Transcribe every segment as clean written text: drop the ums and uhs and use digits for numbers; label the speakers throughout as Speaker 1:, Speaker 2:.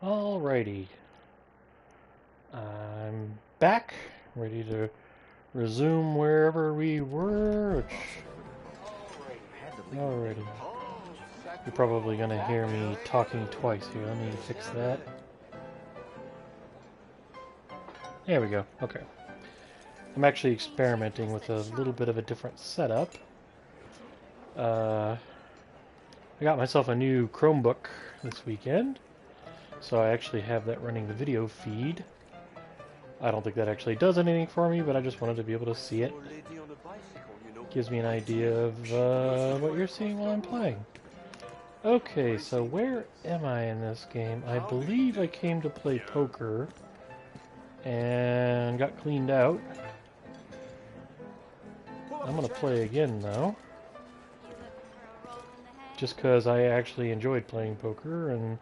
Speaker 1: Alrighty. I'm back, ready to resume wherever we were. Alrighty. You're probably going to hear me talking twice here. Let me fix that. There we go. Okay. I'm actually experimenting with a little bit of a different setup. I got myself a new Chromebook this weekend, so I actually have that running the video feed. I don't think that actually does anything for me, but I just wanted to be able to see it. Gives me an idea of what you're seeing while I'm playing. Okay, so where am I in this game? I believe I came to play poker and got cleaned out. I'm gonna play again though, just because I actually enjoyed playing poker, and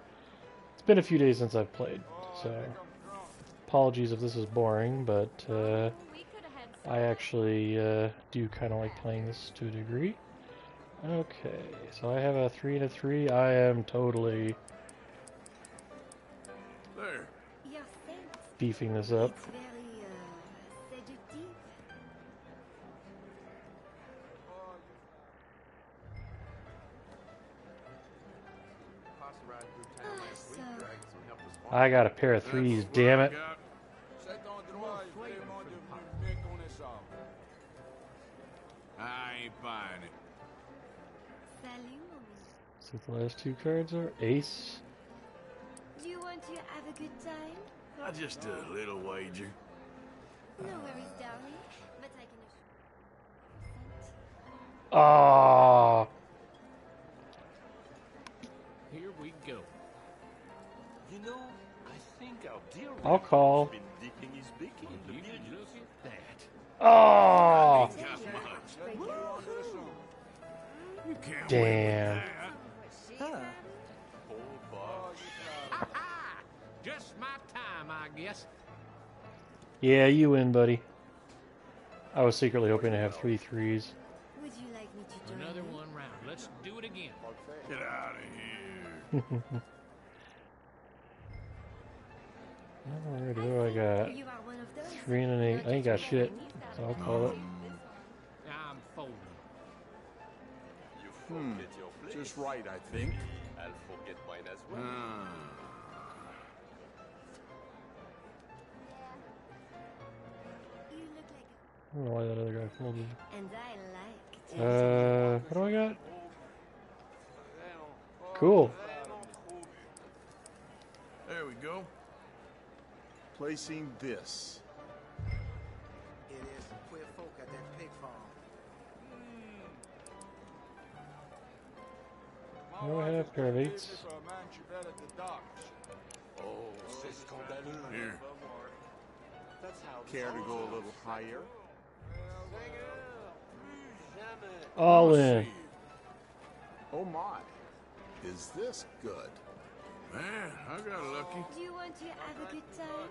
Speaker 1: it's been a few days since I've played, so apologies if this is boring, but I actually do kind of like playing this to a degree. Okay, so I have a 3 and a 3. I am totally beefing this up. I got a pair of 3s, damn it.
Speaker 2: I ain't buying it.
Speaker 1: So the last 2 cards are ace.
Speaker 3: Do you want to have a good time?
Speaker 2: Just a little wager.
Speaker 3: No worries, darling. But I can
Speaker 1: Ah.
Speaker 2: Here we go. You know, I think our deal
Speaker 1: I'll call.
Speaker 2: been dipping his beak in the millions. Look at that.
Speaker 1: Oh.
Speaker 2: You can't
Speaker 1: Damn.
Speaker 2: win with that. Just my time, I guess.
Speaker 1: Yeah, you win, buddy. I was secretly hoping to have 3 3s.
Speaker 3: Would you like me to join
Speaker 2: Another
Speaker 3: you?
Speaker 2: one round. Let's do it again. Get out of here.
Speaker 1: Alright, what do I got?
Speaker 3: You are one of those.
Speaker 1: 3 and an 8. I ain't got shit, so I'll call it.
Speaker 2: I'm folding.
Speaker 4: Just right, I think.
Speaker 5: I'll forget mine as well.
Speaker 3: You look like
Speaker 1: I don't know why that other guy folded.
Speaker 3: and I like
Speaker 1: What do I got? Cool.
Speaker 4: There we go. Placing this.
Speaker 6: It is some queer folk at that pig farm.
Speaker 1: Do I have a pair of 8s?
Speaker 5: Oh, c'est scandaleux.
Speaker 2: Here.
Speaker 4: Care to go a little higher?
Speaker 1: All in.
Speaker 4: Oh my. Is this good?
Speaker 2: Man, I got lucky.
Speaker 3: Do you want to have a good time?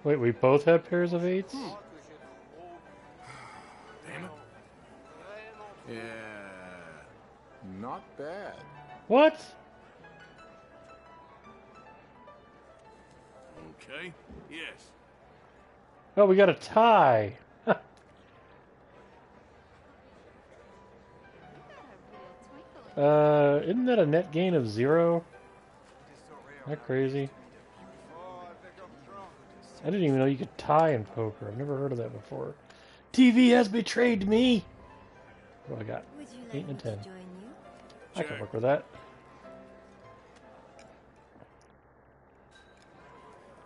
Speaker 1: Wait, we both have pairs of 8s?
Speaker 2: Damn it. Yeah.
Speaker 4: Not bad.
Speaker 1: What?
Speaker 2: Okay. Yes.
Speaker 1: Oh, we got a tie. Isn't that a net gain of 0? Isn't that crazy? I didn't even know you could tie in poker. I've never heard of that before. TV has betrayed me! What do I got?
Speaker 3: Would you
Speaker 1: 8
Speaker 3: like me
Speaker 1: and
Speaker 3: to
Speaker 1: 10.
Speaker 3: join you?
Speaker 1: I can work with that.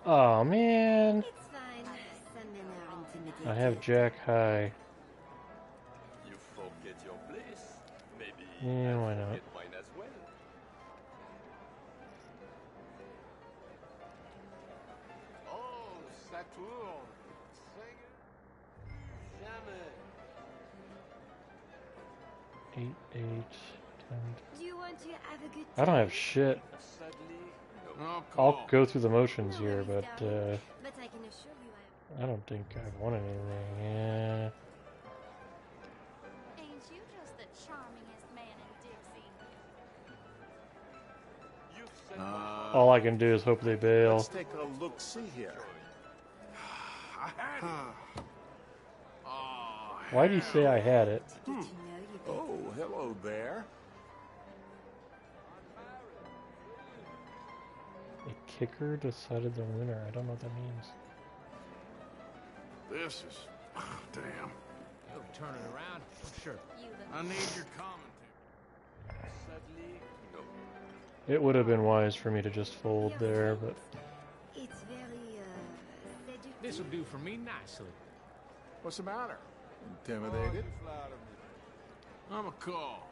Speaker 1: Oh man,
Speaker 3: It's fine. Some men are intimidated.
Speaker 1: I have Jack high.
Speaker 5: You forget your place. Maybe
Speaker 1: Yeah,
Speaker 5: I'll
Speaker 1: why not?
Speaker 5: forget mine as well.
Speaker 6: Oh, ça tourne. Jamais.
Speaker 1: 8, 8, 10.
Speaker 3: Do you want to have a good time?
Speaker 1: I don't have shit.
Speaker 2: Oh,
Speaker 1: I'll go through the motions here, but
Speaker 3: But I can assure you
Speaker 1: I don't think I've won anything. Yeah.
Speaker 7: Ain't you just the charmingest man in Dixie?
Speaker 5: You've said
Speaker 1: all I can do is hope they bail.
Speaker 4: Let's take a look-see here.
Speaker 1: Why do you say I had it?
Speaker 3: Get to know you better.
Speaker 4: Oh, hello there.
Speaker 1: A kicker decided the winner. I don't know what that means.
Speaker 7: This is... damn.
Speaker 2: You'll turn it around. Sure.
Speaker 7: I need your commentary.
Speaker 5: Sadly, no.
Speaker 1: It would have been wise for me to just fold there, but
Speaker 3: It's very, seductive.
Speaker 2: This'll do for me nicely.
Speaker 4: What's the matter? Intimidated?
Speaker 7: I'm a call.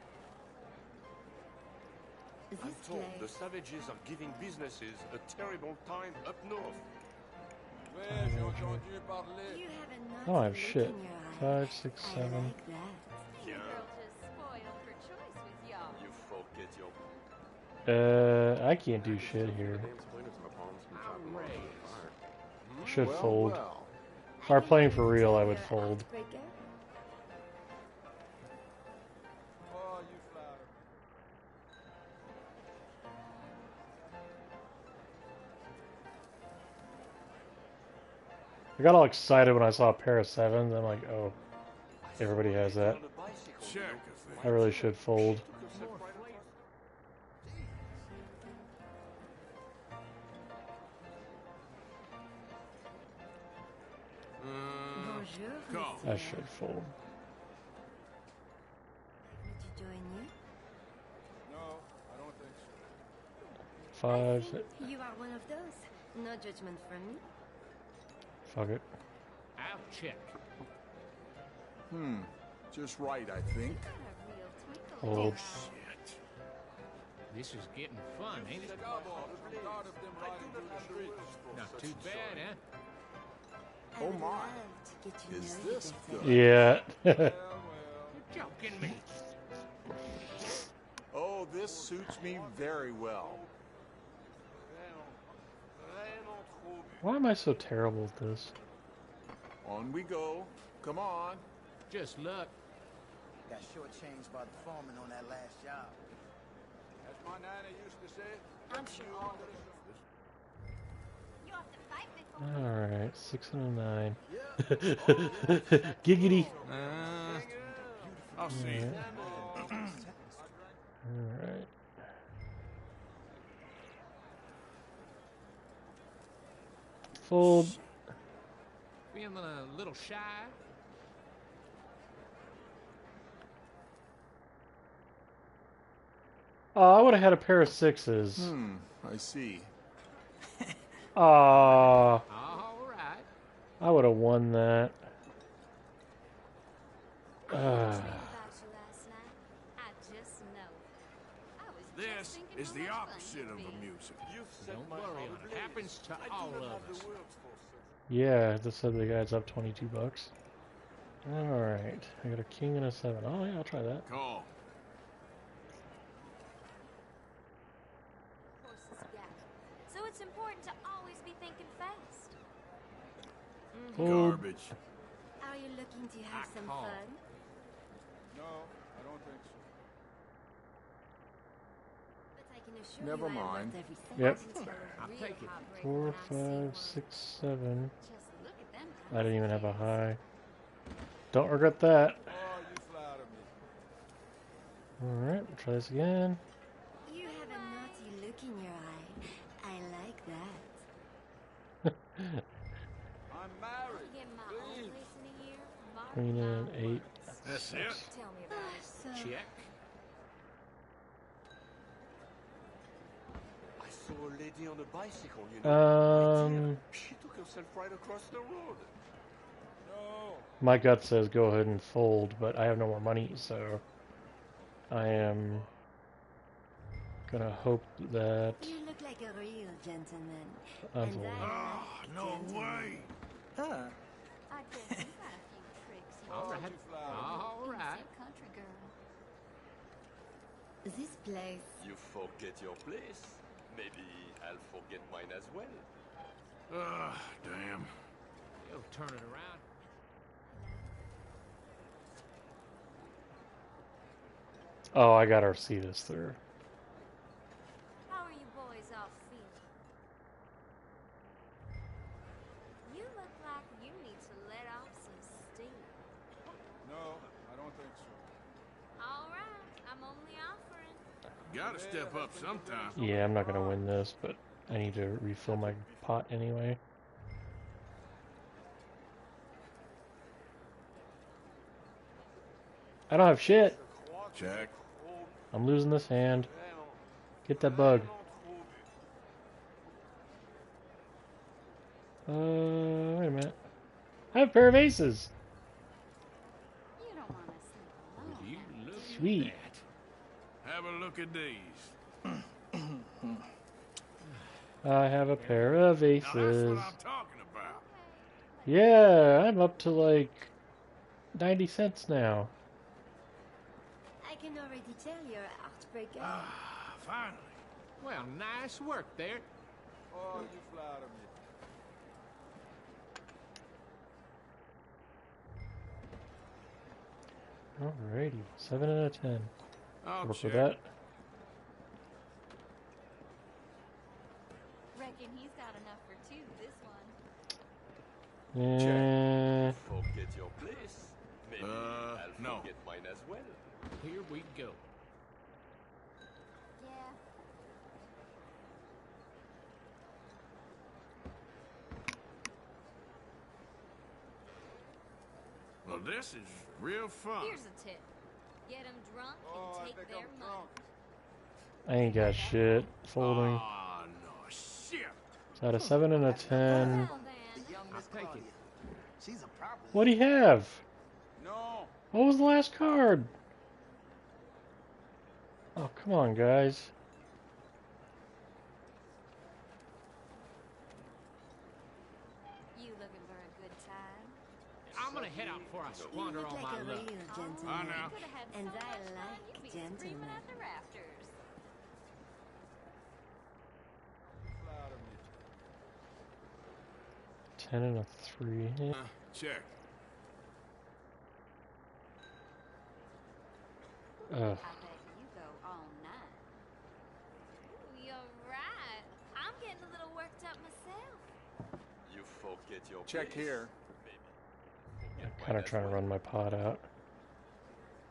Speaker 3: This
Speaker 5: I'm told the
Speaker 3: place,
Speaker 5: savages are giving businesses a terrible time up north.
Speaker 3: you have a
Speaker 1: oh, I
Speaker 3: naughty
Speaker 1: have
Speaker 3: look
Speaker 1: shit.
Speaker 3: in your eye.
Speaker 1: 5, 6,
Speaker 3: I
Speaker 1: 7.
Speaker 3: like that.
Speaker 5: Yeah,
Speaker 8: Girl just spoiled for choice with y'all.
Speaker 5: you forget your...
Speaker 1: I can't do shit here. Should
Speaker 4: Well,
Speaker 1: fold.
Speaker 4: well.
Speaker 1: If I were playing for real, I would fold.
Speaker 3: Heartbreaker?
Speaker 1: I got all excited when I saw a pair of 7s. I'm like, oh, everybody has that.
Speaker 5: On a bicycle,
Speaker 7: Check
Speaker 5: you know.
Speaker 7: if
Speaker 1: I
Speaker 7: they...
Speaker 1: really should fold.
Speaker 5: Took herself right across.
Speaker 3: Bonjour,
Speaker 7: Call.
Speaker 1: I
Speaker 3: monsieur.
Speaker 1: should fold.
Speaker 3: Like me to join you?
Speaker 1: 5.
Speaker 3: You are one of those. No judgment from me.
Speaker 1: Fuck it.
Speaker 2: I'll check.
Speaker 4: Just right, I think.
Speaker 8: Got a real twinkle
Speaker 1: Fold.
Speaker 8: in your eye.
Speaker 2: This is getting fun, ain't it? Not too bad, huh?
Speaker 3: I
Speaker 4: Oh
Speaker 3: would
Speaker 4: my.
Speaker 3: love to get to
Speaker 4: Is
Speaker 3: know
Speaker 4: this
Speaker 3: you better.
Speaker 4: good?
Speaker 1: Yeah.
Speaker 2: You're joking me.
Speaker 4: Oh, this suits me very well.
Speaker 1: Why am I so terrible at this?
Speaker 4: On we go. Come on.
Speaker 2: Just look.
Speaker 6: Got shortchanged by the foreman on that last job. As my nana used to say,
Speaker 8: I'm sure all of it. You have to fight before.
Speaker 1: Alright, 6 and a 9. Giggity.
Speaker 7: I'll see you.
Speaker 1: Alright. Fold.
Speaker 2: Feeling a little shy.
Speaker 1: Oh, I would have had a pair of 6s.
Speaker 4: I see.
Speaker 1: Aw,
Speaker 2: All right.
Speaker 1: I would have won that.
Speaker 8: Dreamed about you last night. I just know. I was just
Speaker 7: This
Speaker 8: thinking
Speaker 7: is
Speaker 8: how
Speaker 7: the
Speaker 8: much fun
Speaker 7: opposite
Speaker 8: you'd
Speaker 7: of
Speaker 8: be.
Speaker 7: amusing.
Speaker 5: You've set
Speaker 2: Don't
Speaker 5: my
Speaker 2: worry
Speaker 5: heart
Speaker 2: on it.
Speaker 5: ablaze.
Speaker 2: Happens to
Speaker 5: I do
Speaker 2: all
Speaker 5: not
Speaker 2: of
Speaker 5: have
Speaker 2: us.
Speaker 5: the words for such.
Speaker 1: Yeah, this said the guy's up $22. Alright, I got a king and a 7. Oh yeah, I'll try that.
Speaker 7: Call.
Speaker 8: Horses gallop. So it's important to always be thinking fast.
Speaker 1: Fold.
Speaker 7: Garbage.
Speaker 3: Are you looking to have some
Speaker 2: call.
Speaker 3: fun? But I can assure
Speaker 4: Never
Speaker 3: you I am
Speaker 4: mind.
Speaker 3: worth every cent.
Speaker 1: Yep.
Speaker 2: I'll take it.
Speaker 1: 4, 5, 6, 7.
Speaker 8: Just look at them.
Speaker 1: I didn't even have a high. Don't regret that. Alright, we'll try this again.
Speaker 3: You have a naughty look in your eye. I like that.
Speaker 8: I'm married. Get my own place in a year. Mark
Speaker 1: Queen
Speaker 8: my
Speaker 1: and 8.
Speaker 8: words.
Speaker 7: That's it.
Speaker 8: Tell me about it.
Speaker 3: So,
Speaker 2: Check.
Speaker 5: I saw a lady on a bicycle, you know. She took herself right across the road.
Speaker 1: My gut says go ahead and fold, but I have no more money, so I am gonna hope that
Speaker 3: you look like a real gentleman.
Speaker 1: I'm
Speaker 3: And
Speaker 1: folding.
Speaker 3: I like
Speaker 7: No
Speaker 3: gentlemen.
Speaker 7: way.
Speaker 6: Huh?
Speaker 8: I guess you got a few tricks.
Speaker 2: All right. All right.
Speaker 8: Innocent country girl.
Speaker 3: This place.
Speaker 5: You forget your place. Maybe I'll forget mine as well.
Speaker 7: Damn.
Speaker 2: You'll turn it around.
Speaker 1: Oh, I gotta see this through.
Speaker 8: How are you boys all feeling?
Speaker 7: Gotta step up sometime.
Speaker 1: Yeah, I'm not gonna win this, but I need to refill my pot anyway. I don't have shit.
Speaker 7: Check.
Speaker 1: I'm losing this hand. Get that bug. Wait a minute. I have a pair of aces.
Speaker 8: You don't want to sleep alone.
Speaker 7: You look
Speaker 1: Sweet.
Speaker 7: at that. Have a look at these.
Speaker 1: I have a pair of
Speaker 7: Now that's what
Speaker 1: aces.
Speaker 7: I'm talking about.
Speaker 1: Yeah, I'm up to like 90 cents now.
Speaker 3: I can already tell you're a heartbreaker.
Speaker 7: Ah, finally.
Speaker 2: Well, nice work there.
Speaker 6: Oh, you flatter me.
Speaker 1: Alrighty, 7 out of 10.
Speaker 7: I'll
Speaker 1: Work
Speaker 7: check.
Speaker 1: with that.
Speaker 8: Reckon he's got enough for two this one.
Speaker 5: Forget your place. Maybe I'll
Speaker 7: no.
Speaker 5: forget mine as well.
Speaker 2: Here we go.
Speaker 8: Yeah.
Speaker 7: Well, this is real fun.
Speaker 8: Here's a tip. Get them drunk
Speaker 6: Oh, I
Speaker 8: and
Speaker 6: think
Speaker 8: take their
Speaker 6: I'm
Speaker 8: money.
Speaker 6: drunk.
Speaker 1: I ain't got shit. Folding.
Speaker 7: Oh, no, shit.
Speaker 1: It's out of 7 and a 10.
Speaker 8: Well,
Speaker 6: The
Speaker 8: then.
Speaker 6: young Miss
Speaker 2: take it.
Speaker 6: Claudia. She's a problem.
Speaker 1: What do you have?
Speaker 6: No.
Speaker 1: What was the last card? Oh, come on, guys.
Speaker 8: You looking for a good time?
Speaker 2: I'm gonna head out before I
Speaker 3: You
Speaker 2: squander
Speaker 3: look
Speaker 2: all
Speaker 3: like
Speaker 2: my
Speaker 3: a
Speaker 2: luck.
Speaker 3: real
Speaker 7: I
Speaker 3: gentleman.
Speaker 7: know.
Speaker 8: Could have had
Speaker 3: And
Speaker 8: so
Speaker 3: I
Speaker 8: much fun,
Speaker 3: like
Speaker 8: you'd be
Speaker 3: gentlemen.
Speaker 8: screaming at the rafters.
Speaker 6: You flatter me.
Speaker 1: 10 and a 3.
Speaker 7: Check.
Speaker 1: Ugh.
Speaker 8: I bet you go all night. Ooh, you're right. I'm getting a little worked up myself.
Speaker 5: You forget your
Speaker 4: Check
Speaker 5: place.
Speaker 4: here.
Speaker 5: Maybe.
Speaker 1: I'm kind of trying to run my pot out.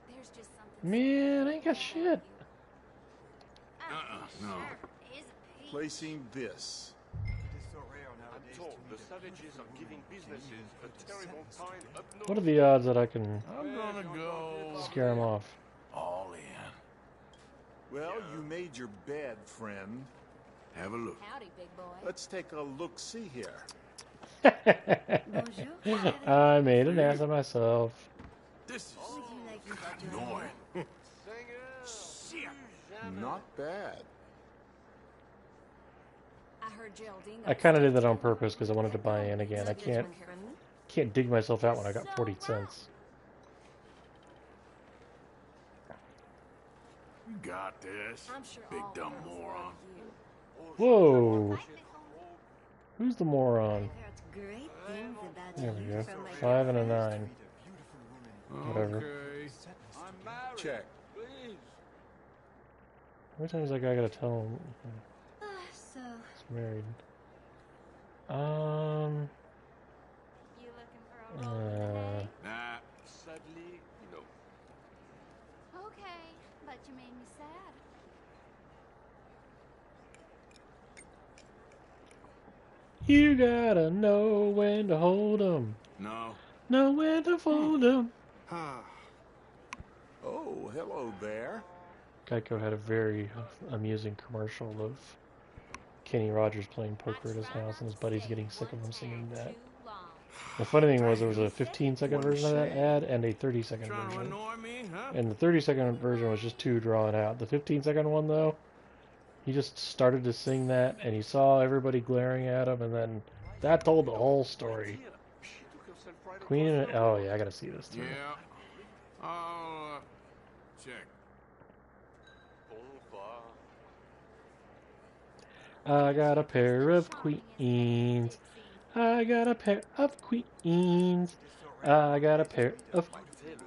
Speaker 8: There's just something.
Speaker 1: Man, I ain't got shit.
Speaker 7: No.
Speaker 8: Is a peach.
Speaker 4: Placing this.
Speaker 6: It is so rare
Speaker 5: I'm
Speaker 6: nowadays
Speaker 5: told
Speaker 6: to
Speaker 5: the
Speaker 6: meet a
Speaker 5: savages
Speaker 6: beautiful
Speaker 5: are giving
Speaker 6: woman
Speaker 5: businesses
Speaker 6: genuinely
Speaker 5: a terrible time up north.
Speaker 1: What are the odds that I can
Speaker 7: I'm gonna go
Speaker 1: scare him off?
Speaker 7: all in.
Speaker 4: Well, you made your bed, friend.
Speaker 7: Have a look.
Speaker 8: Howdy, big boy.
Speaker 4: Let's take a look-see here.
Speaker 3: Bonjour.
Speaker 1: I made an ass of myself.
Speaker 7: This is
Speaker 3: Would you like me to join
Speaker 7: annoying.
Speaker 3: you?
Speaker 7: Shit.
Speaker 4: Not bad.
Speaker 8: I heard Geraldine.
Speaker 1: I kind of did that on purpose because I wanted to buy in again. I can't dig myself out when I got 40 cents.
Speaker 7: You got this.
Speaker 8: I'm sure
Speaker 7: Big
Speaker 8: all
Speaker 7: dumb
Speaker 8: girls
Speaker 7: moron.
Speaker 8: love you.
Speaker 1: Whoa! Who's the moron?
Speaker 3: I heard great things about
Speaker 1: There we
Speaker 3: you
Speaker 1: go.
Speaker 3: from my
Speaker 1: 5 and a
Speaker 3: girlfriend.
Speaker 1: 9. Whatever.
Speaker 7: Okay.
Speaker 6: I'm married.
Speaker 4: Check.
Speaker 6: Please.
Speaker 1: How many times is that guy gotta tell him
Speaker 3: So,
Speaker 1: he's married?
Speaker 8: You looking for a roll in the hay?
Speaker 7: Nah.
Speaker 5: Sadly, no.
Speaker 8: Okay, but you made me sad.
Speaker 1: You gotta know when to hold 'em.
Speaker 7: No.
Speaker 1: Know when to fold 'em.
Speaker 4: Oh, hello there.
Speaker 1: Geico had a very amusing commercial of Kenny Rogers playing poker at his house and his buddies getting sick of him singing that. The funny thing was there was a 15-second version of that ad and a 30-second
Speaker 7: Trying to
Speaker 1: version.
Speaker 7: annoy me, huh?
Speaker 1: And the 30-second version was just too drawn out. The 15-second one, though, he just started to sing that, and he saw everybody glaring at him, and then that told the whole story.
Speaker 5: She took herself right
Speaker 1: Queen
Speaker 5: across
Speaker 1: and...
Speaker 5: the
Speaker 1: Oh,
Speaker 5: road.
Speaker 1: yeah, I gotta see this, too.
Speaker 7: Yeah. I'll, check.
Speaker 5: Bonsoir.
Speaker 1: I got a pair of queens. I got a pair of queens. I got a pair of...
Speaker 5: Tell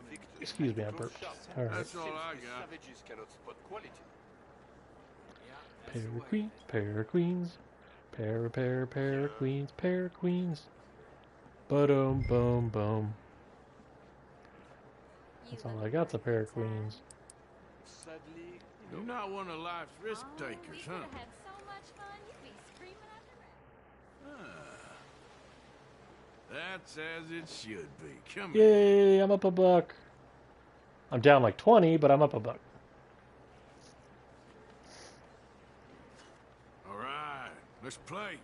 Speaker 5: Victor
Speaker 1: Excuse me, I
Speaker 5: to go
Speaker 1: burped.
Speaker 5: shop.
Speaker 1: Alright.
Speaker 7: That's all I
Speaker 5: Since the
Speaker 7: got.
Speaker 5: savages cannot spot quality.
Speaker 1: Pair of queens, pair of queens. Pair of queens, pair of queens. Ba-dum, boom, boom. That's all I got's a pair of queens.
Speaker 5: Sadly,
Speaker 7: You're not one of life's risk
Speaker 8: Oh, we
Speaker 7: takers,
Speaker 8: could
Speaker 7: huh?
Speaker 8: have had so much fun, you'd be screaming at the rain.
Speaker 7: That's as it should be. Come here.
Speaker 1: Yay, I'm up a buck. I'm down like 20, but I'm up a buck.
Speaker 7: All right, let's play.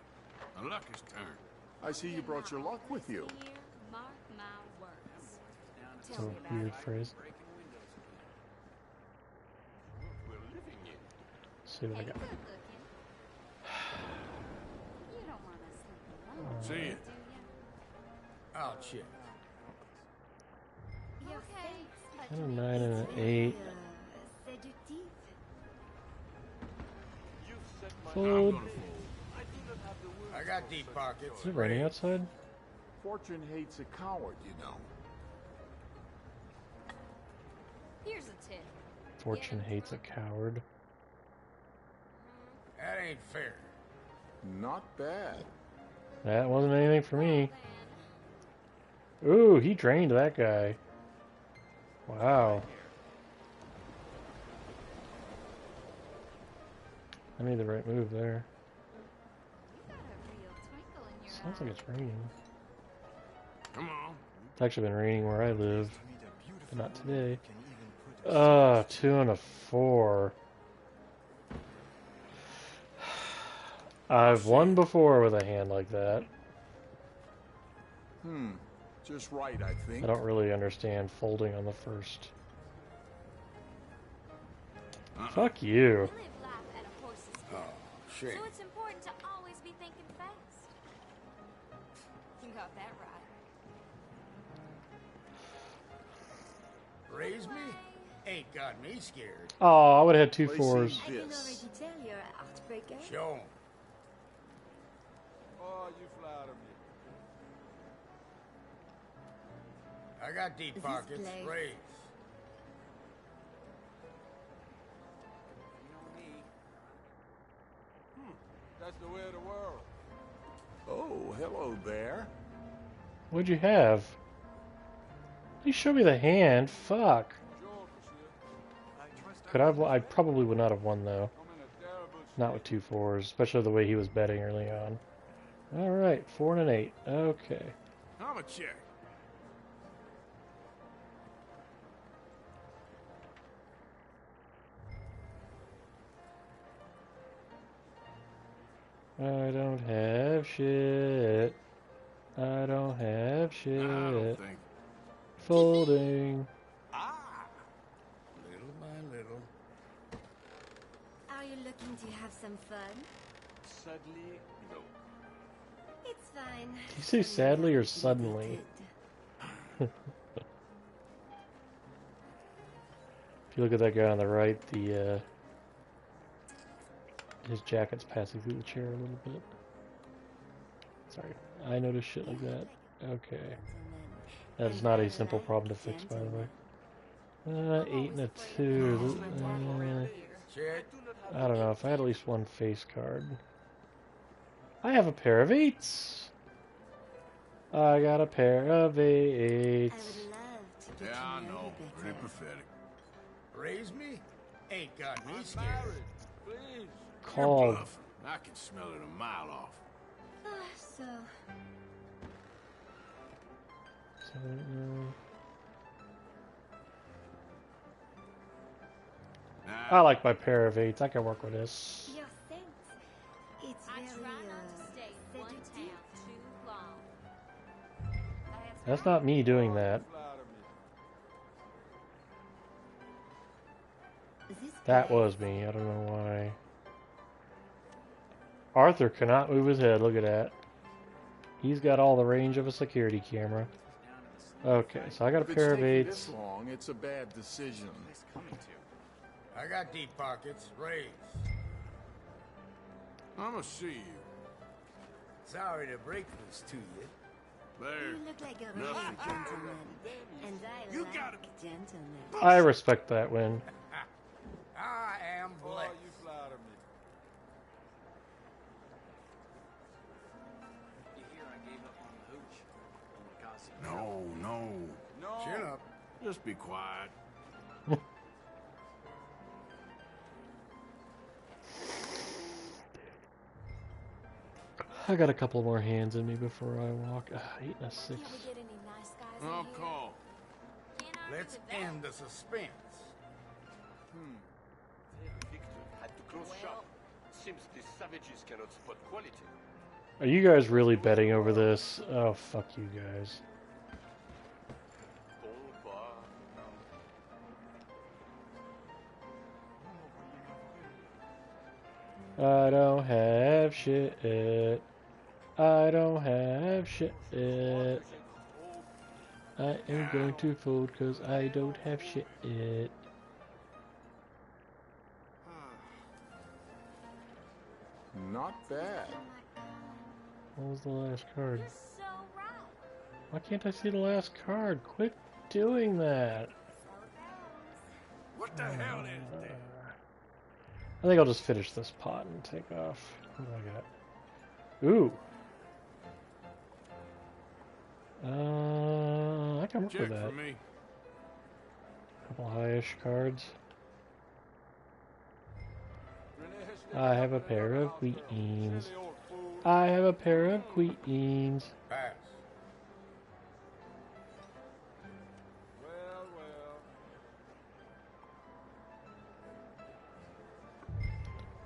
Speaker 7: My luck is turned.
Speaker 4: I see you brought your luck with you.
Speaker 8: Here, mark my words.
Speaker 1: It's
Speaker 8: Tell
Speaker 1: a
Speaker 8: me about
Speaker 1: weird
Speaker 8: it.
Speaker 1: phrase.
Speaker 5: We're living it.
Speaker 1: See what I
Speaker 8: Hey,
Speaker 1: got.
Speaker 8: good looking. You don't want to sleep alone,
Speaker 7: See ya.
Speaker 8: do you?
Speaker 6: I'll check.
Speaker 8: Your
Speaker 3: Okay.
Speaker 8: face.
Speaker 1: I have a 9 and an 8.
Speaker 3: Seductive.
Speaker 5: You've set my
Speaker 1: Fold.
Speaker 7: I'm gonna fold.
Speaker 5: I do not have the words.
Speaker 6: I got deep pockets.
Speaker 1: Is it raining outside?
Speaker 4: Fortune hates a coward, you know.
Speaker 8: Here's a tip.
Speaker 1: Fortune hates a coward.
Speaker 6: That ain't fair.
Speaker 4: Not bad.
Speaker 1: That wasn't anything for me.
Speaker 8: Then,
Speaker 1: Ooh, he drained that guy. Wow. I made the right move there.
Speaker 8: you got a real twinkle in your
Speaker 1: Sounds
Speaker 8: eye.
Speaker 1: like it's raining.
Speaker 7: Come on.
Speaker 1: It's actually been raining where I live,
Speaker 9: To meet a beautiful
Speaker 1: but not
Speaker 9: woman
Speaker 1: today.
Speaker 9: can even put a
Speaker 1: 2 and a 4. I've won before with a hand like that.
Speaker 4: Just right, I think.
Speaker 1: I don't really understand folding on the first. Fuck you.
Speaker 8: You live life at a horse's pace.
Speaker 6: Oh, shame.
Speaker 8: So it's important to always be thinking fast. You got that right.
Speaker 6: Raise me? Ain't got me scared.
Speaker 1: Oh, I would have had 2
Speaker 4: Play
Speaker 1: 4s.
Speaker 4: safe
Speaker 3: I can
Speaker 4: this.
Speaker 3: already tell you're a heartbreaker.
Speaker 6: Show 'em.
Speaker 5: Oh, you flatter me.
Speaker 6: I got deep
Speaker 3: This
Speaker 6: pockets.
Speaker 3: place.
Speaker 6: Raise.
Speaker 5: That's the way of the world.
Speaker 4: Oh, hello there.
Speaker 1: What'd you have? You show me the hand. Fuck.
Speaker 5: Sure, monsieur.
Speaker 1: Could I've? I probably would not have won though.
Speaker 5: I'm in a terrible
Speaker 1: Not with 2 4s, especially the way he was betting early on. All right, 4 and an 8. Okay.
Speaker 7: I'm a check.
Speaker 1: I don't have shit. I don't have
Speaker 7: I
Speaker 1: shit.
Speaker 7: don't think.
Speaker 1: Folding.
Speaker 6: Ah! Little by little.
Speaker 3: Are you looking to have some fun?
Speaker 5: Sadly, no.
Speaker 3: It's fine.
Speaker 1: Did you say sadly or suddenly?
Speaker 3: Irritated.
Speaker 1: If you look at that guy on the right, the his jacket's passing through the chair a little bit. Sorry, I noticed shit like that. Okay, that is not a simple problem to fix, by the way. 8 and a 2.
Speaker 6: Check.
Speaker 1: I don't know if I had at least one face card. I have a pair of 8s. I got a pair of
Speaker 3: I
Speaker 1: 8s.
Speaker 3: would love to get
Speaker 7: Yeah, I
Speaker 3: to know
Speaker 7: know.
Speaker 3: you
Speaker 7: Pretty
Speaker 3: better.
Speaker 7: pathetic.
Speaker 6: Raise me? Ain't got me
Speaker 5: I'm
Speaker 6: scared.
Speaker 5: married. Please.
Speaker 7: You're
Speaker 1: Called.
Speaker 7: bluffing. I can smell it a mile off.
Speaker 3: Ah, so,
Speaker 7: Nah,
Speaker 1: I like my pair of 8s. I can work with this.
Speaker 3: your scent. It's
Speaker 8: I
Speaker 3: very,
Speaker 8: try not to stay in one
Speaker 3: seductive.
Speaker 8: town too long.
Speaker 1: That's not me doing that.
Speaker 5: Flatter me.
Speaker 3: This
Speaker 1: That
Speaker 3: place-
Speaker 1: was me. I don't know why. Arthur cannot move his head. Look at that. He's got all the range of a security camera. Okay, so I got a
Speaker 4: If it's
Speaker 1: pair of
Speaker 4: taking
Speaker 1: 8s.
Speaker 4: this long, it's a bad decision.
Speaker 6: I got deep pockets. Raise.
Speaker 7: I'm gonna see you.
Speaker 6: Sorry to break this to you.
Speaker 7: There.
Speaker 3: You look like a real gentleman, and I
Speaker 7: You
Speaker 3: like
Speaker 7: gotta-
Speaker 3: gentlemen.
Speaker 1: I respect that win.
Speaker 6: I am
Speaker 5: Oh,
Speaker 6: blessed.
Speaker 5: you flatter me.
Speaker 9: You hear I gave up on the hooch. Only cost you
Speaker 7: No, no.
Speaker 5: No.
Speaker 6: Chin up.
Speaker 7: Just be quiet.
Speaker 1: I got a couple more hands in me before I walk. 8 and a 6.
Speaker 3: Can't we get any nice guys in
Speaker 7: I'll
Speaker 3: here?
Speaker 7: call.
Speaker 6: Let's end the suspense.
Speaker 5: Victor had to close shop. Seems these savages cannot spot quality.
Speaker 1: Are you guys really betting over this? Oh, fuck you guys. I don't have shit. I don't have shit. I am going to fold because I don't have shit.
Speaker 4: Not bad.
Speaker 1: What was the last card?
Speaker 8: You're so right.
Speaker 1: Why can't I see the last card? Quit doing that.
Speaker 7: What the hell is this?
Speaker 1: I think I'll just finish this pot and take off. What do I got? Ooh. I can work
Speaker 7: Check
Speaker 1: with that.
Speaker 7: for me.
Speaker 1: Couple high-ish cards. I have a pair of queens. I have a pair of queens.
Speaker 6: Pass.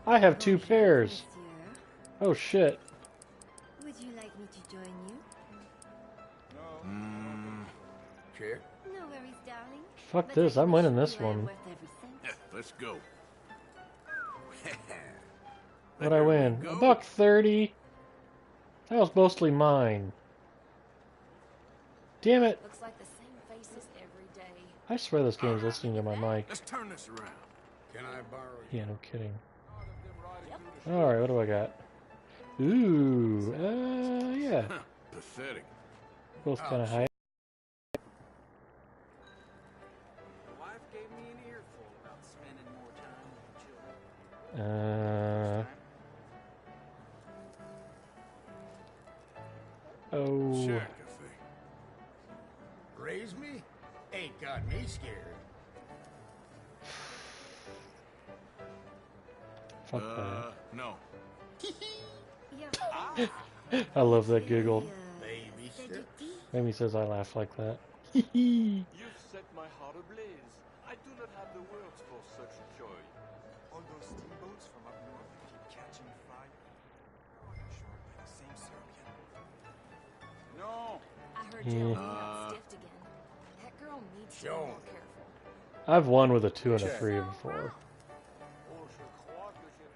Speaker 1: I have 2 pairs.
Speaker 3: Monsieur.
Speaker 1: Oh shit.
Speaker 3: Would you like me to join you?
Speaker 6: Check.
Speaker 3: No worries, darling.
Speaker 1: Fuck
Speaker 3: But
Speaker 1: this,
Speaker 3: I
Speaker 1: I'm
Speaker 3: can
Speaker 1: winning
Speaker 3: assure
Speaker 1: this
Speaker 3: you I am
Speaker 1: one.
Speaker 3: worth every cent.
Speaker 7: Yeah, let's go.
Speaker 1: What'd I win?
Speaker 7: Go.
Speaker 1: $1.30. That was mostly mine. Damn it.
Speaker 3: Looks like the same faces every day.
Speaker 1: I swear this game's listening to my mic.
Speaker 7: Let's turn this around.
Speaker 6: Can I borrow you?
Speaker 1: Yeah, no kidding. Alright, what do I got? Ooh, yeah.
Speaker 7: Pathetic.
Speaker 1: Both kind of high.
Speaker 9: The wife gave me an earful about spending more time with the children.
Speaker 1: Oh.
Speaker 7: Shack cafe.
Speaker 6: Raise me? Ain't got me scared.
Speaker 1: Fuck that.
Speaker 7: No.
Speaker 1: I love that giggle.
Speaker 6: Baby steps.
Speaker 1: Amy says I laugh like that.
Speaker 5: You've set my heart ablaze. I do not have the words for such joy.
Speaker 4: All those steamboats from up north keep catching fire. Oh, I'm sure by the same Serbian.
Speaker 5: No.
Speaker 3: I heard
Speaker 1: Yeah.
Speaker 3: Jill got stiffed again. That girl needs to be
Speaker 6: Show.
Speaker 3: more careful.
Speaker 1: I've won with a 2 and a 3 before.
Speaker 5: Oh, je crois que j'ai...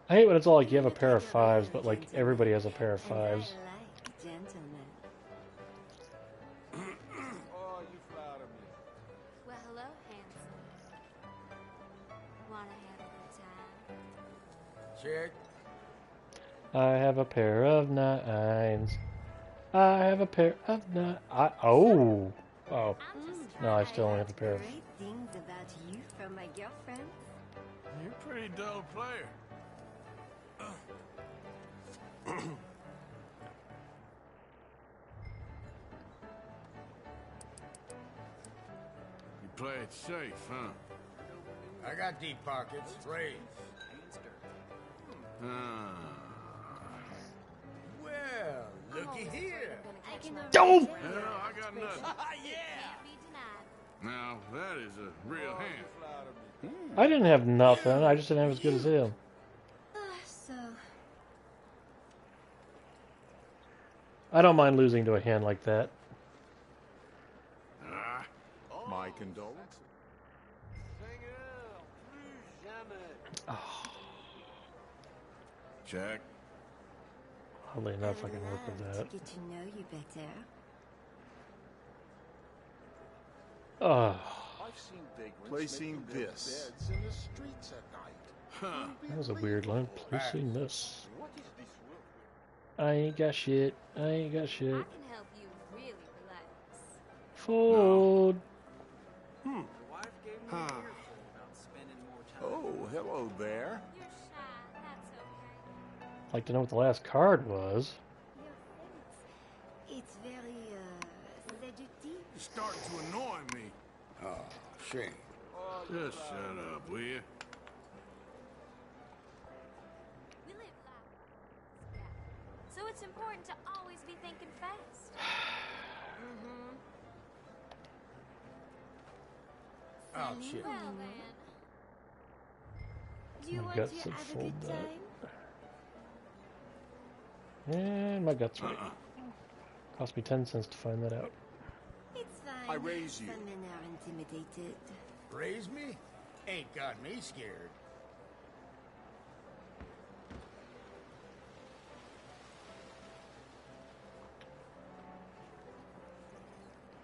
Speaker 1: I hate when it's all like you have a pair of 5s, but like everybody has a pair of 5s.
Speaker 3: And I like gentlemen.
Speaker 5: Oh, you flatter me.
Speaker 8: Well, hello, handsome. Wanna have a good time?
Speaker 6: Check.
Speaker 1: I have a pair of 9s. I have a pair of 9. Oh. Oh.
Speaker 8: I'm just
Speaker 1: No, I
Speaker 8: trying.
Speaker 1: still only have a pair of.
Speaker 3: Great things about you from my girlfriend.
Speaker 7: You're a pretty dull player. You play it safe, huh?
Speaker 6: I got deep pockets. Raise.
Speaker 9: Hands dirty.
Speaker 7: Ah.
Speaker 6: Well, looky here.
Speaker 3: I can
Speaker 1: Oh!
Speaker 3: arrange it.
Speaker 7: Hell, I got nothing.
Speaker 8: Can't be denied.
Speaker 7: Now, that is a real hand.
Speaker 1: I didn't have nothing. I just didn't have as good as him.
Speaker 3: So,
Speaker 1: I don't mind losing to a hand like that.
Speaker 7: Ah.
Speaker 4: My condolences.
Speaker 5: Seigneur, plus jamais.
Speaker 7: Check.
Speaker 1: Oddly enough, I can work with
Speaker 3: love
Speaker 1: that.
Speaker 3: to get to know you better.
Speaker 1: Oh,
Speaker 5: I've seen vagrants
Speaker 4: Placing
Speaker 5: making their
Speaker 4: this.
Speaker 5: beds in the streets at night.
Speaker 7: Huh.
Speaker 1: that was a weird line. Placing this.
Speaker 5: What is this world?
Speaker 1: I ain't got shit. I ain't got
Speaker 8: I
Speaker 1: shit.
Speaker 8: can help you really relax.
Speaker 1: Fold.
Speaker 9: The wife gave me an earful about spending more time.
Speaker 4: Oh, hello there.
Speaker 8: You're shy. That's okay.
Speaker 1: Like to know what the last card was.
Speaker 3: Your face, it's very, seductive.
Speaker 7: You're starting to annoy me. Oh, shame. Just shut up, will you?
Speaker 8: We live life. Yeah. So it's important to always be thinking fast.
Speaker 6: Oh, shit.
Speaker 8: Well then.
Speaker 3: Do you
Speaker 1: My
Speaker 3: want
Speaker 1: guts
Speaker 3: to
Speaker 1: have
Speaker 3: have a
Speaker 1: full
Speaker 3: good
Speaker 1: that.
Speaker 3: time?
Speaker 1: And my guts right. Cost me 10 cents to find that out.
Speaker 3: It's fine.
Speaker 5: I raise you.
Speaker 3: Some men are intimidated.
Speaker 6: Raise me? Ain't got me scared.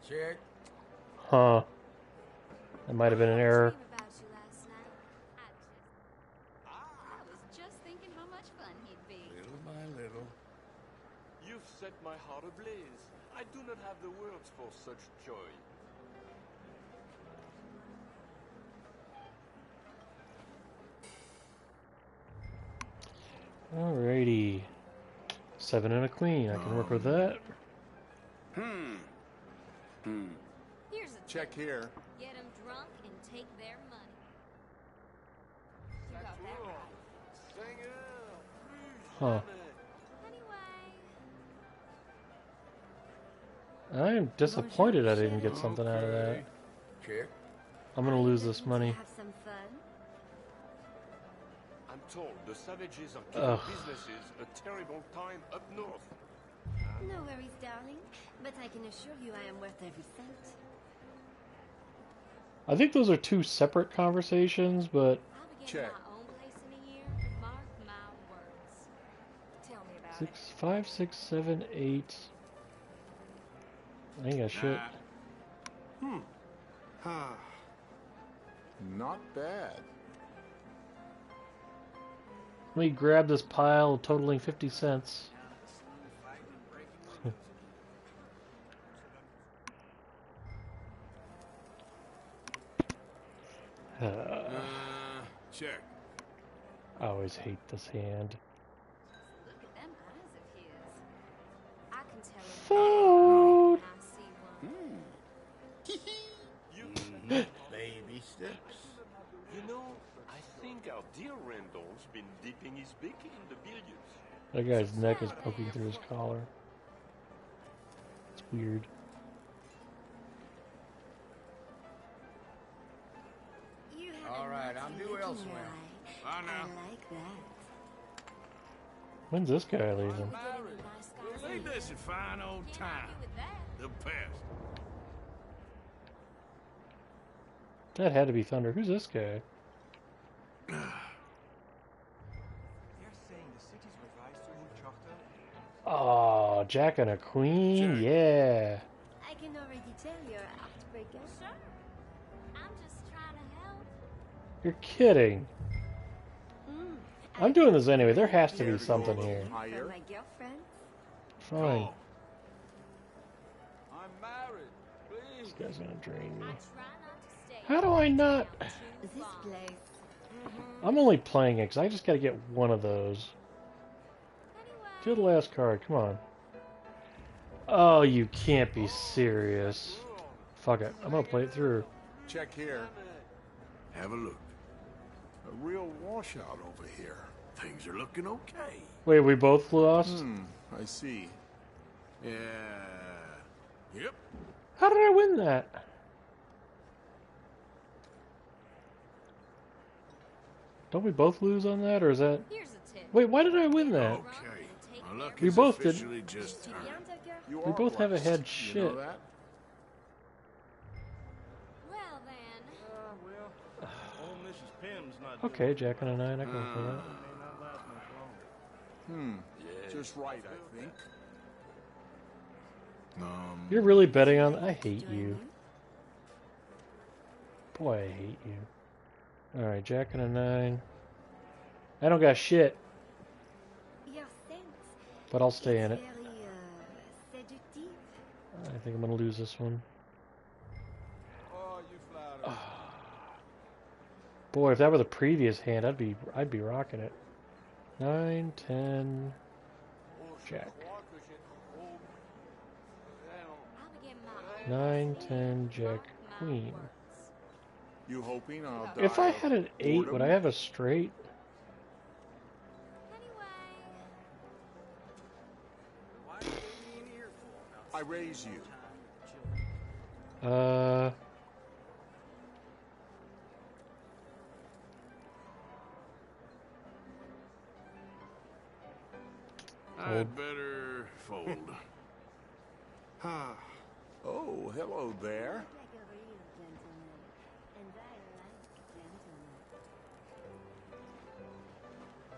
Speaker 6: Check.
Speaker 1: Huh. That might have been an error.
Speaker 8: Dream about you last night. I was just thinking how much fun he'd be.
Speaker 7: Little by little.
Speaker 5: You've set my heart ablaze. I do not have the words for such joy.
Speaker 1: Alrighty. 7 and a queen. I can work with that.
Speaker 8: Here's a
Speaker 5: Check here.
Speaker 8: get them drunk and take their money. You got that right.
Speaker 5: Sing it.
Speaker 1: Huh.
Speaker 8: Anyway,
Speaker 1: I am disappointed I didn't get something out of that.
Speaker 6: Check.
Speaker 1: I'm gonna lose this money.
Speaker 3: Have some fun.
Speaker 5: I'm told the savages are giving
Speaker 1: Ugh.
Speaker 5: businesses a terrible time up north.
Speaker 3: No worries, darling. But I can assure you I am worth every cent.
Speaker 1: I think those are two separate conversations, but
Speaker 8: I'll be getting
Speaker 5: Check.
Speaker 8: my own place in a year. Mark my words. Tell me about
Speaker 1: 6, 5, 6, 7, 8. I ain't got shit.
Speaker 5: Not bad.
Speaker 1: Let me grab this pile totaling 50 cents.
Speaker 7: Check.
Speaker 1: I always hate this hand.
Speaker 8: Look at them eyes of his. I can tell him
Speaker 1: Food!
Speaker 8: when I see one.
Speaker 6: Baby steps.
Speaker 5: You know, I think our dear Randall's been dipping his beak in the billiards.
Speaker 1: That guy's neck is poking through his collar. It's weird.
Speaker 3: You have
Speaker 6: All
Speaker 3: a
Speaker 6: right,
Speaker 3: naughty
Speaker 6: I'm due
Speaker 3: look in
Speaker 6: elsewhere.
Speaker 3: your eye.
Speaker 7: Bye
Speaker 3: I
Speaker 7: now.
Speaker 3: like that.
Speaker 1: When's this guy leaving?
Speaker 8: We're getting a nice guy's
Speaker 7: Well, ain't this a fine old
Speaker 8: Can't
Speaker 7: time?
Speaker 8: argue with that.
Speaker 7: The best.
Speaker 1: That had to be Thunder. Who's this guy?
Speaker 4: They're saying the city's revised their new charter.
Speaker 1: Oh, Jack and a Queen?
Speaker 7: Jack.
Speaker 1: Yeah.
Speaker 3: I can already tell you're a heartbreaker.
Speaker 8: Sure. I'm just trying to help.
Speaker 1: You're kidding. I'm doing this anyway. There has to be something here.
Speaker 3: For my girlfriend.
Speaker 1: Fine.
Speaker 5: I'm married.
Speaker 1: This
Speaker 5: Please.
Speaker 1: guy's gonna drain me.
Speaker 8: I try not to stay
Speaker 1: How do I not?
Speaker 8: down too
Speaker 3: This
Speaker 8: long.
Speaker 3: place.
Speaker 1: I'm only playing it because I just gotta get one of those. Kill the last card. Come on. Oh, you can't be serious. Fuck it. I'm gonna play it through.
Speaker 5: Check here.
Speaker 7: Have a look.
Speaker 5: A real washout over here.
Speaker 7: Things are looking okay.
Speaker 1: Wait, we both lost?
Speaker 5: I see.
Speaker 7: Yeah. Yep.
Speaker 1: How did I win that? Don't we both lose on that, or is that...
Speaker 8: Here's a tip.
Speaker 1: Wait, why did I win that?
Speaker 7: Okay. My luck
Speaker 1: We
Speaker 7: is
Speaker 1: both did.
Speaker 7: officially just turned.
Speaker 3: Bien, Tucker?
Speaker 5: You
Speaker 1: We
Speaker 5: are
Speaker 1: both have a
Speaker 5: blessed.
Speaker 1: head
Speaker 5: You
Speaker 1: shit.
Speaker 5: know that?
Speaker 8: Well then,
Speaker 9: Old Mrs. Pym's not
Speaker 1: Okay, Jack and a 9. I can work with that.
Speaker 9: may not last much longer.
Speaker 5: Just right, I think.
Speaker 1: You're really betting on... I hate
Speaker 3: Join
Speaker 1: you.
Speaker 3: me?
Speaker 1: Boy, I hate you. Alright, Jack and a 9. I don't got shit,
Speaker 3: Your sense.
Speaker 1: but I'll stay in
Speaker 3: It's
Speaker 1: it.
Speaker 3: very, seductive.
Speaker 1: I think I'm gonna lose this one.
Speaker 5: Oh, you flatter.
Speaker 1: Boy, if that were the previous hand, I'd be rocking it. 9, 10, Jack.
Speaker 8: I'll be getting my own
Speaker 1: 9, 10, Jack,
Speaker 8: Mark my
Speaker 1: Queen.
Speaker 8: words.
Speaker 5: You hoping I'll die
Speaker 1: If I
Speaker 5: of
Speaker 1: had an 8, would
Speaker 5: boredom?
Speaker 1: I have a straight?
Speaker 8: Anyway,
Speaker 9: Why gave me an earful about
Speaker 5: I raise you.
Speaker 9: time with children?
Speaker 7: I'd better fold.
Speaker 5: Oh, hello there.
Speaker 3: You look like a real gentleman, and I like gentlemen.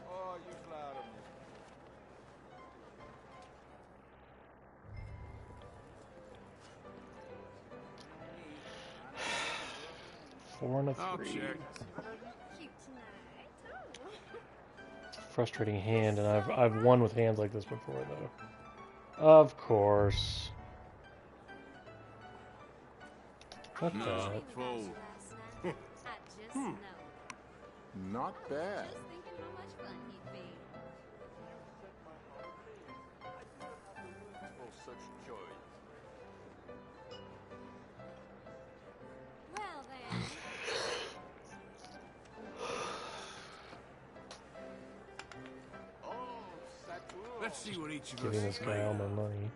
Speaker 4: Oh, you flatter me.
Speaker 1: 4 and a
Speaker 7: I'll
Speaker 1: 3.
Speaker 7: check.
Speaker 8: cute tonight. Oh.
Speaker 1: Frustrating hand, and I've won with hands like this before, though. Of course. Fuck
Speaker 7: No.
Speaker 1: that.
Speaker 7: Fold.
Speaker 8: I just know.
Speaker 5: Not bad.
Speaker 8: Just thinking how much fun he'd be.
Speaker 5: For such joy.
Speaker 8: Well then,
Speaker 7: Let's see what each of
Speaker 1: Giving
Speaker 7: us
Speaker 1: this
Speaker 7: is
Speaker 1: guy
Speaker 7: made
Speaker 1: all my
Speaker 7: of.
Speaker 1: money.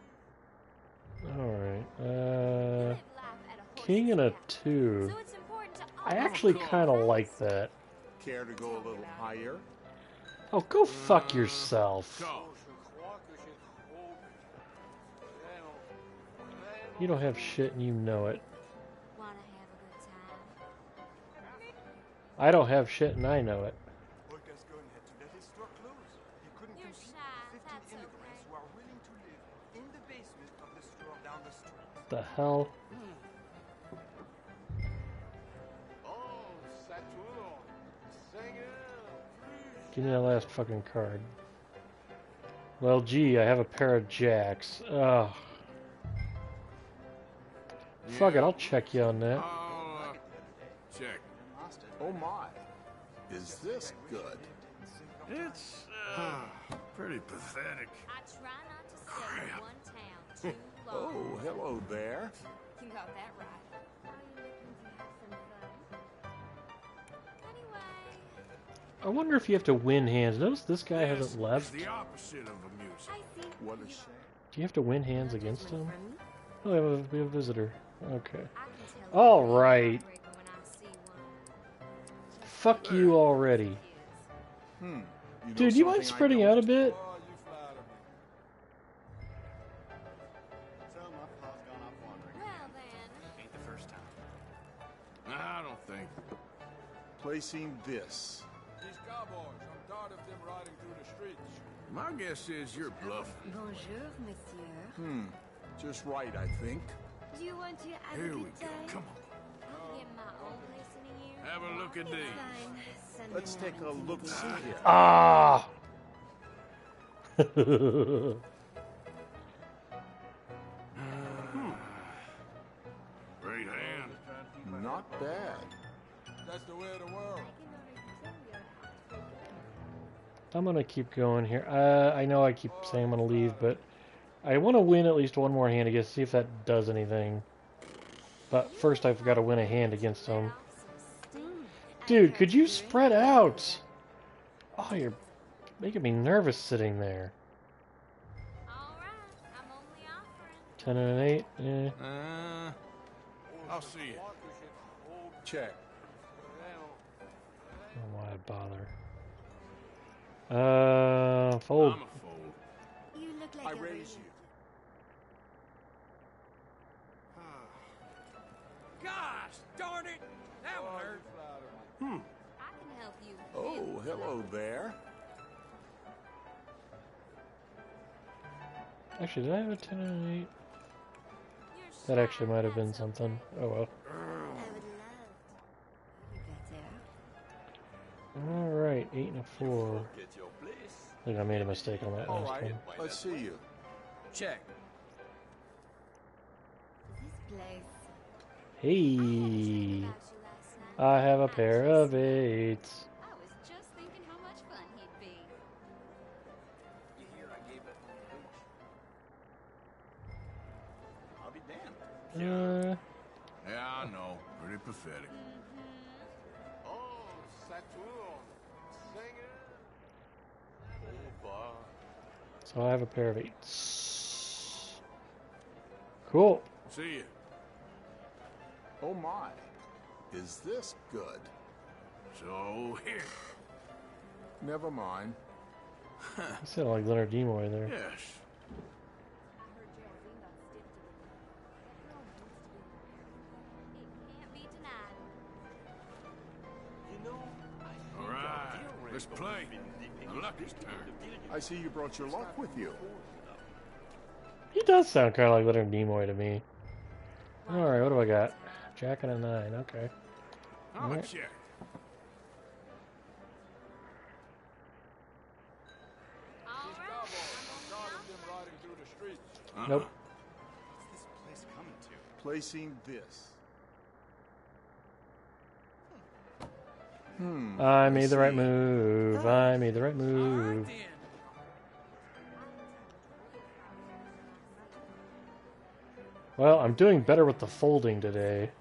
Speaker 1: Alright,
Speaker 8: live life at a
Speaker 1: King and a
Speaker 8: horse's back.
Speaker 1: 2.
Speaker 8: So it's important to
Speaker 1: I
Speaker 8: always
Speaker 1: actually
Speaker 8: be
Speaker 1: kind of
Speaker 8: honest.
Speaker 1: like that.
Speaker 5: Care to go a little higher?
Speaker 1: Oh, go fuck yourself.
Speaker 7: Call.
Speaker 1: You don't have shit and you know it.
Speaker 8: Wanna have a good time?
Speaker 1: I don't have shit and I know it.
Speaker 4: Olga's going had to let his store close. He couldn't
Speaker 8: You're
Speaker 4: compete
Speaker 8: shy,
Speaker 4: with 15
Speaker 8: that's
Speaker 4: immigrants
Speaker 8: okay.
Speaker 4: who are willing to live in the basement of the store down the street.
Speaker 1: The hell? Give me that last fucking card. Well, gee, I have a pair of jacks. Ugh. Fuck it, I'll check you on that.
Speaker 7: I'll check.
Speaker 5: Oh my. Is this good?
Speaker 7: It's pretty pathetic.
Speaker 8: I try not to stay in
Speaker 7: Crap.
Speaker 8: one town too long.
Speaker 5: Oh, hello there.
Speaker 8: You got that right.
Speaker 3: Are you looking to have some fun?
Speaker 8: Anyway,
Speaker 1: I wonder if you have to win hands. Notice this guy
Speaker 7: This
Speaker 1: hasn't
Speaker 7: is
Speaker 1: left.
Speaker 7: the opposite of amusing.
Speaker 3: I see.
Speaker 5: What a shame.
Speaker 1: Do you have to win hands against him?
Speaker 3: From me?
Speaker 1: Oh, we have a visitor. Okay.
Speaker 8: I can tell
Speaker 1: All
Speaker 8: a real
Speaker 1: right.
Speaker 8: heartbreaker when I see one.
Speaker 1: Fuck you already.
Speaker 5: You know
Speaker 1: Dude, you mind
Speaker 5: something I
Speaker 1: spreading
Speaker 5: don't?
Speaker 1: out a bit?
Speaker 4: Oh, you flatter me.
Speaker 6: So my pa's gone off wandering.
Speaker 8: Well then,
Speaker 9: Ain't the first time.
Speaker 7: I don't think.
Speaker 5: Placing this.
Speaker 4: These cowboys, I'm tired of them riding through the streets.
Speaker 7: My guess is you're bluffing.
Speaker 3: Bonjour, monsieur.
Speaker 5: Just right, I think.
Speaker 3: Do you want to have
Speaker 7: Here
Speaker 3: a
Speaker 7: we
Speaker 3: good
Speaker 7: go.
Speaker 3: time?
Speaker 7: Come on.
Speaker 8: I'll get my own place in a year.
Speaker 7: Have a look at these.
Speaker 3: Fine. Send
Speaker 5: Let's
Speaker 3: me
Speaker 5: take a
Speaker 3: nothing to
Speaker 5: look
Speaker 3: do.
Speaker 5: see here.
Speaker 1: Ah!
Speaker 7: Great hand.
Speaker 5: Not bad.
Speaker 4: That's the way of the world.
Speaker 1: I'm gonna keep going here. I know I keep saying I'm gonna leave, but I want to win at least one more hand against, see if that does anything. But first I've got to win a hand against him. Dude, could you spread out? Oh, you're making me nervous sitting there.
Speaker 8: Alright, I'm only offering.
Speaker 1: 10 and an 8? Eh.
Speaker 7: I'll see you.
Speaker 5: Check.
Speaker 1: I don't know why I bother. Fold.
Speaker 7: I'm a fold.
Speaker 3: You look like
Speaker 5: I
Speaker 3: a real
Speaker 5: raise you.
Speaker 9: Gosh darn it! That one hurt.
Speaker 8: I can help you.
Speaker 5: Oh, hello there.
Speaker 1: Actually, did I have a 10 and an 8?
Speaker 8: You're
Speaker 1: That
Speaker 8: shy,
Speaker 1: actually might have been
Speaker 8: that's
Speaker 1: something. Oh well.
Speaker 3: I would love to be better.
Speaker 1: Alright, 8 and a 4.
Speaker 5: Get your place.
Speaker 1: I think I made a mistake on that
Speaker 5: All
Speaker 1: last
Speaker 5: right,
Speaker 1: one.
Speaker 5: let's see you.
Speaker 9: Check.
Speaker 3: This place.
Speaker 1: Hey!
Speaker 8: about you last night.
Speaker 1: I have a pair of 8s.
Speaker 8: I was just thinking how much fun he'd be.
Speaker 6: You hear I gave it a I'll be damned.
Speaker 1: Uh,
Speaker 7: Yeah, I know. Pretty pathetic.
Speaker 1: So I have a pair of 8s. Cool.
Speaker 7: See ya.
Speaker 10: Oh my. Is this good?
Speaker 7: So, here.
Speaker 10: Never mind.
Speaker 1: You sound like Leonard Nimoy there.
Speaker 7: Yes.
Speaker 8: It can't be denied.
Speaker 5: You know, I think
Speaker 7: All right,
Speaker 5: RDR2
Speaker 7: let's play. The luck is turned.
Speaker 10: I see you brought your luck with you.
Speaker 1: He does sound kind of like Leonard Nimoy to me. Alright, what do I got? Jack and a 9, okay.
Speaker 7: I'm a
Speaker 1: Alright.
Speaker 7: check.
Speaker 8: All right.
Speaker 1: Nope.
Speaker 4: What's this place coming to?
Speaker 10: Placing this.
Speaker 1: I made
Speaker 10: let's
Speaker 1: the right
Speaker 10: see.
Speaker 1: move. I made the right
Speaker 9: All right
Speaker 1: move.
Speaker 9: then.
Speaker 1: Well, I'm doing better with the folding today.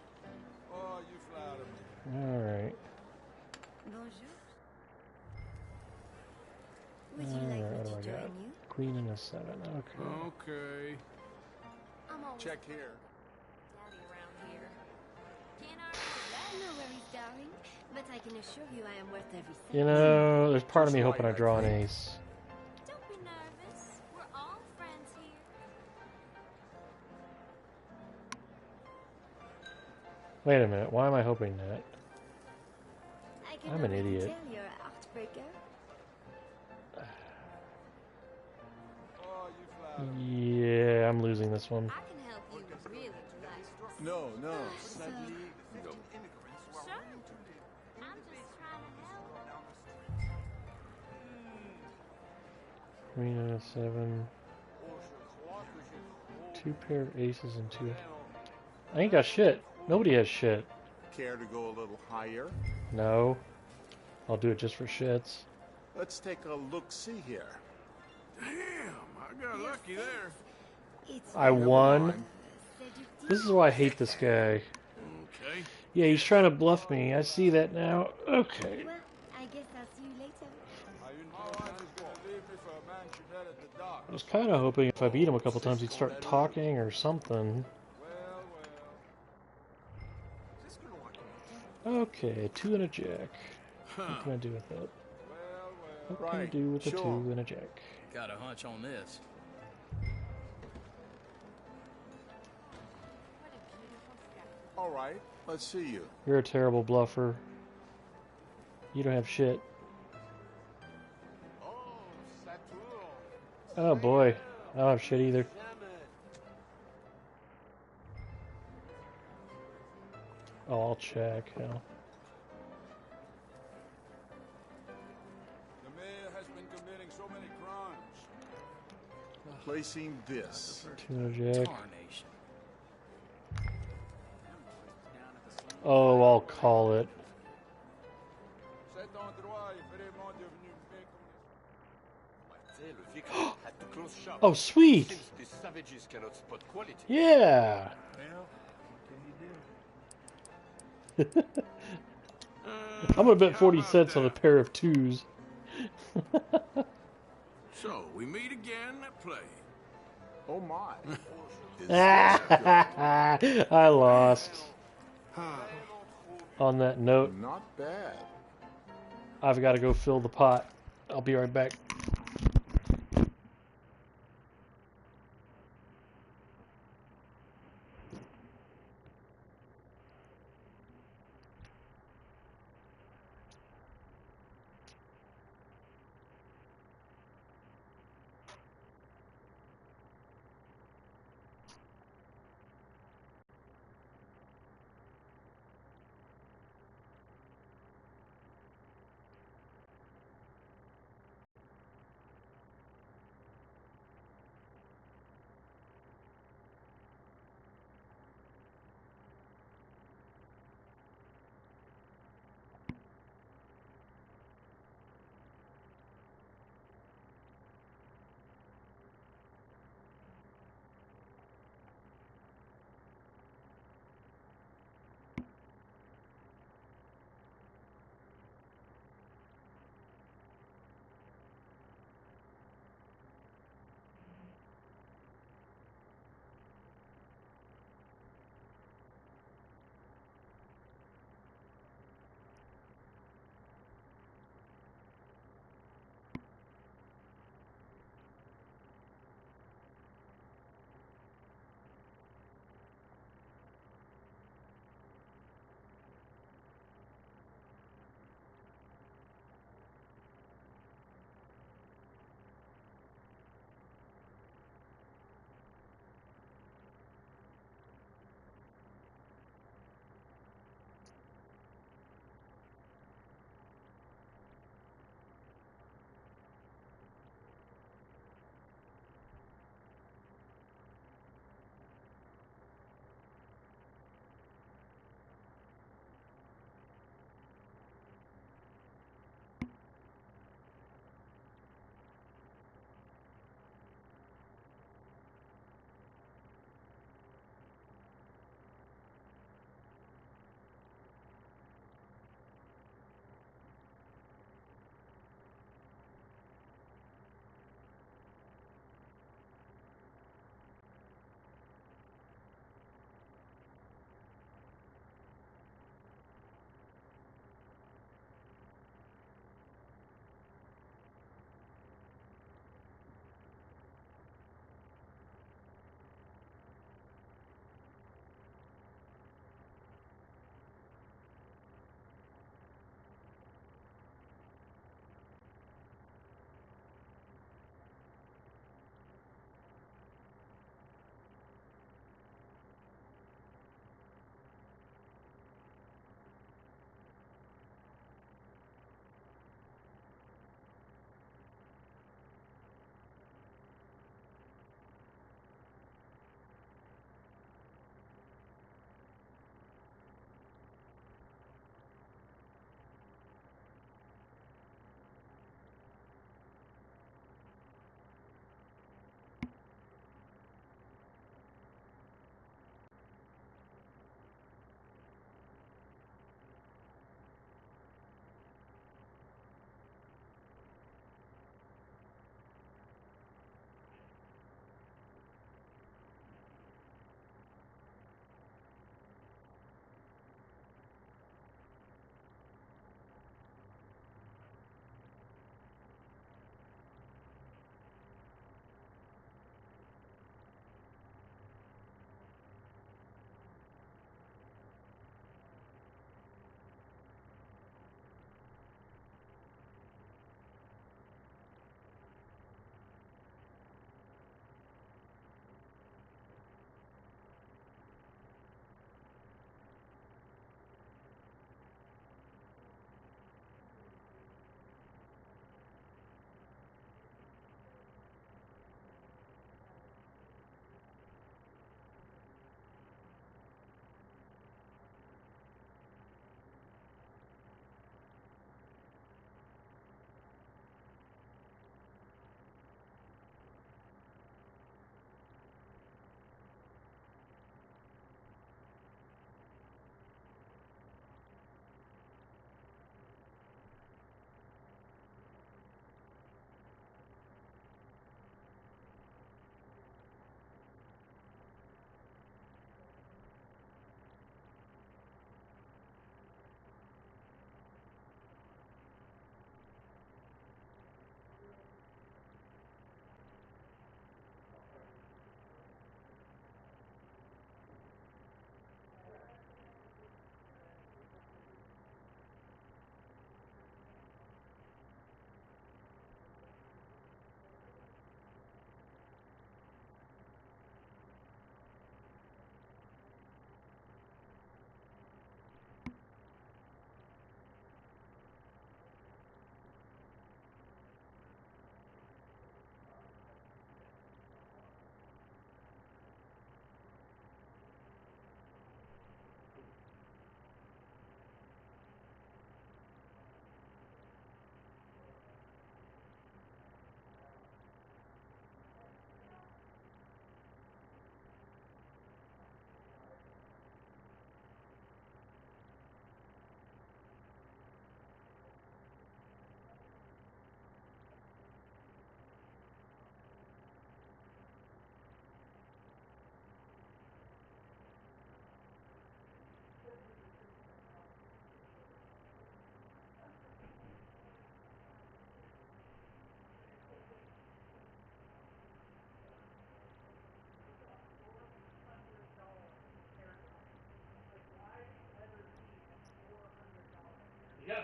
Speaker 4: Oh, you flatter me.
Speaker 1: Alright.
Speaker 3: Bonjour. Would you like
Speaker 1: Alright,
Speaker 3: me
Speaker 1: what
Speaker 3: to
Speaker 1: do I
Speaker 3: join
Speaker 1: got?
Speaker 3: you?
Speaker 1: Queen and a 7, okay.
Speaker 7: Okay.
Speaker 8: I'm always
Speaker 10: Check here.
Speaker 8: daddy around here. Can't argue with that.
Speaker 3: No worries, darling. But I can assure you I am worth every cent.
Speaker 1: You know, there's part of me
Speaker 10: Just
Speaker 1: hoping I
Speaker 10: right, I
Speaker 1: draw an
Speaker 10: think.
Speaker 1: ace.
Speaker 8: Don't be nervous. We're all friends here.
Speaker 1: Wait a minute, why am I hoping that?
Speaker 3: I can
Speaker 1: I'm an
Speaker 3: already
Speaker 1: idiot.
Speaker 3: tell you're a heartbreaker.
Speaker 4: Oh, you flatter me.
Speaker 1: Yeah, I'm losing this one.
Speaker 8: I can help you really relax.
Speaker 10: No, no.
Speaker 8: Sure. I'm just trying to help.
Speaker 1: Queen and a 7. 2 pair of aces and 2. I ain't got shit. Nobody has shit.
Speaker 10: Care to go a little higher?
Speaker 1: No. I'll do it just for shits.
Speaker 10: Let's take a look-see here.
Speaker 7: Damn, I got lucky there.
Speaker 3: It's
Speaker 1: I won.
Speaker 3: seductive.
Speaker 1: This is why I hate this guy.
Speaker 7: Okay.
Speaker 1: Yeah, he's trying to bluff me. I see that now. Okay.
Speaker 3: Well, I guess I'll see you later.
Speaker 4: How you know is gonna leave me for a man she met at the dock?
Speaker 1: I was kind of hoping if I beat him a couple times he'd start talking or something.
Speaker 4: Well, well. Is this gonna work?
Speaker 1: Okay, 2 and a jack. What can I do with that?
Speaker 4: Well, well.
Speaker 1: What can I
Speaker 10: Right,
Speaker 1: do with a
Speaker 10: sure.
Speaker 1: 2 and a jack?
Speaker 9: Got a hunch on this.
Speaker 8: What a beautiful sky.
Speaker 10: All right, let's see you.
Speaker 1: You're a terrible bluffer. You don't have shit.
Speaker 5: Oh, Saturn.
Speaker 1: Oh boy. I don't have shit either. Oh, I'll check. Hell.
Speaker 4: The mayor has been committing so many crimes.
Speaker 10: Placing this.
Speaker 1: 2 and a jack.
Speaker 9: Tarnation.
Speaker 1: Oh, I'll call it.
Speaker 4: C'est un droit et vraiment devenu
Speaker 5: Martel, le vicar had to close shop.
Speaker 1: Oh, sweet!
Speaker 5: Since the savages cannot spot quality.
Speaker 1: Yeah! I'm gonna bet 40 cents on a pair of 2s.
Speaker 7: So, we meet again at play.
Speaker 10: Oh my. Is this good?
Speaker 1: I lost. On that note,
Speaker 10: Not bad.
Speaker 1: I've got to go fill the pot. I'll be right back.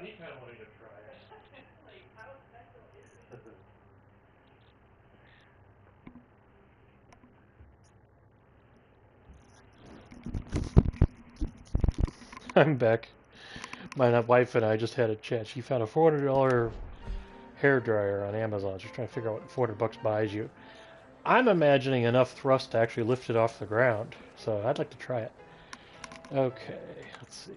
Speaker 1: he kind of wanted to try it. I'm back. My wife and I just had a chat. She found a $400 hair dryer on Amazon. She's trying to figure out what 400 bucks buys you. I'm imagining enough thrust to actually lift it off the ground. So I'd like to try it. Okay, let's see.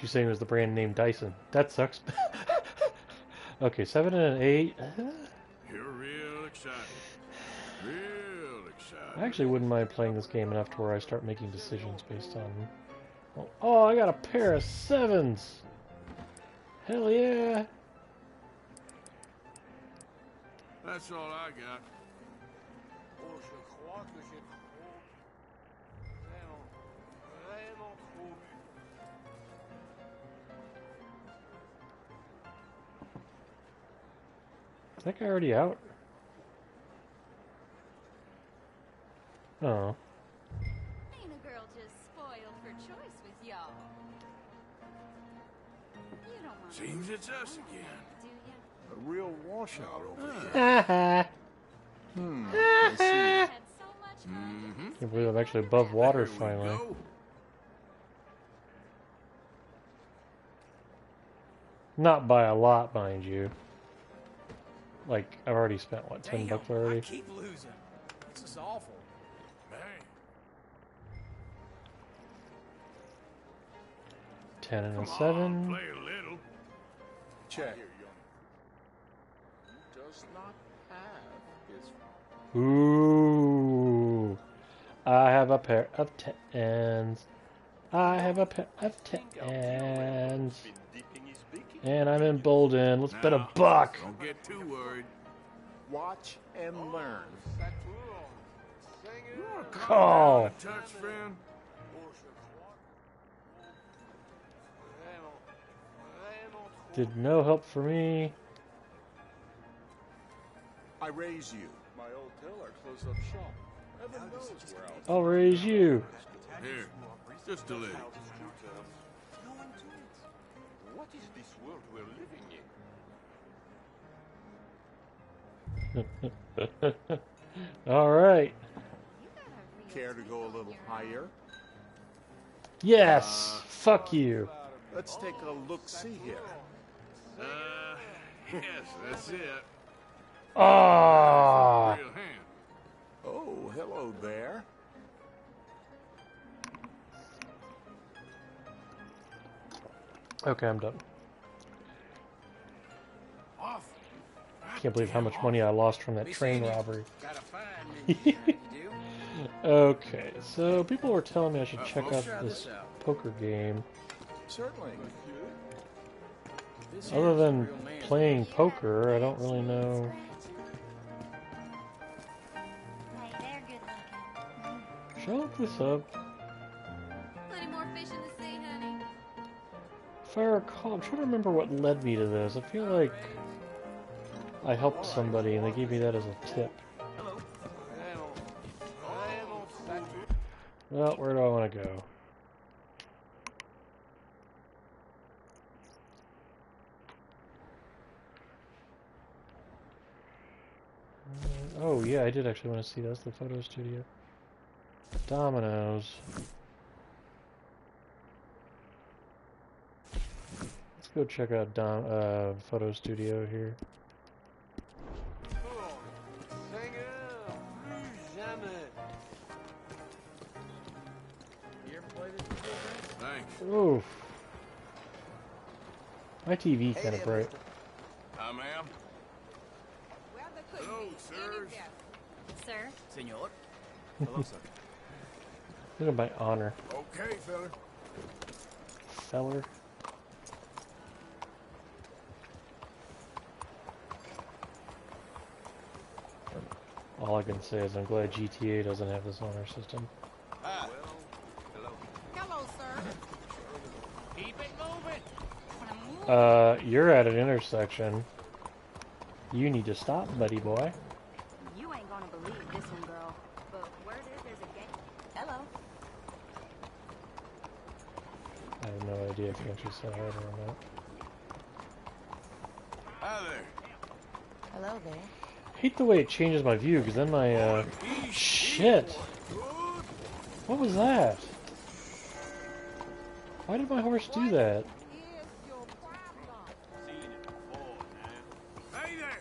Speaker 1: She's saying it was the brand name Dyson. That sucks. Okay, 7 and an 8.
Speaker 7: You're real excited. Real excited.
Speaker 1: I actually wouldn't mind playing this game enough to where I start making decisions based on... Oh, I got a pair of 7s! Hell yeah!
Speaker 7: That's all I got.
Speaker 1: Is that guy already out? Oh.
Speaker 8: Ain't a girl just spoiled for choice with y'all. You don't want
Speaker 7: Seems it's us again.
Speaker 8: do ya?
Speaker 10: A real washout over here.
Speaker 1: Haha!
Speaker 10: I see.
Speaker 8: Had so much fun.
Speaker 7: Mm-hmm.
Speaker 1: Can't believe I'm actually above water
Speaker 7: Here we
Speaker 1: finally.
Speaker 7: go.
Speaker 1: Not by a lot, mind you. Like, I've already spent, what, 10 bucks
Speaker 9: I
Speaker 1: already?
Speaker 9: keep losing. This is awful.
Speaker 7: Man.
Speaker 1: 10 and a
Speaker 7: Come
Speaker 1: 7.
Speaker 7: on, play a little.
Speaker 10: Check. Who does not have his...
Speaker 1: Ooh. I have a pair of 10s. I have a pair of 10s. And I'm emboldened. Let's bet a
Speaker 7: Now,
Speaker 1: buck.
Speaker 7: Don't get too worried.
Speaker 10: Watch and learn.
Speaker 7: You want to
Speaker 1: Call.
Speaker 7: down a touch, friend?
Speaker 1: Did no help for me.
Speaker 10: I raise you. My old tailor closed up shop. Heaven knows where else.
Speaker 1: I'll raise you.
Speaker 7: Here, just a little.
Speaker 5: What is this world we're living in?
Speaker 1: All right.
Speaker 10: Care to go a little higher?
Speaker 1: Yes. Fuck you.
Speaker 10: Let's take a look-see here.
Speaker 7: Yes, that's it.
Speaker 1: Ah.
Speaker 7: Real hand.
Speaker 10: Oh, hello there.
Speaker 1: Okay, I'm done.
Speaker 7: Off.
Speaker 1: Can't believe how much money I lost from that train robbery.
Speaker 9: Gotta find me. You do?
Speaker 1: Okay, so people were telling me I should check out
Speaker 9: Try
Speaker 1: this
Speaker 9: this out.
Speaker 1: poker game.
Speaker 10: Certainly.
Speaker 9: This
Speaker 1: Other
Speaker 9: here's
Speaker 1: than
Speaker 9: the real man.
Speaker 1: playing poker, I don't really know.
Speaker 8: Hey, they're good looking.
Speaker 1: Should I look this up?
Speaker 8: Plenty more fish in the sea, honey.
Speaker 1: If I recall, I'm trying to remember what led me to this. I feel like I helped somebody and they gave me that as a tip. Well, where do I want to go? Oh yeah, I did actually want to see that. That's the photo studio. Dominoes. Let's go check out photo studio here.
Speaker 9: You ever play this before, Brent?
Speaker 7: Thanks.
Speaker 1: Oof. My TV kind of bright.
Speaker 7: Hi, ma'am. Hello, sirs.
Speaker 8: Sir?
Speaker 9: Senor. Hello, sir.
Speaker 1: Look at my honor.
Speaker 7: Okay, fella.
Speaker 1: Feller. All I can say is I'm glad GTA doesn't have this honor system.
Speaker 9: Hi.
Speaker 6: Hello, sir.
Speaker 9: Keep it moving.
Speaker 1: You're at an intersection. You need to stop, buddy boy.
Speaker 3: You ain't gonna believe this one, girl.
Speaker 8: but word is there's a gang. Hello.
Speaker 1: I have no idea if you actually said hi or not.
Speaker 7: Hi there.
Speaker 3: Hello there.
Speaker 1: I hate the way it changes my view, because then my, shit! What was that? Why did my horse do that?
Speaker 7: Hey there.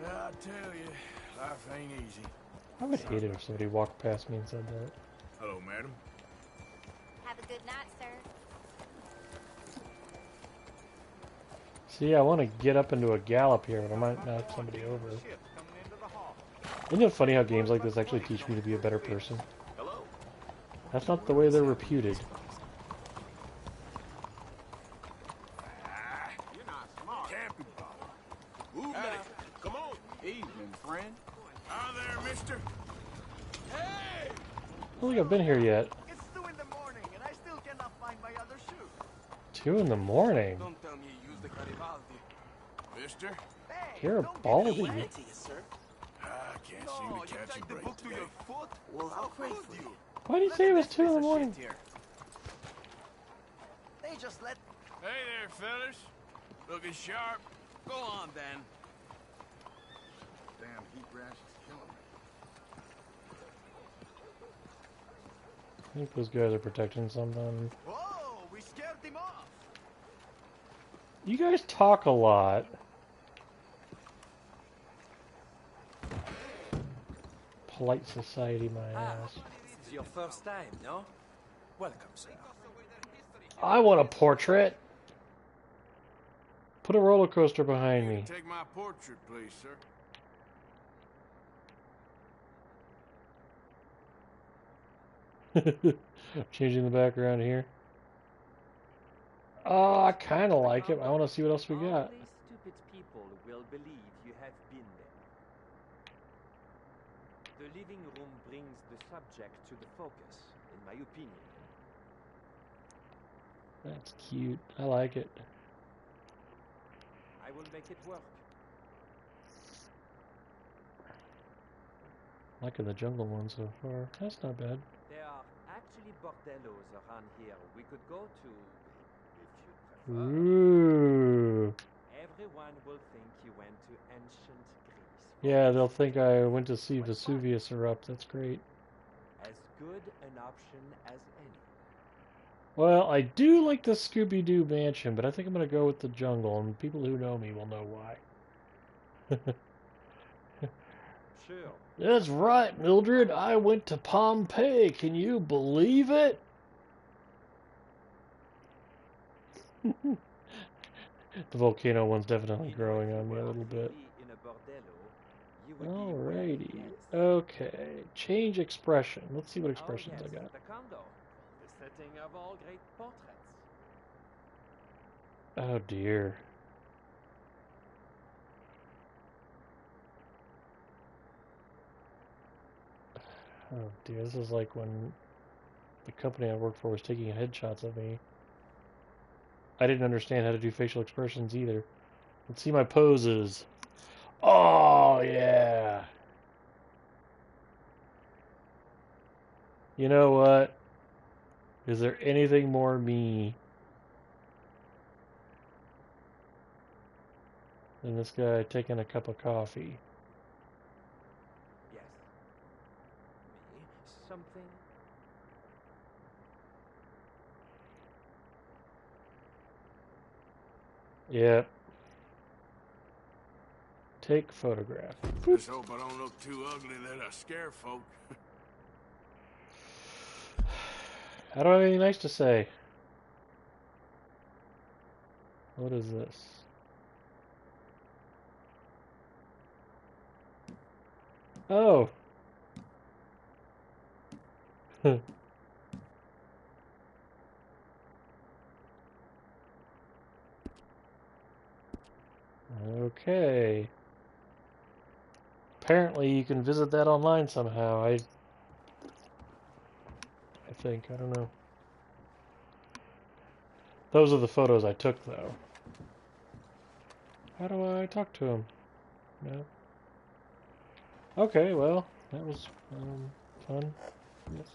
Speaker 7: I tell you, life ain't easy.
Speaker 1: I would hate it if somebody walked past me and said that.
Speaker 7: Hello, madam.
Speaker 8: Have a good night, sir.
Speaker 1: See, I want to get up into a gallop here, but I might knock somebody over. Isn't it funny how games like this actually teach me to be a better person? That's not the way they're reputed.
Speaker 6: You're not smart.
Speaker 7: Camping.
Speaker 6: Howdy. Come on. Evening, friend.
Speaker 7: Hi there, mister.
Speaker 6: Hey!
Speaker 1: I don't think I've been here yet.
Speaker 6: It's 2 in the morning, and I still cannot find my other shoe.
Speaker 1: 2 in the morning?
Speaker 6: Don't tell me you used the Garibaldi.
Speaker 7: Mister?
Speaker 6: Hey,
Speaker 1: You're
Speaker 6: don't
Speaker 1: baldy.
Speaker 6: get me to you, sir.
Speaker 7: I can't seem
Speaker 6: No,
Speaker 7: to
Speaker 6: you
Speaker 7: catch
Speaker 6: tied
Speaker 7: a
Speaker 6: the
Speaker 7: break
Speaker 6: book to
Speaker 7: today.
Speaker 6: your foot? Well, I'll pray for you.
Speaker 1: Why did you say it was 2 in the morning?
Speaker 6: They just let...
Speaker 7: Hey there, fellas. Looking sharp.
Speaker 9: Go on, then.
Speaker 10: Damn heat rash is killing me.
Speaker 1: I think those guys are protecting something.
Speaker 6: Whoa, we scared him off.
Speaker 1: You guys talk a lot. Polite society, my ass.
Speaker 9: This is your first time, no? Welcome, sir.
Speaker 1: I want a portrait! Put a roller coaster behind me.
Speaker 7: Take my portrait, please, sir.
Speaker 1: Changing the background here. Oh, I kind of like it. I want to see what else we got.
Speaker 11: Only stupid people will believe you have been there. The living room brings the subject to the focus, in my opinion.
Speaker 1: That's cute. I like it.
Speaker 11: I will make it work.
Speaker 1: Liking the jungle one so far. That's not bad.
Speaker 11: There are actually bordellos around here we could go to, if you prefer.
Speaker 1: Ooh.
Speaker 11: Everyone will think you went to ancient Greece.
Speaker 1: Yeah, they'll think I went to see Vesuvius erupt. That's great.
Speaker 11: As good an option as any.
Speaker 1: Well, I do like the Scooby-Doo mansion, but I think I'm going to go with the jungle, and people who know me will know why.
Speaker 11: Sure.
Speaker 1: That's right, Mildred. I went to Pompeii. Can you believe it? The volcano one's definitely growing on me a little bit. Alrighty. Okay. Change expression. Let's see what expressions I got.
Speaker 11: The condo. The setting of all great portraits.
Speaker 1: Oh dear. Oh dear, this is like when the company I worked for was taking headshots of me. I didn't understand how to do facial expressions either. Let's see my poses. Oh yeah. You know what? Is there anything more me than this guy taking a cup of coffee?
Speaker 11: Yes. Me? Something?
Speaker 1: Yep. Take photograph.
Speaker 7: Just hope I don't look too ugly that I scare folk.
Speaker 1: I don't have anything nice to say. What is this? Oh. Okay. Apparently you can visit that online somehow. I think. I don't know. Those are the photos I took, though. How do I talk to him? No. Okay, well, that was fun. Yes.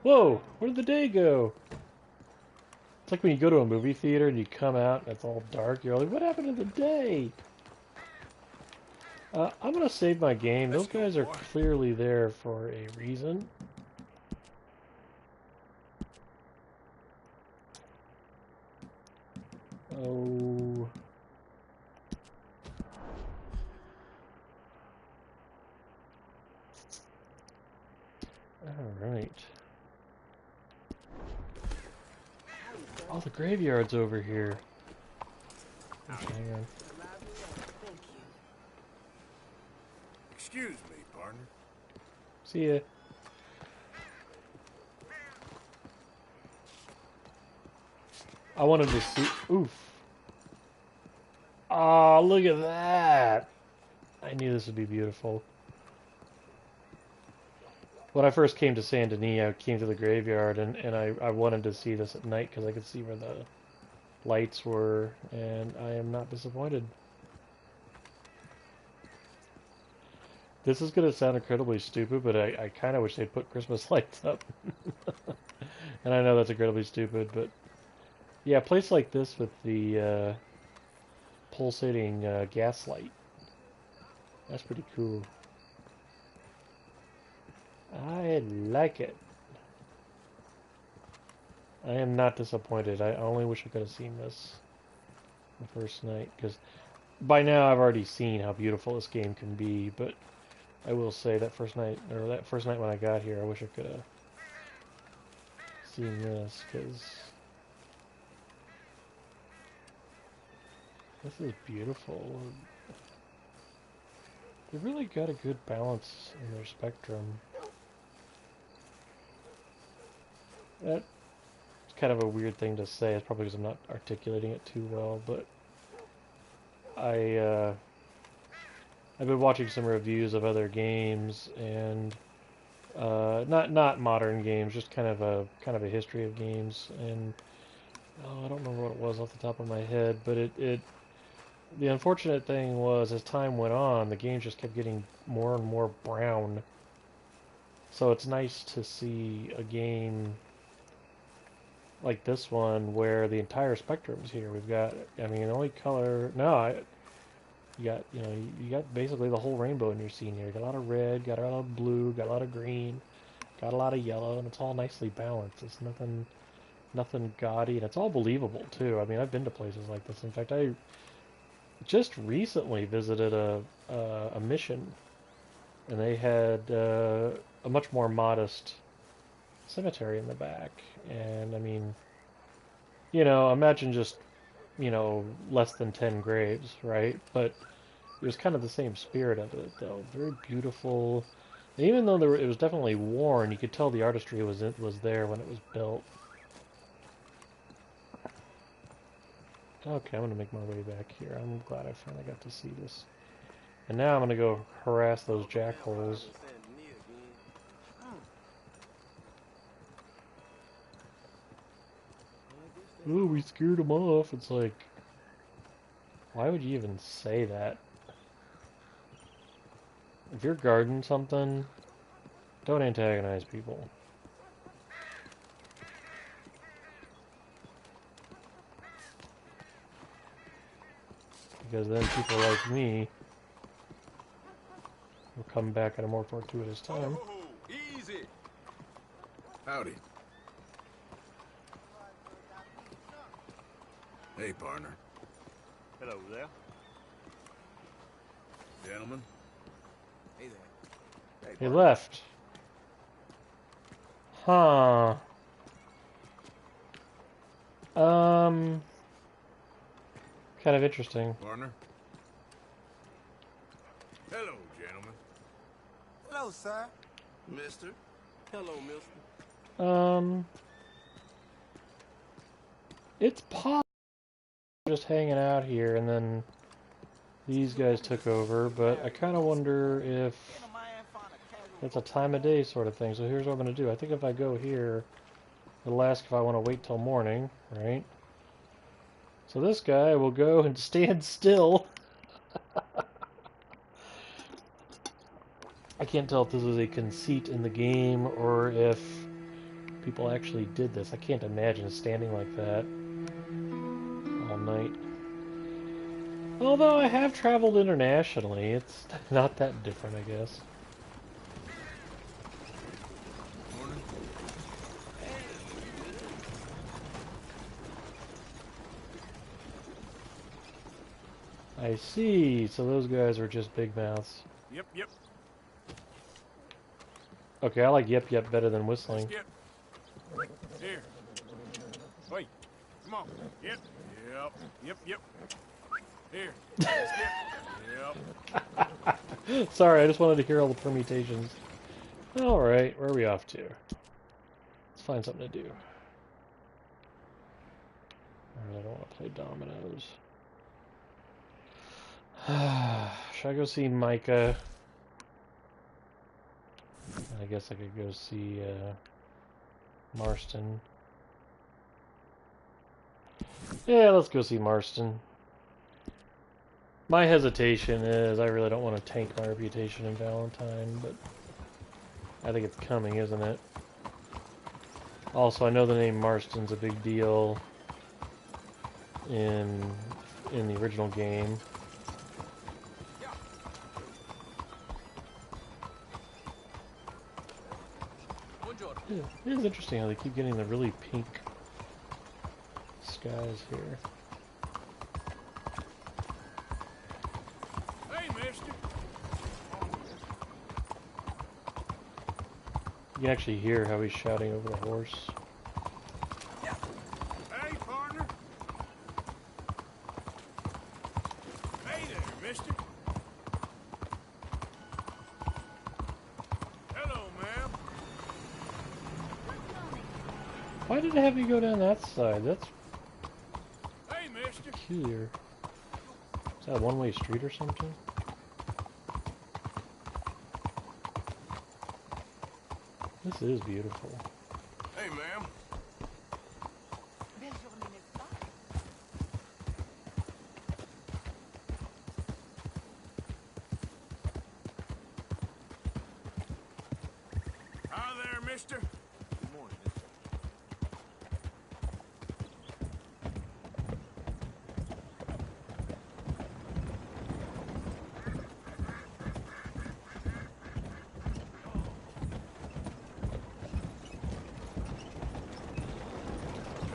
Speaker 1: Whoa! Where did the day go? It's like when you go to a movie theater and you come out and it's all dark. You're like, what happened to the day? I'm gonna save my game. Those guys are clearly there for a reason. Oh. Alright. Oh, the graveyard's over here. Okay, hang on.
Speaker 7: Excuse me, partner.
Speaker 1: See ya. I wanted to see... Oof. Oh, look at that! I knew this would be beautiful. When I first came to Saint Denis, I came to the graveyard, and I wanted to see this at night because I could see where the lights were, and I am not disappointed. This is going to sound incredibly stupid, but I kind of wish they'd put Christmas lights up. And I know that's incredibly stupid, but yeah, a place like this with the pulsating gas light. That's pretty cool. I like it. I am not disappointed. I only wish I could have seen this the first night, because by now I've already seen how beautiful this game can be, but I will say that first night when I got here, I wish I could have seen this, because this is beautiful. They really got a good balance in their spectrum. That's kind of a weird thing to say. It's probably because I'm not articulating it too well, but I've been watching some reviews of other games, and not modern games, just kind of a history of games, and I don't remember what it was off the top of my head, but the unfortunate thing was, as time went on, the games just kept getting more and more brown. So it's nice to see a game like this one where the entire spectrum's here. We've got, I mean, the only color, you got basically the whole rainbow in your scene here. You got a lot of red, got a lot of blue, got a lot of green, got a lot of yellow, and it's all nicely balanced. It's nothing gaudy, and it's all believable too. I mean, I've been to places like this. In fact, I just recently visited a mission, and they had a much more modest cemetery in the back. And I mean, imagine just, less than 10 graves, right? But it was kind of the same spirit of it, though. Very beautiful. And even though it was definitely worn, you could tell the artistry was there when it was built. Okay, I'm gonna make my way back here. I'm glad I finally got to see this. And now I'm gonna go harass those jackholes. Oh, we scared them off. It's like, why would you even say that? If you're guarding something, don't antagonize people. Because then people like me will come back at a more fortuitous time.
Speaker 7: Easy. Howdy. Hey, partner.
Speaker 5: Hello there.
Speaker 7: Gentlemen.
Speaker 5: Hey there.
Speaker 1: He left. Huh. Kind of interesting.
Speaker 7: Partner. Hello, gentlemen.
Speaker 6: Hello, sir.
Speaker 5: Mister. Hello, mister.
Speaker 1: It's possible just hanging out here, and then these guys took over, but I kind of wonder if it's a time of day sort of thing. So here's what I'm going to do. I think if I go here, it'll ask if I want to wait till morning, right? So this guy will go and stand still I can't tell if this was a conceit in the game or if people actually did this. I can't imagine standing like that all night. Although I have traveled internationally, it's not that different, I guess. I see. So those guys are just big mouths.
Speaker 2: Yep, yep.
Speaker 1: Okay, I like yep yep better than whistling.
Speaker 2: Yep. Here. Wait. Come on. Yep. Yep. Yep, yep. Here. Yep.
Speaker 1: Sorry, I just wanted to hear all the permutations. Alright, where are we off to? Let's find something to do. I really don't want to play dominoes. Should I go see Micah? I guess I could go see Marston. Yeah, let's go see Marston. My hesitation is I really don't want to tank my reputation in Valentine, but I think it's coming, isn't it? Also, I know the name Marston's a big deal in the original game. It is interesting how they keep getting the really pink skies here.
Speaker 2: Hey, mister.
Speaker 1: You can actually hear how he's shouting over the horse.
Speaker 2: Hey, partner. Hey there, mister. Hello, ma'am.
Speaker 1: Why did it have you go down that side? That's
Speaker 2: Hey, mister.
Speaker 1: peculiar. Is that a one-way street or something? This is beautiful.
Speaker 5: Hey, ma'am.
Speaker 2: Hi there, mister.
Speaker 5: Good morning, mister.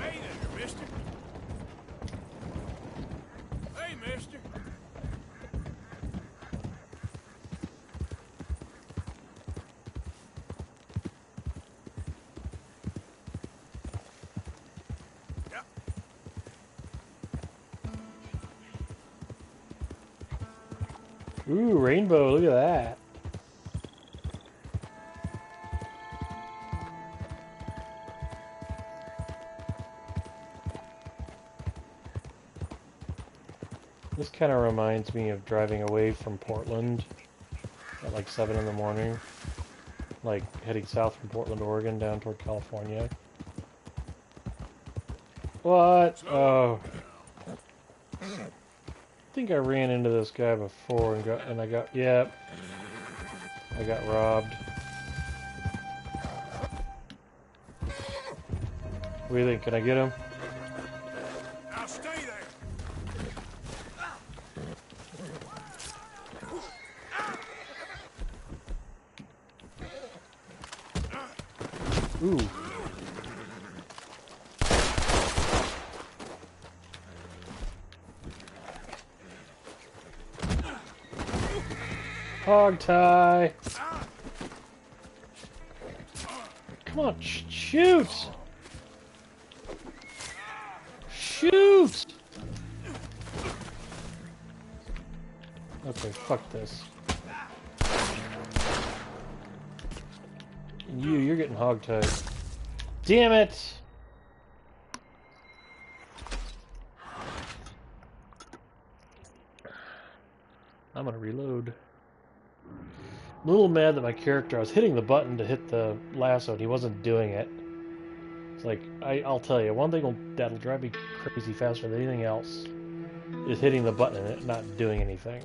Speaker 2: Hey there, mister. Hey, mister. Yep.
Speaker 1: Ooh, rainbow, look at that. This kind of reminds me of driving away from Portland at like 7 in the morning. Like heading south from Portland, Oregon down toward California. What? Oh. I think I ran into this guy before and I got robbed. What do you think? Can I get him?
Speaker 2: Now stay there.
Speaker 1: Ooh. Hog tie. Come on, shoot! Shoot! Okay, fuck this. And you're getting hog tied. Damn it! I'm gonna reload. I'm a little mad that my character, I was hitting the button to hit the lasso and he wasn't doing it. It's like, I'll tell you, one thing that'll drive me crazy faster than anything else is hitting the button and it not doing anything.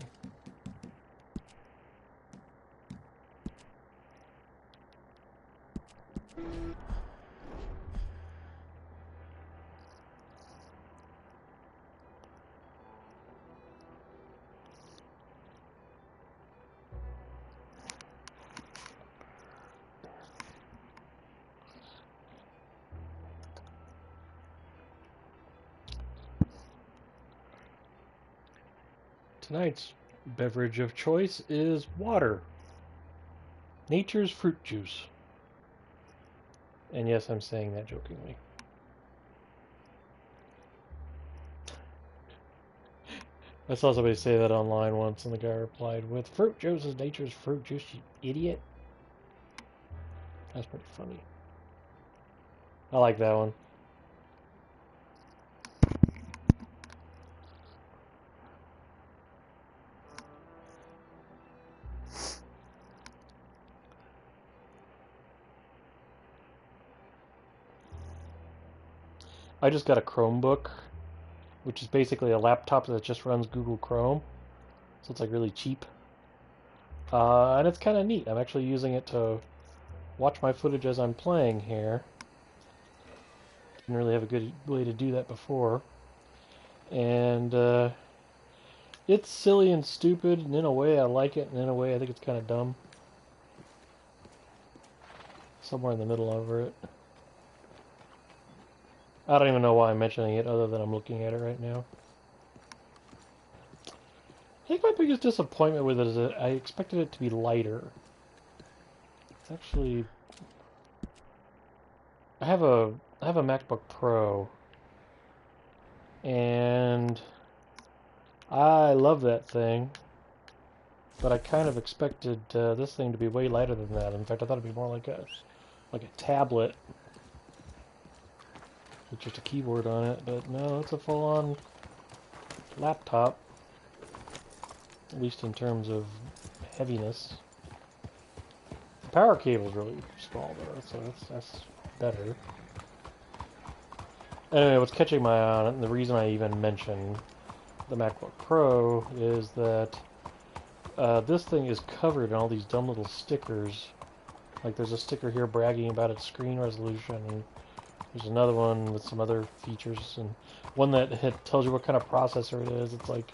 Speaker 1: Tonight's beverage of choice is water. Nature's fruit juice. And yes, I'm saying that jokingly. I saw somebody say that online once, and the guy replied with, "Fruit juice is nature's fruit juice, you idiot." That's pretty funny. I like that one. I just got a Chromebook, which is basically a laptop that just runs Google Chrome. So it's like really cheap. And it's kind of neat. I'm actually using it to watch my footage as I'm playing here. Didn't really have a good way to do that before. And it's silly and stupid, and in a way I like it, and in a way I think it's kind of dumb. Somewhere in the middle over it. I don't even know why I'm mentioning it other than I'm looking at it right now. I think my biggest disappointment with it is that I expected it to be lighter. It's actually... I have a MacBook Pro, and I love that thing, but I kind of expected this thing to be way lighter than that. In fact, I thought it'd be more like a tablet with just a keyboard on it, but no, it's a full-on laptop, at least in terms of heaviness. The power cable's really small though, so that's better. Anyway, what's catching my eye on it, and the reason I even mention the MacBook Pro, is that this thing is covered in all these dumb little stickers. Like there's a sticker here bragging about its screen resolution, and there's another one with some other features, and one that tells you what kind of processor it is. It's like,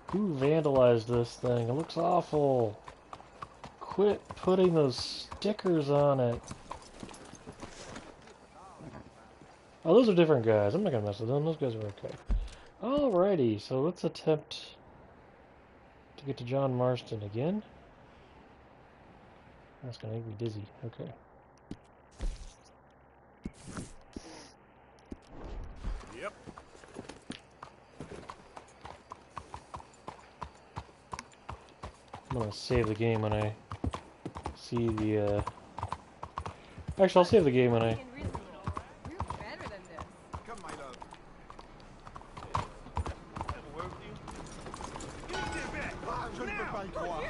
Speaker 1: who vandalized this thing? It looks awful. Quit putting those stickers on it. Oh, those are different guys. I'm not gonna mess with them. Those guys are okay. Alrighty, so let's attempt to get to John Marston again. That's gonna make me dizzy. Okay.
Speaker 2: Yep.
Speaker 1: I'm gonna save the game when I see the, Actually, I'll save the game when I...
Speaker 4: Come, my love. Je ne peux pas y croire.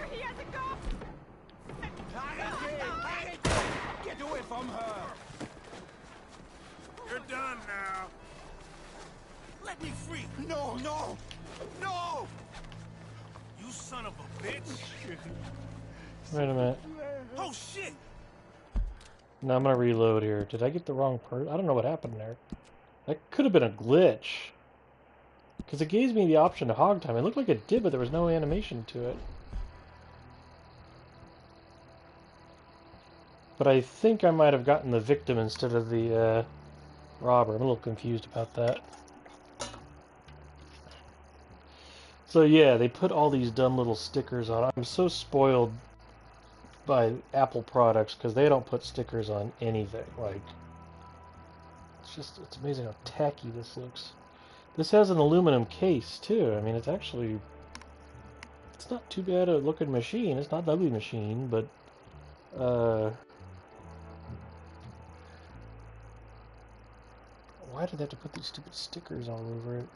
Speaker 4: Get away from her!
Speaker 2: You're done now. Let me free.
Speaker 4: No, no! No!
Speaker 2: You son of a bitch.
Speaker 1: Wait a minute.
Speaker 2: Oh shit!
Speaker 1: No, I'm gonna reload here. Did I get the wrong person? I don't know what happened there. That could have been a glitch. Because it gave me the option to hog time. It looked like it did, but there was no animation to it. But I think I might have gotten the victim instead of the robber. I'm a little confused about that. So yeah, they put all these dumb little stickers on. I'm so spoiled by Apple products because they don't put stickers on anything. Like, it's amazing how tacky this looks. This has an aluminum case too. I mean, it's not too bad a looking machine. It's not an ugly machine, but why did they have to put these stupid stickers all over it?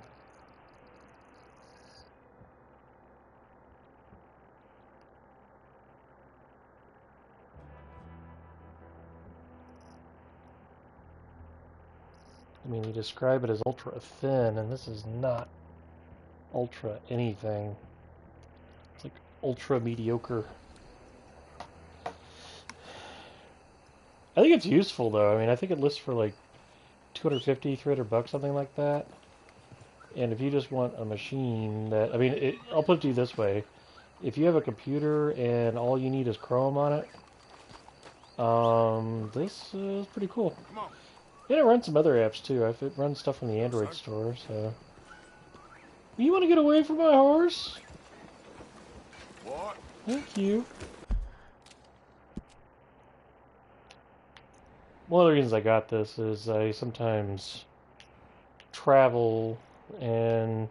Speaker 1: I mean, you describe it as ultra thin, and this is not ultra anything. It's like ultra mediocre. I think it's useful though. I mean, I think it lists for like $250, $300, something like that. And if you just want a machine that, I mean, I'll put it to you this way: if you have a computer and all you need is Chrome on it, this is pretty cool.
Speaker 2: Come on.
Speaker 1: And it runs some other apps too. It runs stuff from the Android store, so You want to get away from my horse?
Speaker 7: What?
Speaker 1: Thank you. One of the reasons I got this is I sometimes travel and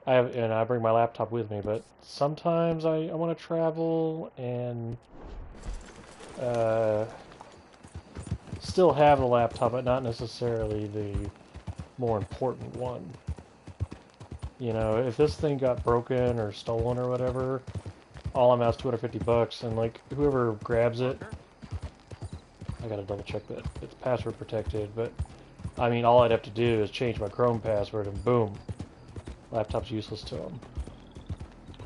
Speaker 1: I bring my laptop with me, but sometimes I want to travel and still have the laptop, but not necessarily the more important one. You know, if this thing got broken or stolen or whatever, all I'm out is $250, and like whoever grabs it, I gotta double check that it's password protected, but I mean, all I'd have to do is change my Chrome password and boom, laptop's useless to them.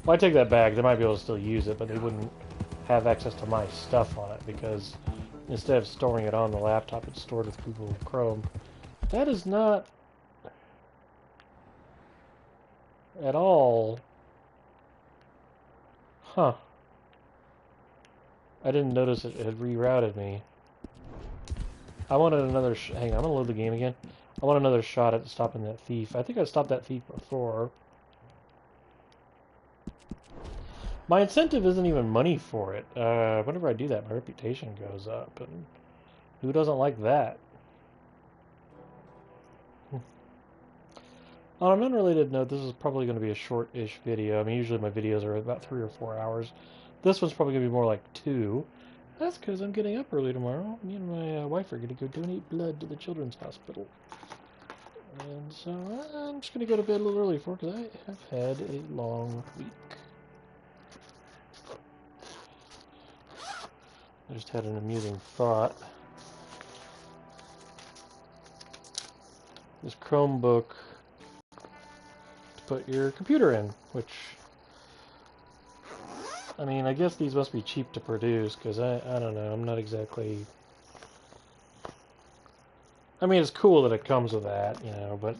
Speaker 1: Well, I take that back, they might be able to still use it, but they wouldn't have access to my stuff on it because instead of storing it on the laptop, it's stored with Google Chrome. That is not at all. Huh. I didn't notice it had rerouted me. I wanted another hang on, I'm gonna load the game again. I want another shot at stopping that thief. I think I stopped that thief before. My incentive isn't even money for it. Whenever I do that, my reputation goes up, and who doesn't like that? On an unrelated note, this is probably going to be a short-ish video. I mean, usually my videos are about 3 or 4 hours. This one's probably going to be more like 2. That's because I'm getting up early tomorrow. Me and my wife are going to go donate blood to the children's hospital. And so I'm just going to go to bed a little early for it because I have had a long week. I just had an amusing thought. This Chromebook to put your computer in, which, I mean, I guess these must be cheap to produce, because I don't know, I'm not exactly... I mean, it's cool that it comes with that, you know, but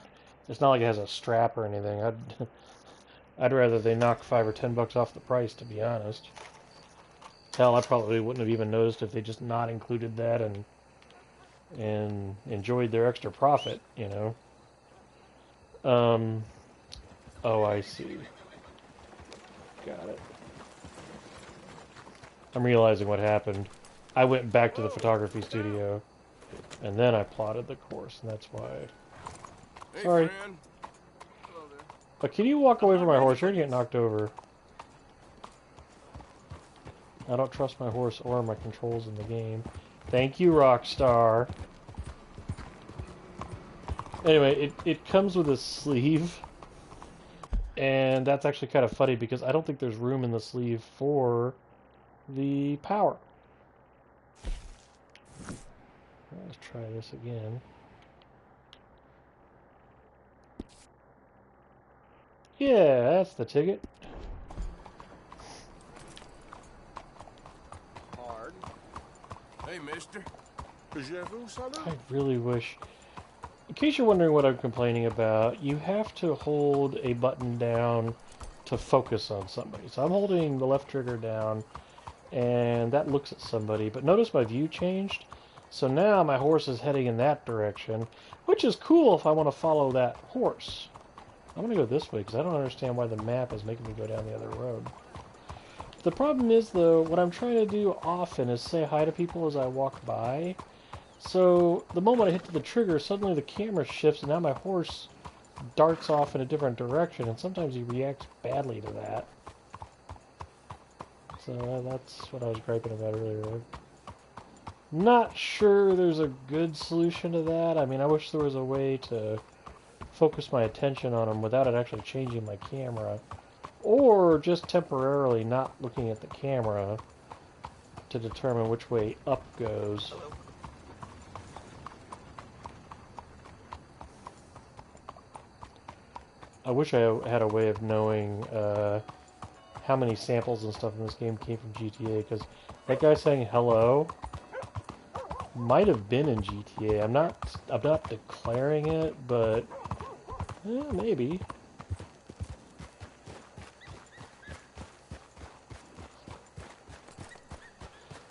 Speaker 1: it's not like it has a strap or anything. I'd rather they knock $5 or $10 off the price, to be honest. Hell, I probably wouldn't have even noticed if they just not included that and enjoyed their extra profit, you know. Oh, I see. Got it. I'm realizing what happened. I went back to the photography studio, and then I plotted the course, and that's why.
Speaker 7: Hey,
Speaker 1: Sorry.
Speaker 7: friend.
Speaker 1: But can you walk away from my horse? You're gonna get knocked over. I don't trust my horse or my controls in the game. Thank you, Rockstar. Anyway, it comes with a sleeve. And that's actually kind of funny because I don't think there's room in the sleeve for the power. Let's try this again. Yeah, that's the ticket.
Speaker 10: Hard.
Speaker 7: Hey, mister.
Speaker 1: I really wish... In case you're wondering what I'm complaining about, you have to hold a button down to focus on somebody. So I'm holding the left trigger down, and that looks at somebody. But notice my view changed. So now my horse is heading in that direction, which is cool if I want to follow that horse. I'm going to go this way because I don't understand why the map is making me go down the other road. The problem is, though, what I'm trying to do often is say hi to people as I walk by. So the moment I hit the trigger, suddenly the camera shifts, and now my horse darts off in a different direction, and sometimes he reacts badly to that. So that's what I was griping about earlier. Not sure there's a good solution to that. I mean, I wish there was a way to focus my attention on him without it actually changing my camera. Or just temporarily not looking at the camera to determine which way up goes. I wish I had a way of knowing how many samples and stuff in this game came from GTA, because that guy saying hello might have been in GTA. I'm not declaring it, but maybe.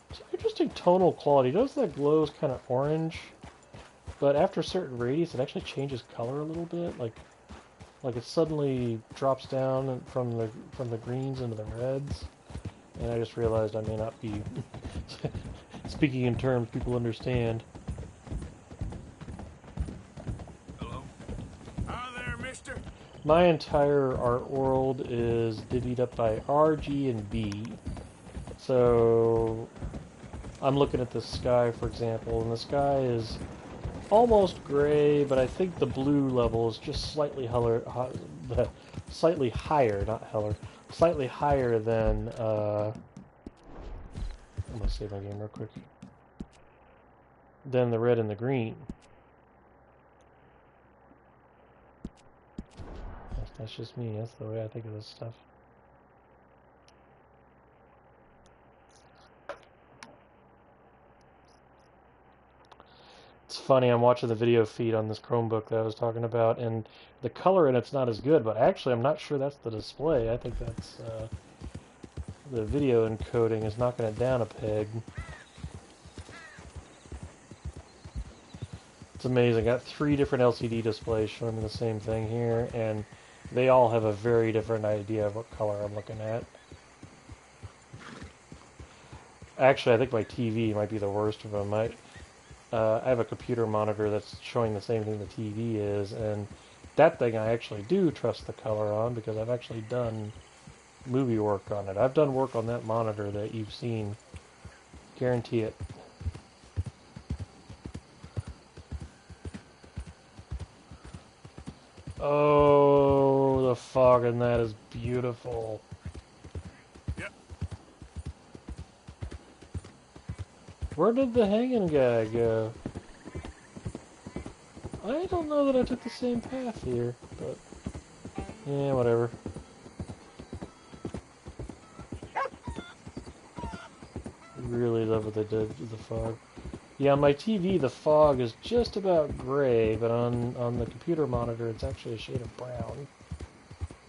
Speaker 1: It's an interesting tonal quality. Notice that glows kind of orange, but after a certain radius, it actually changes color a little bit. Like Like it suddenly drops down from the greens into the reds, and I just realized I may not be speaking in terms people understand.
Speaker 7: Hello? Hi there, mister.
Speaker 1: My entire art world is divvied up by R, G, and B. So I'm looking at the sky, for example, and the sky is almost gray, but I think the blue level is just slightly slightly higher, not heller, slightly higher than, I'm gonna save my game real quick, than the red and the green. That's just me, that's the way I think of this stuff. It's funny, I'm watching the video feed on this Chromebook that I was talking about, and the color in it's not as good, but actually I'm not sure that's the display. I think that's, the video encoding is knocking it down a peg. It's amazing. I got 3 different LCD displays showing me the same thing here, and they all have a very different idea of what color I'm looking at. Actually, I think my TV might be the worst of them. I have a computer monitor that's showing the same thing the TV is, and that thing I actually do trust the color on because I've actually done movie work on it. I've done work on that monitor that you've seen. Guarantee it. Oh, the fog in that is beautiful.
Speaker 7: Yep.
Speaker 1: Where did the hanging guy go? I don't know that I took the same path here, but yeah, whatever. Really love what they did with the fog. Yeah, on my TV, the fog is just about gray, but on the computer monitor, it's actually a shade of brown.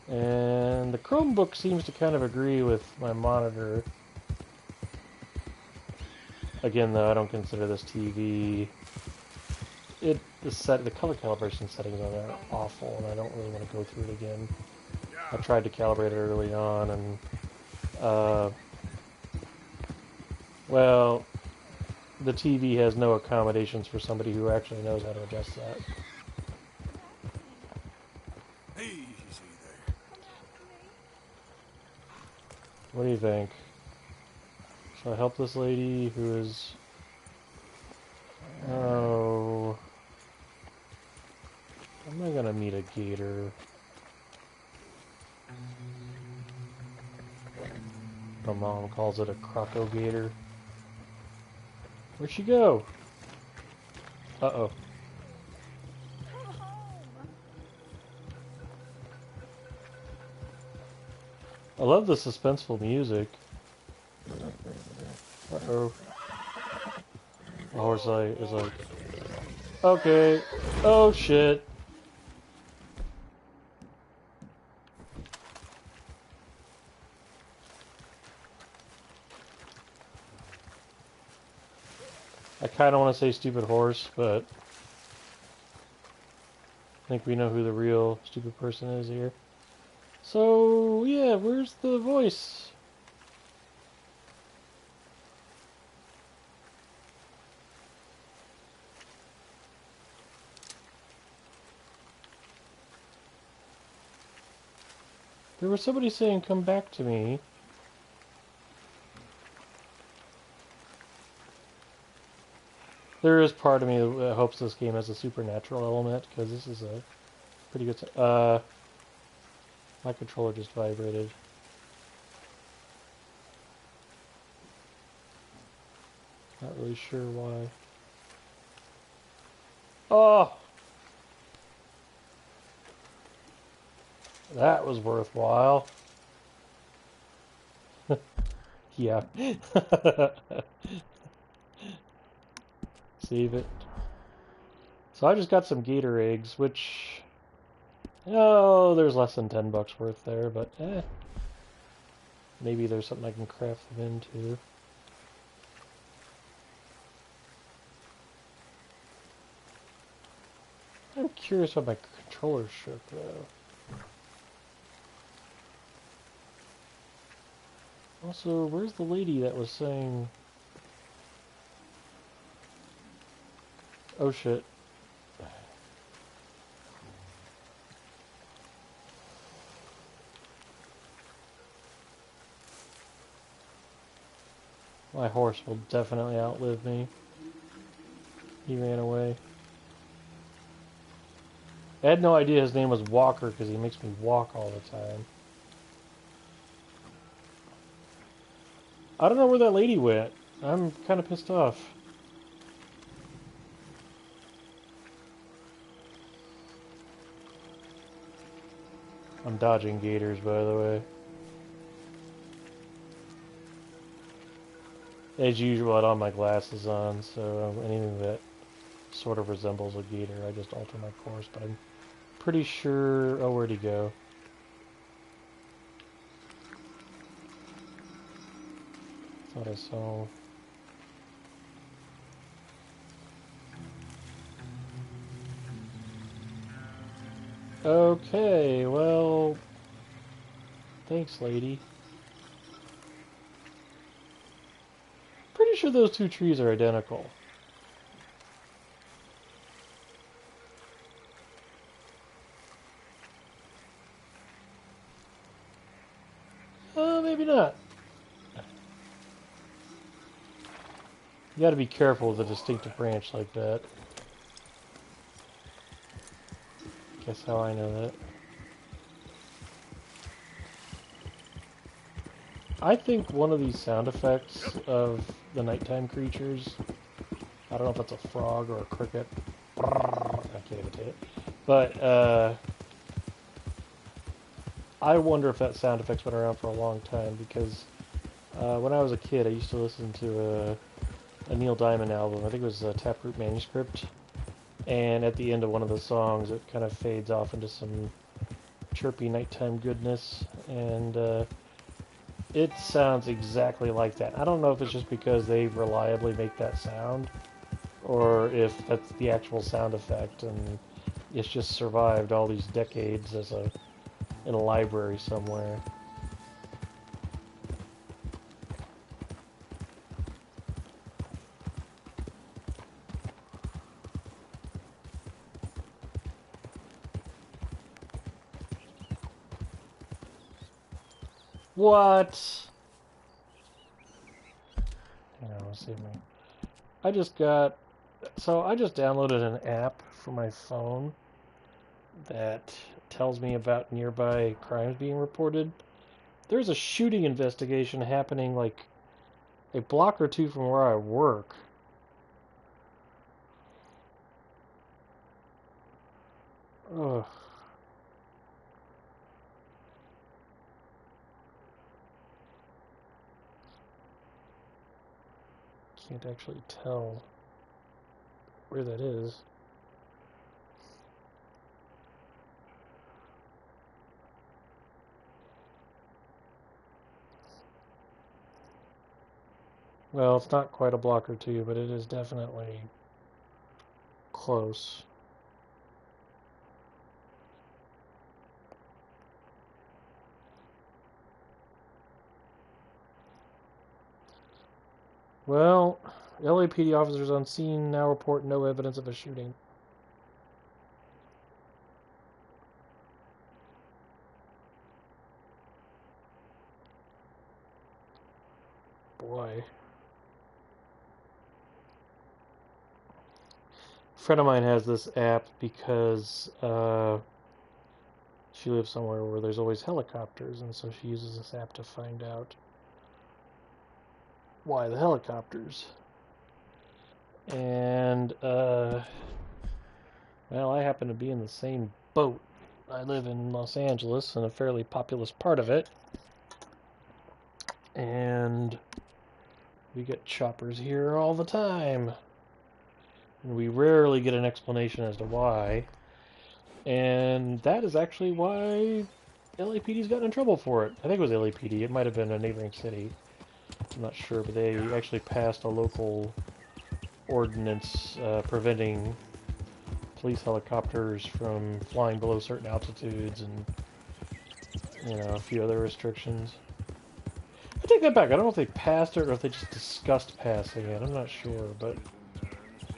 Speaker 1: And the Chromebook seems to kind of agree with my monitor. Again, though, I don't consider this TV... The color calibration settings on it are awful, and I don't really want to go through it again. I tried to calibrate it early on, and... well... the TV has no accommodations for somebody who actually knows how to adjust that.
Speaker 7: Easy there.
Speaker 1: What do you think? Shall I help this lady who is... oh... am I gonna meet a gator? My mom calls it a croco-gator. Where'd she go? Uh-oh. I love the suspenseful music. Uh-oh. The horse is like, okay. Oh, shit. I kind of want to say stupid horse, but I think we know who the real stupid person is here. So, yeah, where's the voice? There was somebody saying, come back to me. There is part of me that hopes this game has a supernatural element, because this is a pretty good... my controller just vibrated. Not really sure why. Oh! That was worthwhile. Yeah. Save it. So I just got some gator eggs, which... oh, there's less than $10 worth there, but maybe there's something I can craft them into. I'm curious why my controller shook, though. Also, where's the lady that was saying... Oh shit. My horse will definitely outlive me. He ran away. I had no idea his name was Walker because he makes me walk all the time. I don't know where that lady went. I'm kind of pissed off. I'm dodging gators, by the way. As usual, I don't have my glasses on, so anything that sort of resembles a gator, I just alter my course, but I'm pretty sure... Oh, where'd he go? Thought I saw... Okay, well... Thanks, lady. Pretty sure those two trees are identical. Maybe not. You gotta be careful with a distinctive branch like that. Guess how I know that. I think one of these sound effects of the nighttime creatures, I don't know if it's a frog or a cricket, I can't imitate it, but I wonder if that sound effect's been around for a long time, because when I was a kid I used to listen to a Neil Diamond album. I think it was Taproot Manuscript, and at the end of one of the songs it kind of fades off into some chirpy nighttime goodness, and it sounds exactly like that. I don't know if it's just because they reliably make that sound, or if that's the actual sound effect and it's just survived all these decades as in a library somewhere. What? Hang on, let's see me. I just downloaded an app for my phone that tells me about nearby crimes being reported. There's a shooting investigation happening like a block or two from where I work. Ugh. Can't actually tell where that is. Well, it's not quite a block or two, but it is definitely close. Well, LAPD officers on scene now report no evidence of a shooting. Boy. A friend of mine has this app because she lives somewhere where there's always helicopters, and so she uses this app to find out why the helicopters. And, well, I happen to be in the same boat. I live in Los Angeles, in a fairly populous part of it. And we get choppers here all the time. And we rarely get an explanation as to why. And that is actually why LAPD's gotten in trouble for it. I think it was LAPD. It might have been a neighboring city. I'm not sure, but they actually passed a local ordinance preventing police helicopters from flying below certain altitudes and, you know, a few other restrictions. I take that back. I don't know if they passed it or if they just discussed passing it. I'm not sure, but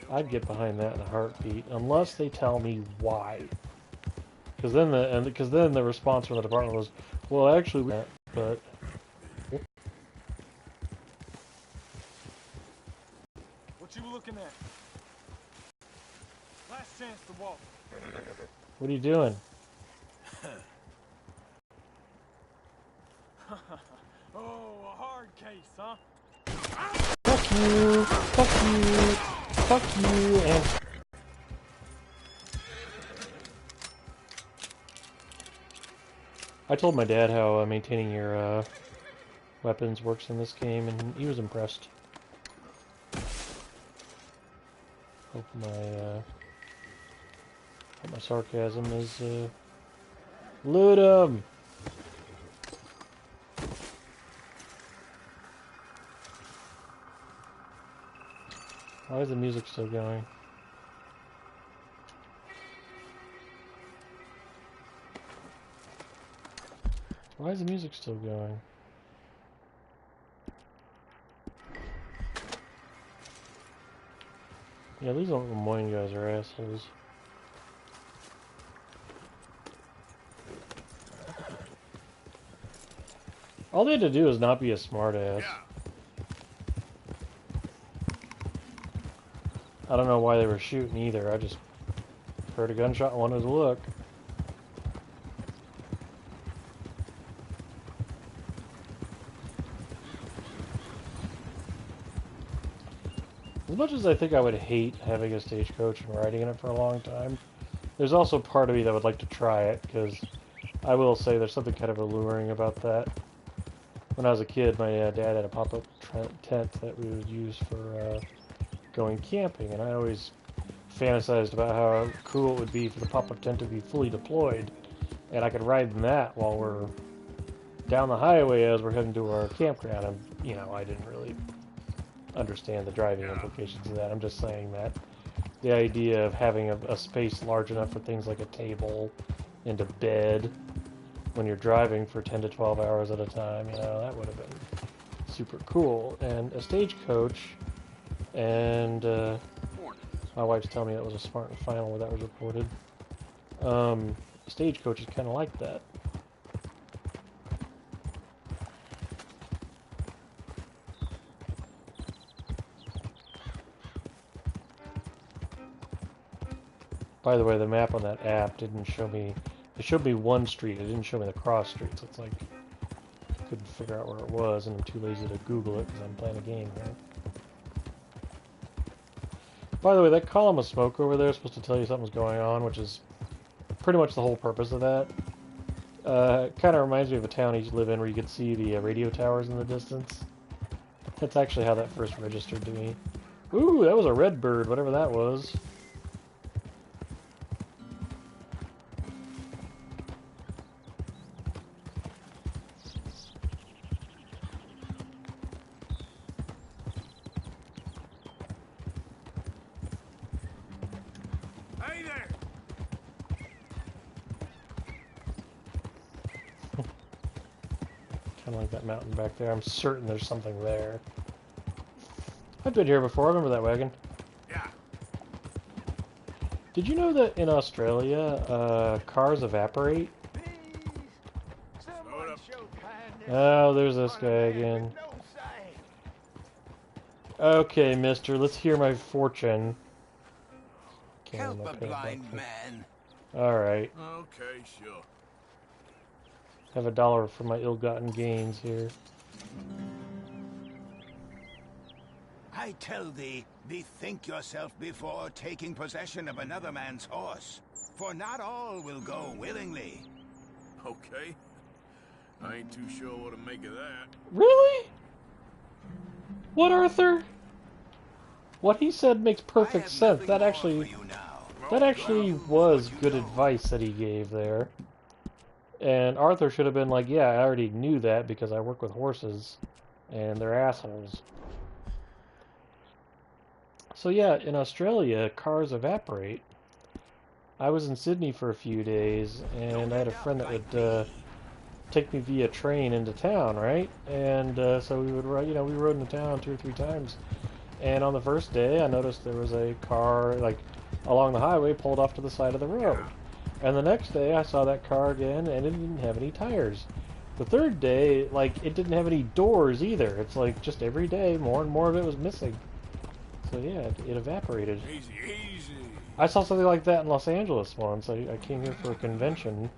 Speaker 1: I'd get behind that in a heartbeat, unless they tell me why. Because then the response from the department was, well, actually, but.
Speaker 4: What you looking at? Last chance to walk.
Speaker 1: What are you doing?
Speaker 4: Oh, a hard case, huh?
Speaker 1: Fuck you! Fuck you! Fuck you! And I told my dad how maintaining your weapons works in this game, and he was impressed. Hope my sarcasm is loot 'em! Why is the music still going? Why is the music still going? Yeah, these Des Moines guys are assholes. All they had to do is not be a smartass.
Speaker 7: Yeah.
Speaker 1: I don't know why they were shooting either. I just heard a gunshot and wanted to look. As much as I think I would hate having a stagecoach and riding in it for a long time, there's also part of me that would like to try it, because I will say there's something kind of alluring about that. When I was a kid, my dad had a pop-up tent that we would use for going camping, and I always fantasized about how cool it would be for the pop-up tent to be fully deployed, and I could ride in that while we're down the highway as we're heading to our campground. And, you know, I didn't really understand the driving implications of that. I'm just saying that the idea of having a space large enough for things like a table and a bed when you're driving for 10 to 12 hours at a time, you know, that would have been super cool. And a stagecoach, and my wife's telling me that was a Smart and Final where that was reported. Stagecoach is kind of like that. By the way, the map on that app didn't show me... It showed me one street, it didn't show me the cross streets. It's like... I couldn't figure out where it was, and I'm too lazy to Google it because I'm playing a game here. By the way, that column of smoke over there is supposed to tell you something's going on, which is pretty much the whole purpose of that. It kind of reminds me of a town I used to live in where you could see the radio towers in the distance. That's actually how that first registered to me. Ooh, that was a red bird, whatever that was.
Speaker 7: Hey there!
Speaker 1: Kind of like that mountain back there. I'm certain there's something there. I've been here before. I remember that wagon.
Speaker 7: Yeah.
Speaker 1: Did you know that in Australia, cars evaporate? Oh, there's this guy again. Okay, mister, let's hear my fortune.
Speaker 6: Help a blind man.
Speaker 1: Alright.
Speaker 7: Okay, sure.
Speaker 1: Have $1 for my ill-gotten gains here.
Speaker 6: I tell thee, bethink yourself before taking possession of another man's horse, for not all will go willingly.
Speaker 7: Okay. I ain't too sure what to make of that.
Speaker 1: Really? What, Arthur? What he said makes perfect sense. That actually was good advice that he gave there. And Arthur should have been like, yeah, I already knew that because I work with horses, and they're assholes. So yeah, in Australia, cars evaporate. I was in Sydney for a few days, and I had a friend that would take me via train into town, right? And so we would ride, you know, we rode into town 2 or 3 times. And on the first day, I noticed there was a car, like, along the highway pulled off to the side of the road. And the next day, I saw that car again, and it didn't have any tires. The third day, like, it didn't have any doors either. It's like, just every day, more and more of it was missing. So yeah, it evaporated.
Speaker 7: Easy, easy.
Speaker 1: I saw something like that in Los Angeles once. I came here for a convention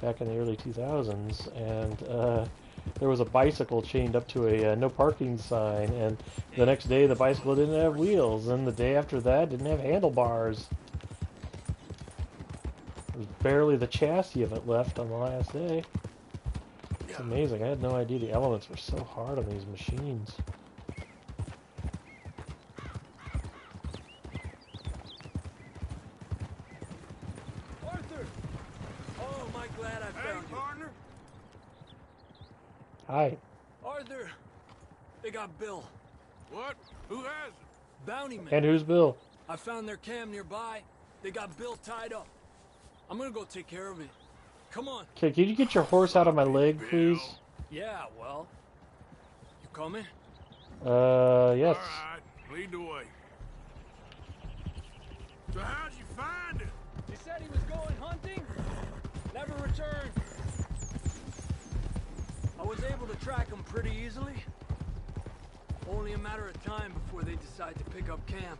Speaker 1: back in the early 2000s, and there was a bicycle chained up to a no parking sign, and the next day the bicycle didn't have wheels, and the day after that didn't have handlebars. There was barely the chassis of it left on the last day. It's amazing. I had no idea the elements were so hard on these machines.
Speaker 9: Arthur! Oh, am I glad I found you.
Speaker 7: Partner.
Speaker 1: Hi.
Speaker 9: Arthur! They got Bill.
Speaker 7: What? Who has it?
Speaker 9: Bounty man.
Speaker 1: And who's Bill?
Speaker 9: I found their camp nearby. They got Bill tied up. I'm gonna go take care of it. Come on.
Speaker 1: Okay, can you get your horse out of my leg, please?
Speaker 9: Yeah, well. You coming?
Speaker 1: Yes.
Speaker 7: All right, lead the way. So how'd you find it?
Speaker 9: He said he was going hunting. Never returned. I was able to track him pretty easily. Only a matter of time before they decide to pick up camp.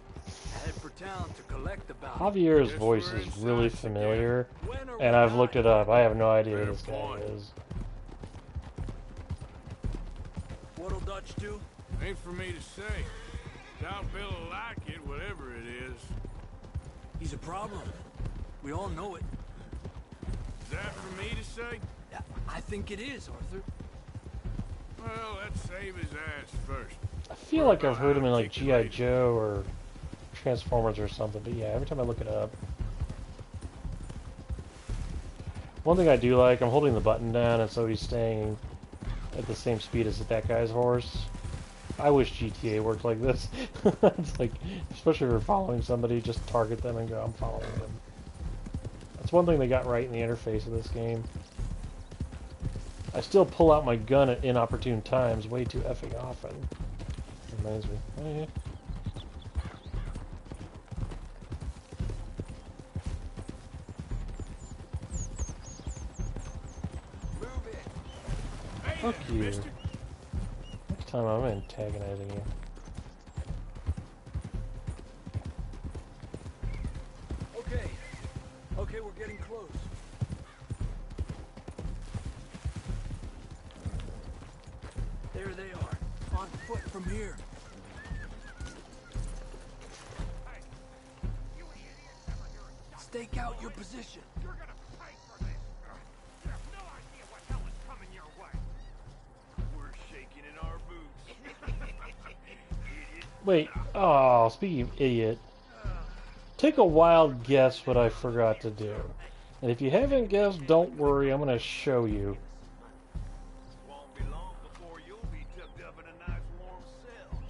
Speaker 9: Head for town to collect the bounty.
Speaker 1: Javier's voice is really familiar, and I've looked it up. I have no idea who this guy is.
Speaker 9: What'll Dutch do?
Speaker 7: Ain't for me to say. Doubt Bill will like it, whatever it is.
Speaker 9: He's a problem. We all know it.
Speaker 7: Is that for me to say?
Speaker 9: I think it is, Arthur.
Speaker 7: Well, let's save his ass first.
Speaker 1: I feel like I've heard him in like G.I. Joe or Transformers or something, but yeah, every time I look it up. One thing I do like, I'm holding the button down and so he's staying at the same speed as that guy's horse. I wish GTA worked like this. It's like, especially if you're following somebody, just target them and go, I'm following them. That's one thing they got right in the interface of this game. I still pull out my gun at inopportune times way too effing often. Reminds me. Oh, yeah. Fuck you. Next time I'm antagonizing you.
Speaker 9: Okay, we're getting close. There they are, on foot from here. Stake out your position.
Speaker 5: You're gonna pay for this. You have no idea what hell is coming your way.
Speaker 7: We're shaking in our boots.
Speaker 1: Wait, oh, speaking of idiot. Take a wild guess what I forgot to do. And if you haven't guessed, don't worry, I'm gonna show you.
Speaker 5: Won't be long before you'll be tucked up in a nice warm cell.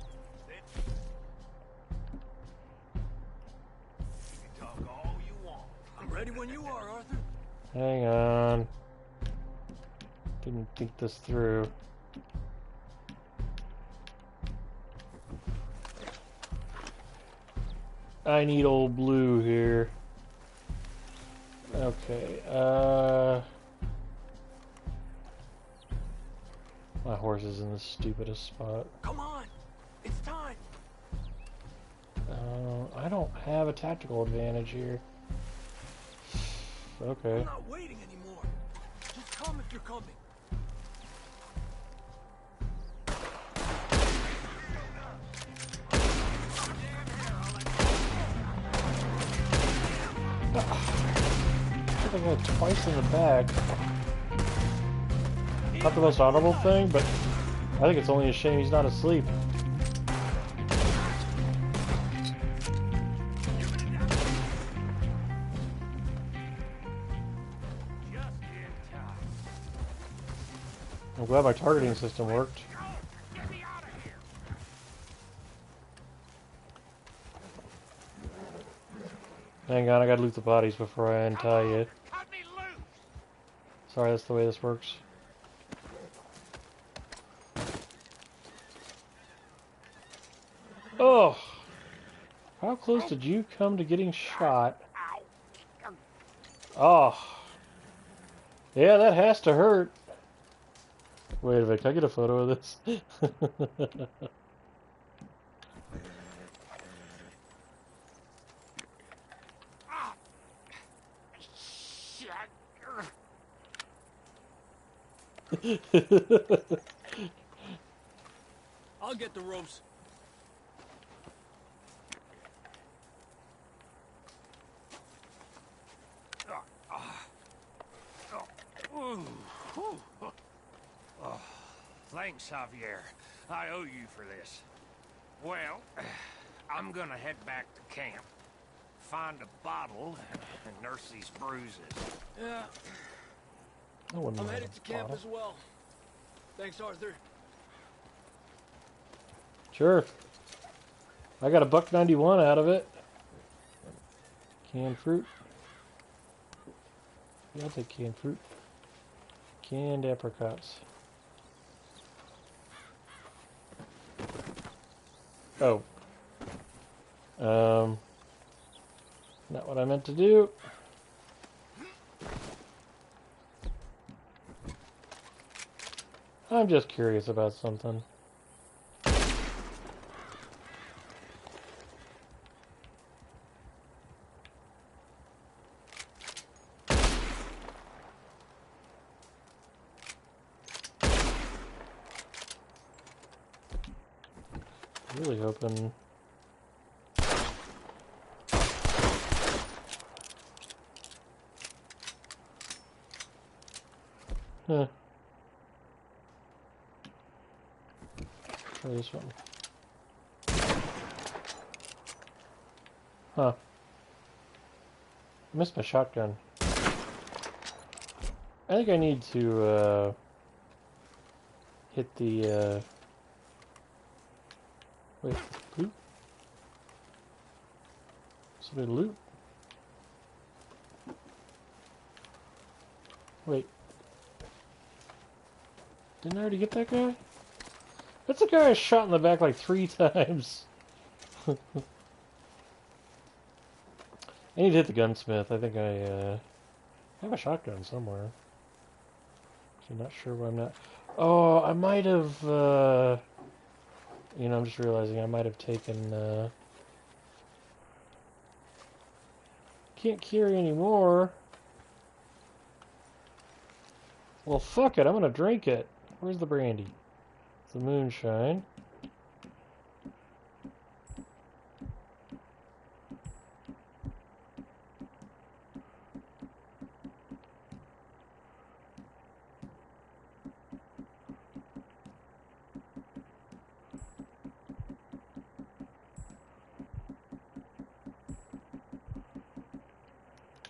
Speaker 5: You can talk all you want.
Speaker 9: I'm ready when you are, Arthur.
Speaker 1: Hang on. Didn't think this through. I need old blue here. Okay, my horse is in the stupidest spot.
Speaker 9: Come on, it's time.
Speaker 1: I don't have a tactical advantage here. Okay.
Speaker 9: I'm not waiting anymore. Just come if you're coming.
Speaker 1: I got twice in the back. Not the most honorable thing, but I think it's only a shame he's not asleep. I'm glad my targeting system worked. Hang on, I gotta loot the bodies before I untie you. Sorry, that's the way this works. How close did you come to getting shot? Oh. Yeah, that has to hurt. Wait a minute, can I get a photo of this?
Speaker 9: I'll get the ropes.
Speaker 12: Thanks, Javier. I owe you for this. Well, I'm gonna head back to camp, find a bottle, and nurse these bruises.
Speaker 9: Yeah. I'm headed to camp as well. Thanks, Arthur.
Speaker 1: Sure. I got a $1.91 out of it. Canned fruit. Yeah, I'll take canned fruit. Canned apricots. Oh. Not what I meant to do. I'm just curious about something. Really hoping. Huh. Try this one. Huh. I missed my shotgun. I think I need to hit the wait, loot? Somebody loot? Wait. Didn't I already get that guy? That's the guy I shot in the back like 3 times. I need to hit the gunsmith. I think I have a shotgun somewhere. I'm not sure why I'm not. Oh, I might have. You know, I'm just realizing I might have taken. Can't carry anymore. Well, fuck it. I'm gonna drink it. Where's the brandy? It's the moonshine.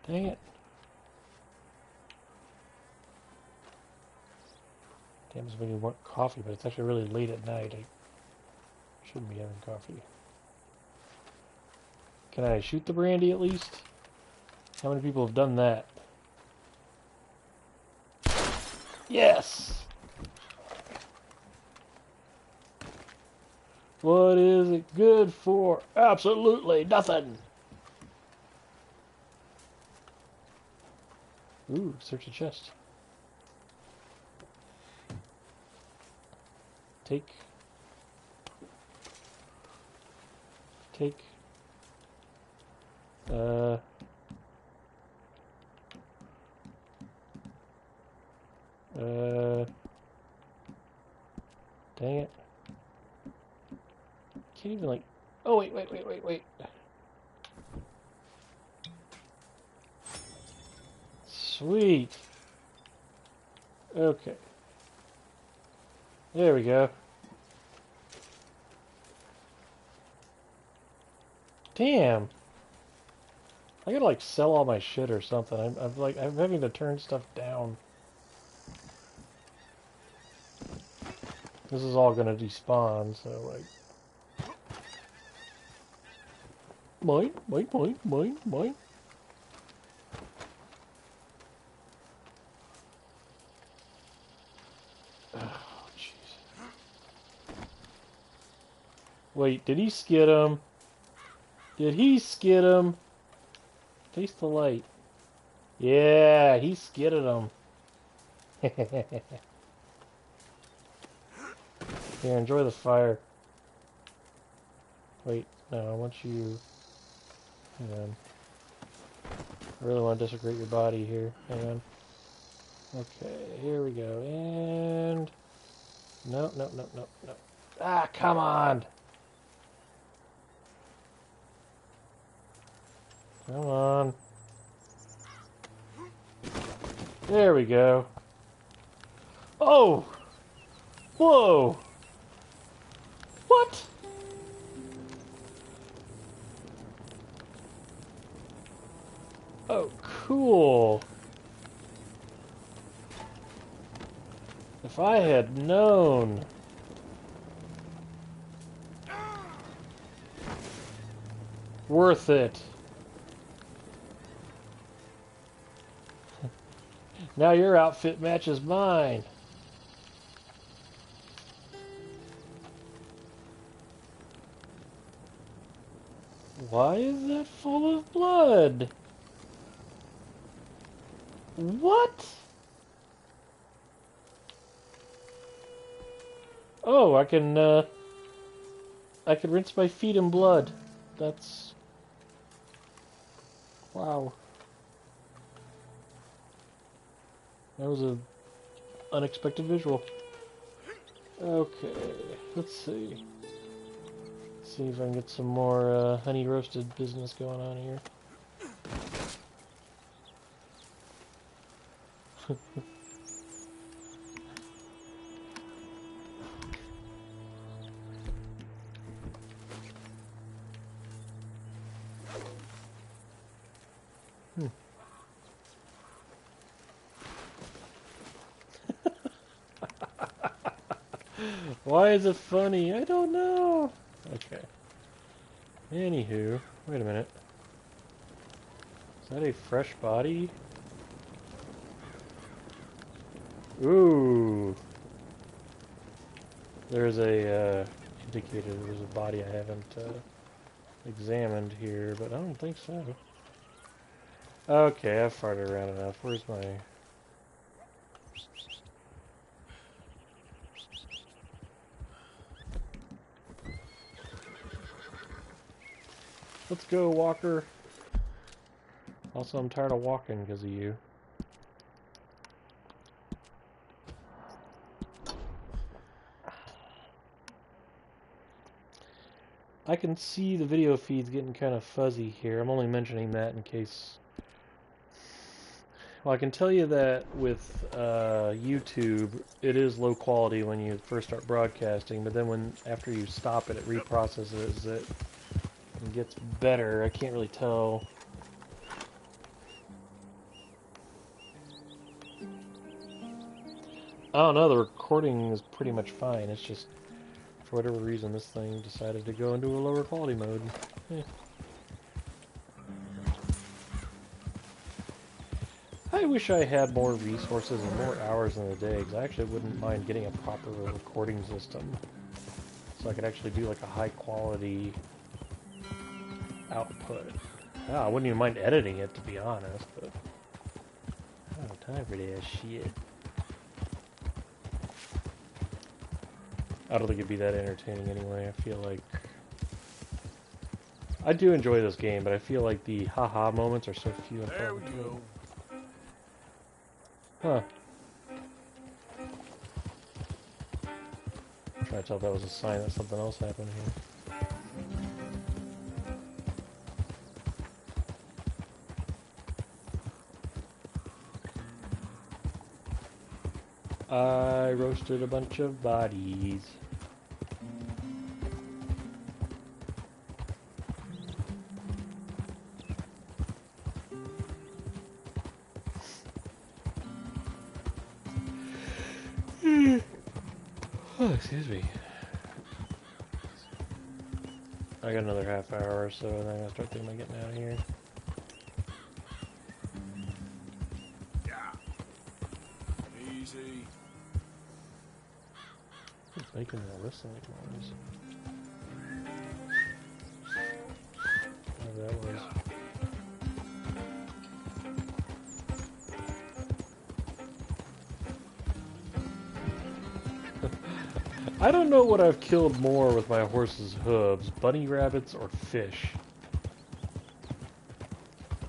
Speaker 1: Dang it. Damn, it's when you want coffee, but it's actually really late at night. I shouldn't be having coffee. Can I shoot the brandy at least? How many people have done that? Yes! What is it good for? Absolutely nothing! Ooh, search a chest. Take. Dang it. Can't even like, oh wait. Sweet. Okay. There we go. Damn. I gotta like sell all my shit or something. I'm having to turn stuff down. This is all gonna despawn, so like. Mine. Oh, jeez. Wait, did he skid him? Did he skid him? Face the light. Yeah, he skidded him. Here, enjoy the fire. Wait, no, I want you... Hang on. I really want to desecrate your body here. Hang on. Okay, here we go. And... No, no, no, no, no. Ah, come on! Come on. There we go. Oh! Whoa! What? Oh, cool. If I had known. Worth it. Now your outfit matches mine. Why is that full of blood? What? Oh, I can rinse my feet in blood. That's... Wow. That was a unexpected visual. Okay, let's see. Let's see if I can get some more honey roasted business going on here. Why is it funny? I don't know. Okay. Anywho, wait a minute. Is that a fresh body? Ooh. There's a indicator there's a body I haven't examined here, but I don't think so. Okay, I've farted around enough. Where's my... Let's go, Walker. Also, I'm tired of walking because of you. I can see the video feeds getting kind of fuzzy here. I'm only mentioning that in case... Well, I can tell you that with YouTube, it is low quality when you first start broadcasting, but then after you stop it, it reprocesses it and gets better. I can't really tell. I don't know, the recording is pretty much fine. It's just, for whatever reason, this thing decided to go into a lower quality mode. I wish I had more resources and more hours in the day, because I actually wouldn't mind getting a proper recording system. So I could actually do like a high quality output. I wouldn't even mind editing it, to be honest, but I don't have time for that shit. I don't think it'd be that entertaining anyway. I feel like... I do enjoy this game, but I feel like the haha moments are so few and far between. Huh. I'm trying to tell if that was a sign that something else happened here. I roasted a bunch of bodies. Oh, excuse me. I got another half hour or so, and then I'm gonna start thinking about getting out of here.
Speaker 7: Easy.
Speaker 1: Who's making that whistling noise? that was. I don't know what I've killed more with my horse's hooves, bunny rabbits or fish.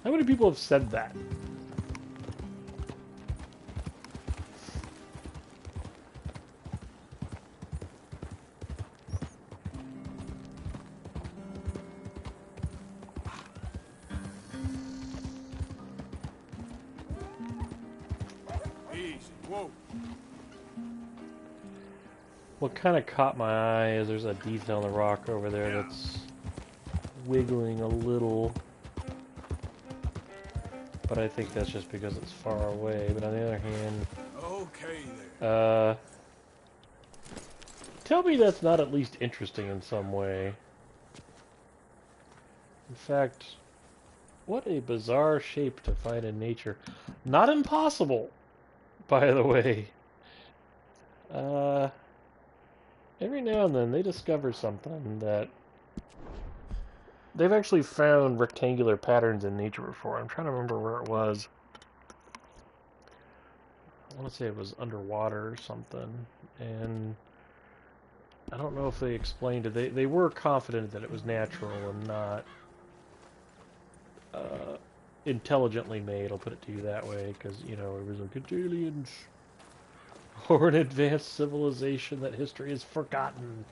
Speaker 1: How many people have said that?
Speaker 10: Easy. Whoa.
Speaker 1: What kind of caught my eye is there's a detail in the rock over there that's wiggling a little. But I think that's just because it's far away. But on the other hand...
Speaker 10: Okay there.
Speaker 1: Tell me that's not at least interesting in some way. In fact, what a bizarre shape to find in nature. Not impossible, by the way. Every now and then they discover something that... They've actually found rectangular patterns in nature before. I'm trying to remember where it was. I want to say it was underwater or something. And I don't know if they explained it. They were confident that it was natural and not intelligently made. I'll put it to you that way. Because, you know, it was like aliens. Or an advanced civilization that history has forgotten.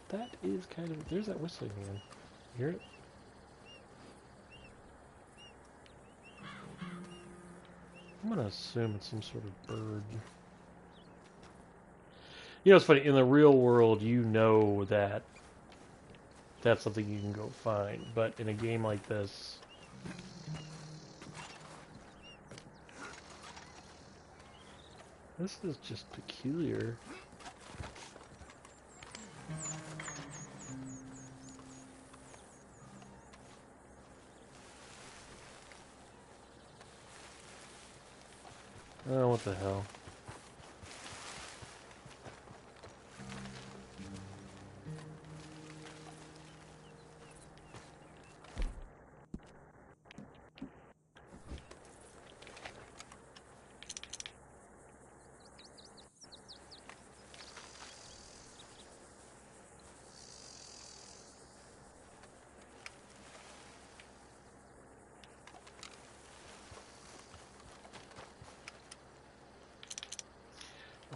Speaker 1: That is kind of... There's that whistling again. You hear it? I'm gonna assume it's some sort of bird. You know, it's funny. In the real world, you know that that's something you can go find. But in a game like this... This is just peculiar. Oh, what the hell.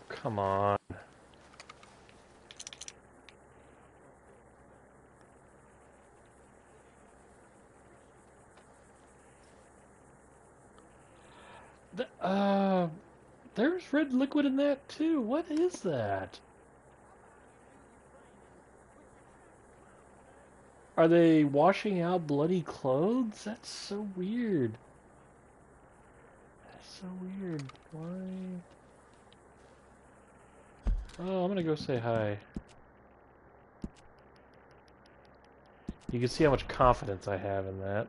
Speaker 1: Come on. There's red liquid in that too. What is that? Are they washing out bloody clothes? That's so weird. That's so weird. Why? Oh, I'm gonna go say hi. You can see how much confidence I have in that.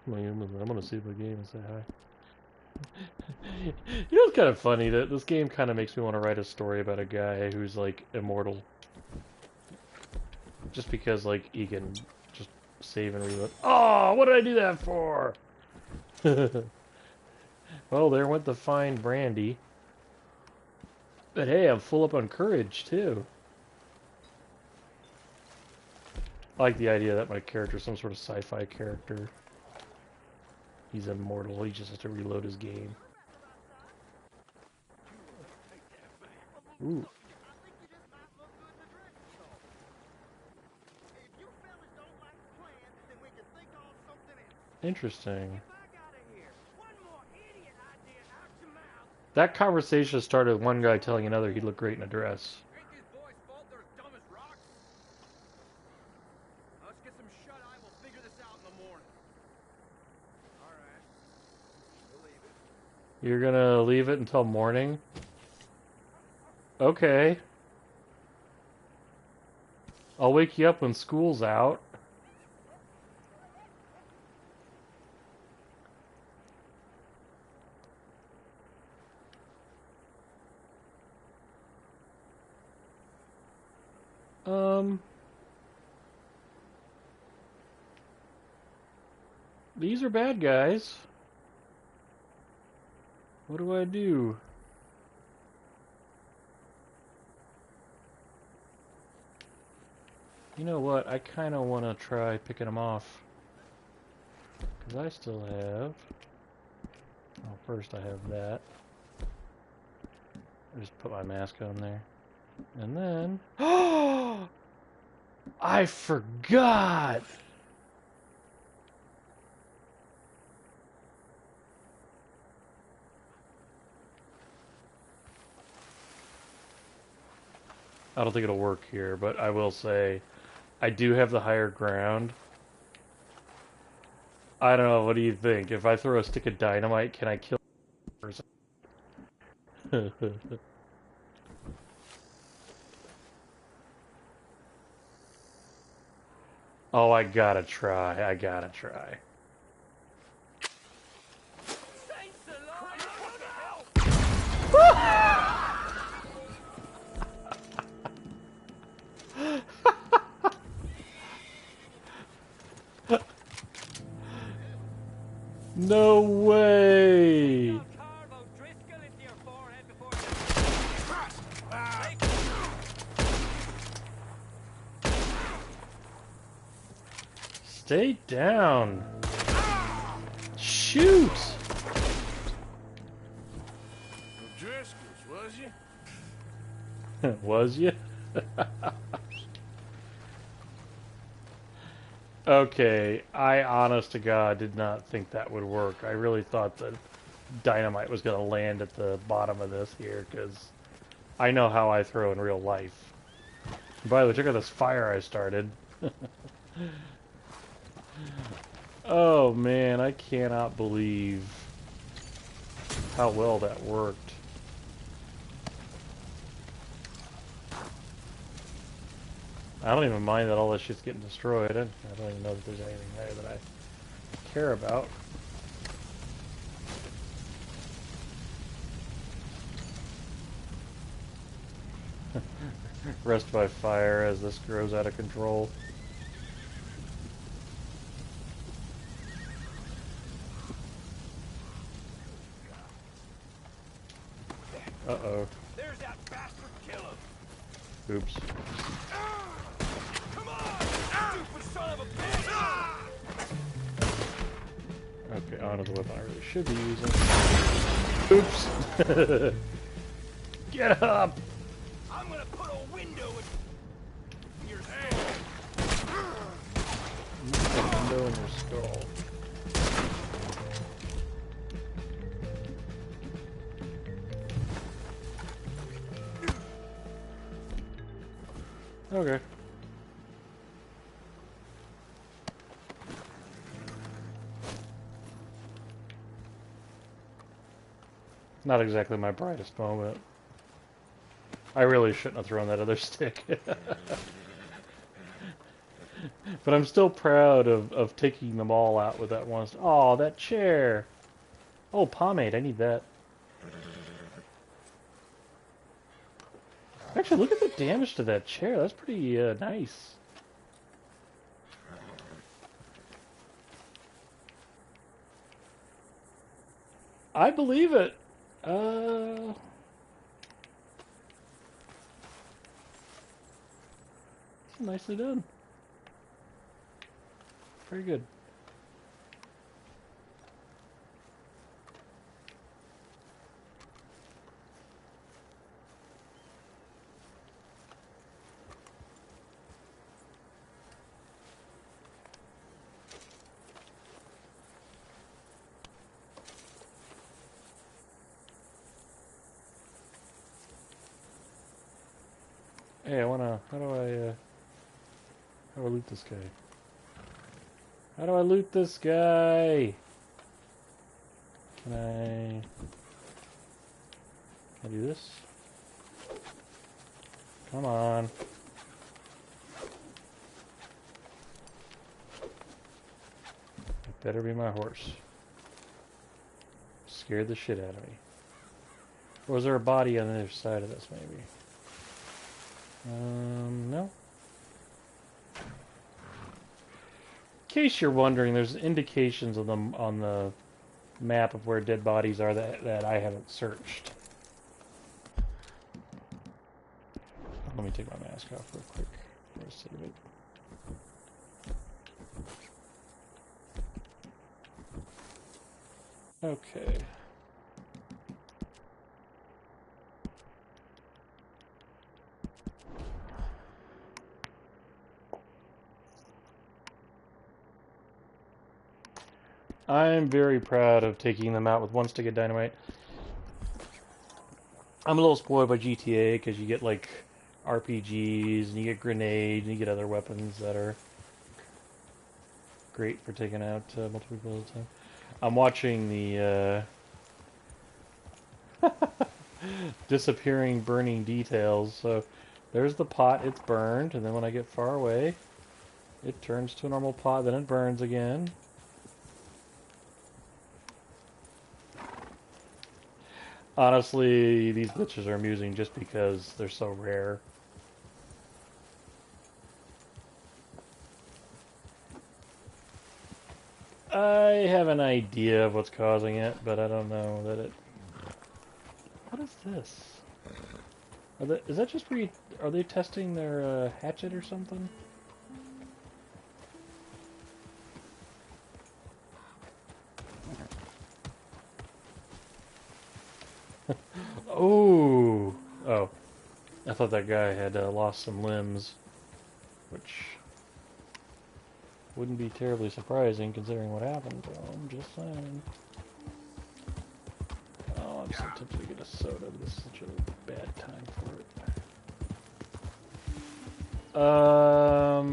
Speaker 1: I'm gonna save the game and say hi. You know, it's kind of funny that this game kind of makes me want to write a story about a guy who's like immortal. Just because like he can just save and reload. Oh, what did I do that for? Well, there went the fine brandy. But hey, I'm full up on courage too. I like the idea that my character is some sort of sci-fi character. He's immortal, he just has to reload his game. Ooh. Interesting. That conversation started with one guy telling another he'd look great in a dress. You're gonna leave it until morning? Okay. I'll wake you up when school's out. These are bad guys. What do I do? You know what? I kind of want to try picking them off. Because I still have... Well, first I have that. I just put my mask on there. And then... Oh! I forgot! I don't think it'll work here, but I will say I do have the higher ground. I don't know, what do you think? If I throw a stick of dynamite, can I kill a person? Oh, I gotta try. I gotta try. No way! Stay down. Shoot!
Speaker 7: Driscoll's, was you?
Speaker 1: Was you? Okay, I honest to God did not think that would work. I really thought that dynamite was going to land at the bottom of this here, because I know how I throw in real life. By the way, check out this fire I started. Oh man, I cannot believe how well that worked. I don't even mind that all this shit's getting destroyed. I don't even know that there's anything there that I care about. Rest by fire as this grows out of control. Uh-oh.
Speaker 6: There's that bastard killer.
Speaker 1: Oops.
Speaker 6: Come on, stupid son of a bitch!
Speaker 1: Okay, onto the weapon I really should be using. Oops. Get up!
Speaker 6: I'm gonna put a window in your
Speaker 1: A window in your skull. Okay. Not exactly my brightest moment. I really shouldn't have thrown that other stick. But I'm still proud of taking them all out with that one. Oh, that chair! Oh, pomade, I need that. Actually, look at the damage to that chair. That's pretty nice. I believe it. Nicely done. Very good. Hey, I wanna... How do I loot this guy? How do I loot this guy? Can I do this? Come on. It better be my horse. Scared the shit out of me. Or was there a body on the other side of this, maybe? No? case you're wondering, there's indications of them on the map of where dead bodies are that I haven't searched. Let me take my mask off real quick before I save it. Okay. I'm very proud of taking them out with one stick of dynamite. I'm a little spoiled by GTA because you get like RPGs and you get grenades and you get other weapons that are great for taking out multiple people at a time. I'm watching the disappearing, burning details. So there's the pot, it's burned, and then when I get far away, it turns to a normal pot, then it burns again. Honestly, these glitches are amusing just because they're so rare. I have an idea of what's causing it, but I don't know that it... What is this? Is that just where you... Are they testing their hatchet or something? Oh! Oh. I thought that guy had lost some limbs, which wouldn't be terribly surprising considering what happened to him, just saying. Oh, I'm so tempted to get a soda, but this is such a bad time for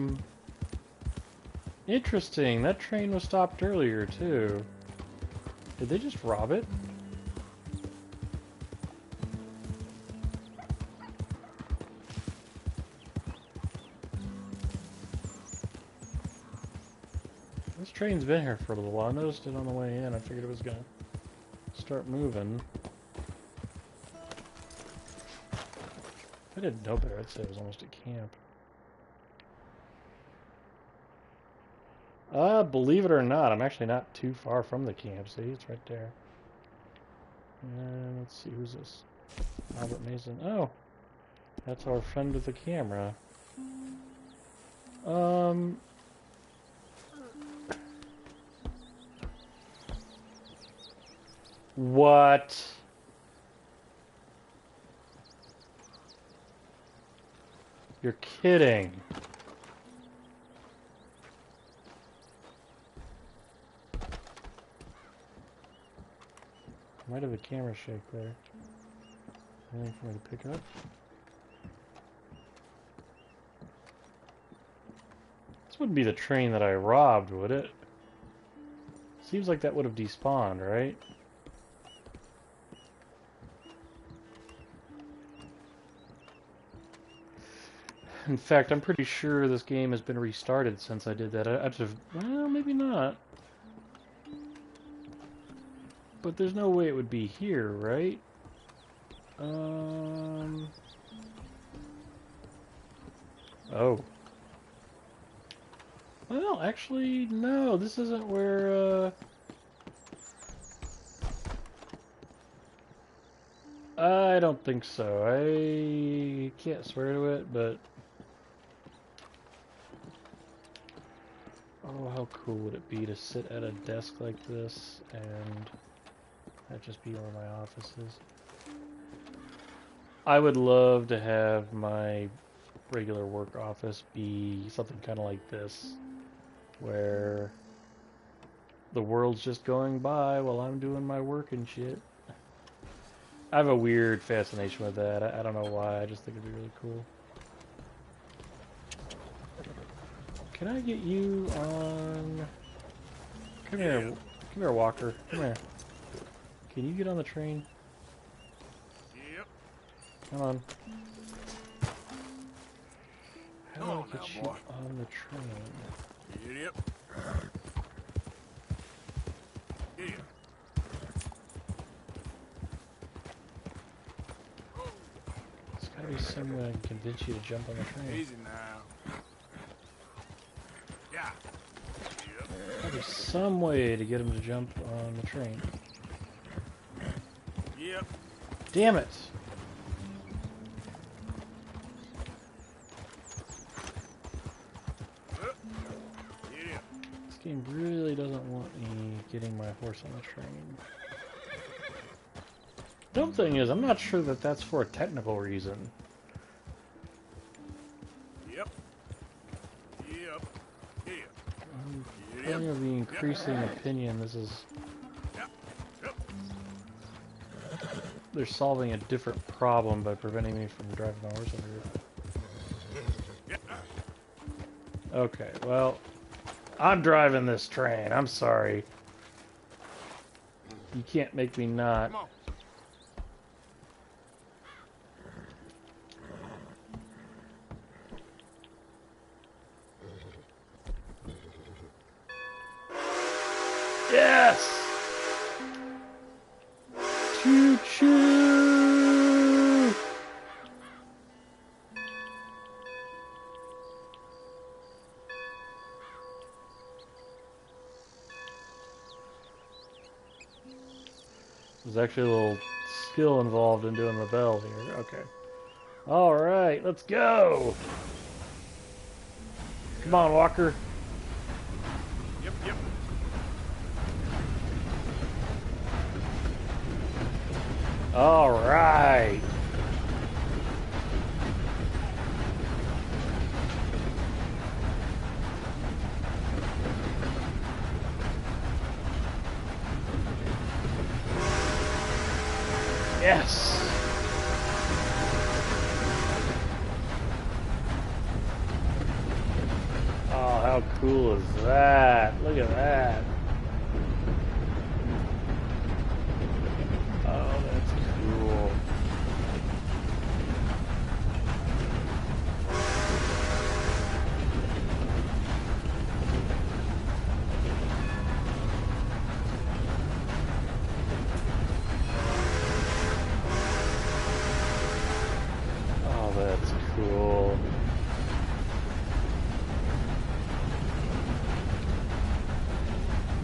Speaker 1: it. Interesting. That train was stopped earlier, too. Did they just rob it? This train's been here for a little while. I noticed it on the way in. I figured it was gonna start moving. If I didn't know better, I'd say it was almost at camp. Believe it or not, I'm actually not too far from the camp. See, it's right there. And let's see, who's this? Albert Mason. Oh, that's our friend with the camera. What? You're kidding. Might have a camera shake there. Anything for me to pick up? This wouldn't be the train that I robbed, would it? Seems like that would have despawned, right? In fact, I'm pretty sure this game has been restarted since I did that. Well, maybe not. But there's no way it would be here, right? Oh. Well, actually, no. This isn't where, I don't think so. I can't swear to it, but... Oh, how cool would it be to sit at a desk like this and that just be where my office is? I would love to have my regular work office be something kind of like this, where the world's just going by while I'm doing my work and shit. I have a weird fascination with that. I don't know why, I just think it'd be really cool. Can I get you on... Come here, Walker. Come here. Can you get on the train?
Speaker 7: Yep.
Speaker 1: Come on. How do I
Speaker 7: On
Speaker 1: get
Speaker 7: now,
Speaker 1: you
Speaker 7: boy.
Speaker 1: on the train?
Speaker 7: Yep. Yeah.
Speaker 1: There's gotta be some way I can convince you to jump on the train.
Speaker 7: Easy now. Yeah.
Speaker 1: There's some way to get him to jump on the train.
Speaker 7: Yep.
Speaker 1: Damn it!
Speaker 7: Yeah.
Speaker 1: This game really doesn't want me getting my horse on the train. Dumb thing is, I'm not sure that that's for a technical reason.
Speaker 7: Yep. Yep. Yeah.
Speaker 1: I'm of the increasing opinion this is... They're solving a different problem by preventing me from driving my horse under it. Okay, well, I'm driving this train. I'm sorry. You can't make me not. Yes! Choo-choo! There's actually a little skill involved in doing the bell here. Okay. Alright, let's go! Come on, Walker.
Speaker 7: Yep, yep.
Speaker 1: Alright! Yes! Oh, how cool is that? Look at that. Oh, that's cool. Oh, that's cool.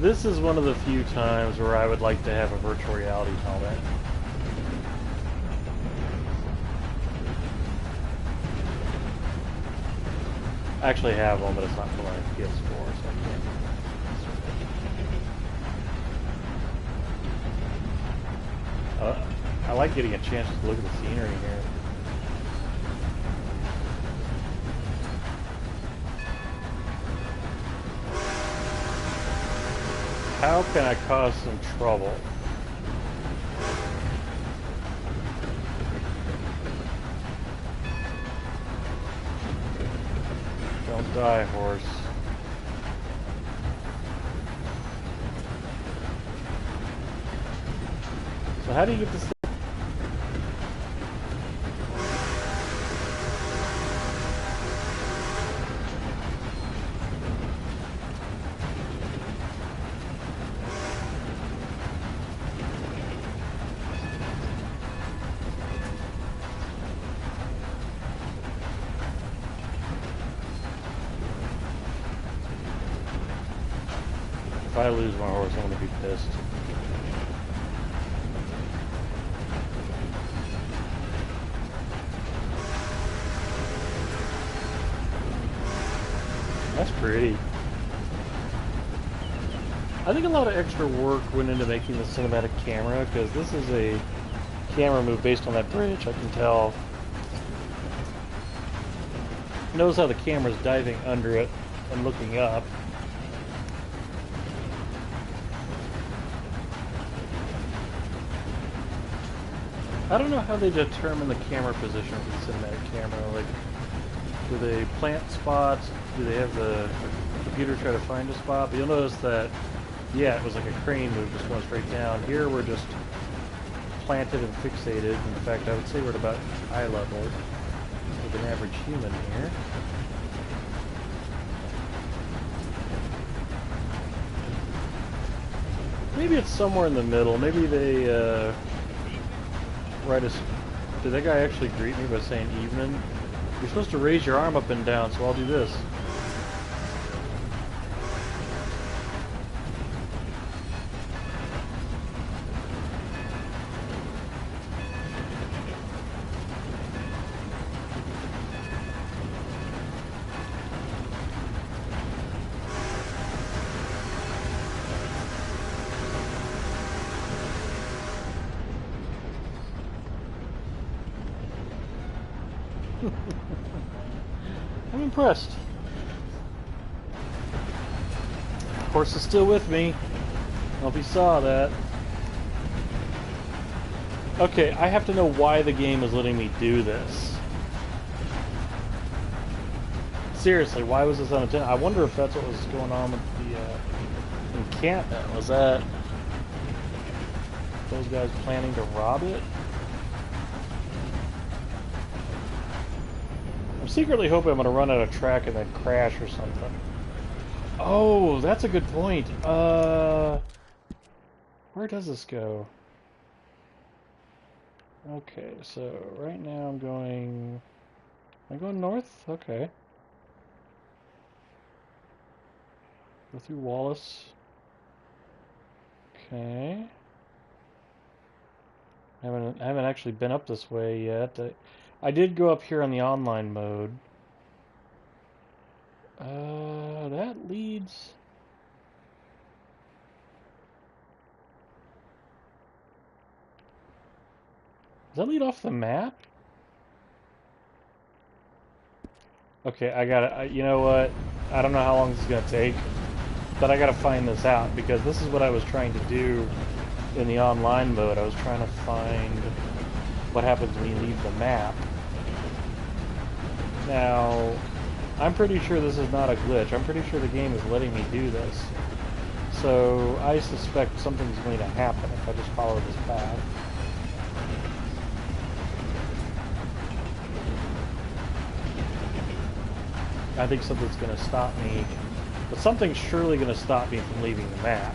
Speaker 1: This is one of the few times where I would like to have a virtual reality helmet. I actually have one, but it's not for my PS4, so I can't. I like getting a chance to look at the scenery here. How can I cause some trouble? Don't die, horse. So how do you get this thing? If I lose my horse, I'm gonna be pissed. That's pretty. I think a lot of extra work went into making the cinematic camera, because this is a camera move based on that bridge, I can tell. Notice how the camera's diving under it and looking up. I don't know how they determine the camera position for the cinematic camera. Like, do they plant spots? Do they have the computer try to find a spot? But you'll notice that, yeah, it was like a crane move just going straight down. Here we're just planted and fixated. In fact, I would say we're at about eye level with an average human here. Maybe it's somewhere in the middle. Maybe they did that guy actually greet me by saying evening? You're supposed to raise your arm up and down, so I'll do this. I'm impressed. Of course, it's still with me. I don't know if you saw that. Okay, I have to know why the game is letting me do this. Seriously, why was this unattended? I wonder if that's what was going on with the encampment. Was that those guys planning to rob it? I'm secretly hoping I'm going to run out of track and then crash or something. Oh, that's a good point. Where does this go? Okay, so right now I'm going... Am I going north? Okay. Go through Wallace. Okay. I haven't actually been up this way yet. I did go up here on the online mode. That leads... Does that lead off the map? Okay, I gotta... you know what? I don't know how long this is gonna take, but I gotta find this out, because this is what I was trying to do in the online mode. I was trying to find what happens when you leave the map. Now, I'm pretty sure this is not a glitch. I'm pretty sure the game is letting me do this. So, I suspect something's going to happen if I just follow this path. I think something's going to stop me, but something's surely going to stop me from leaving the map.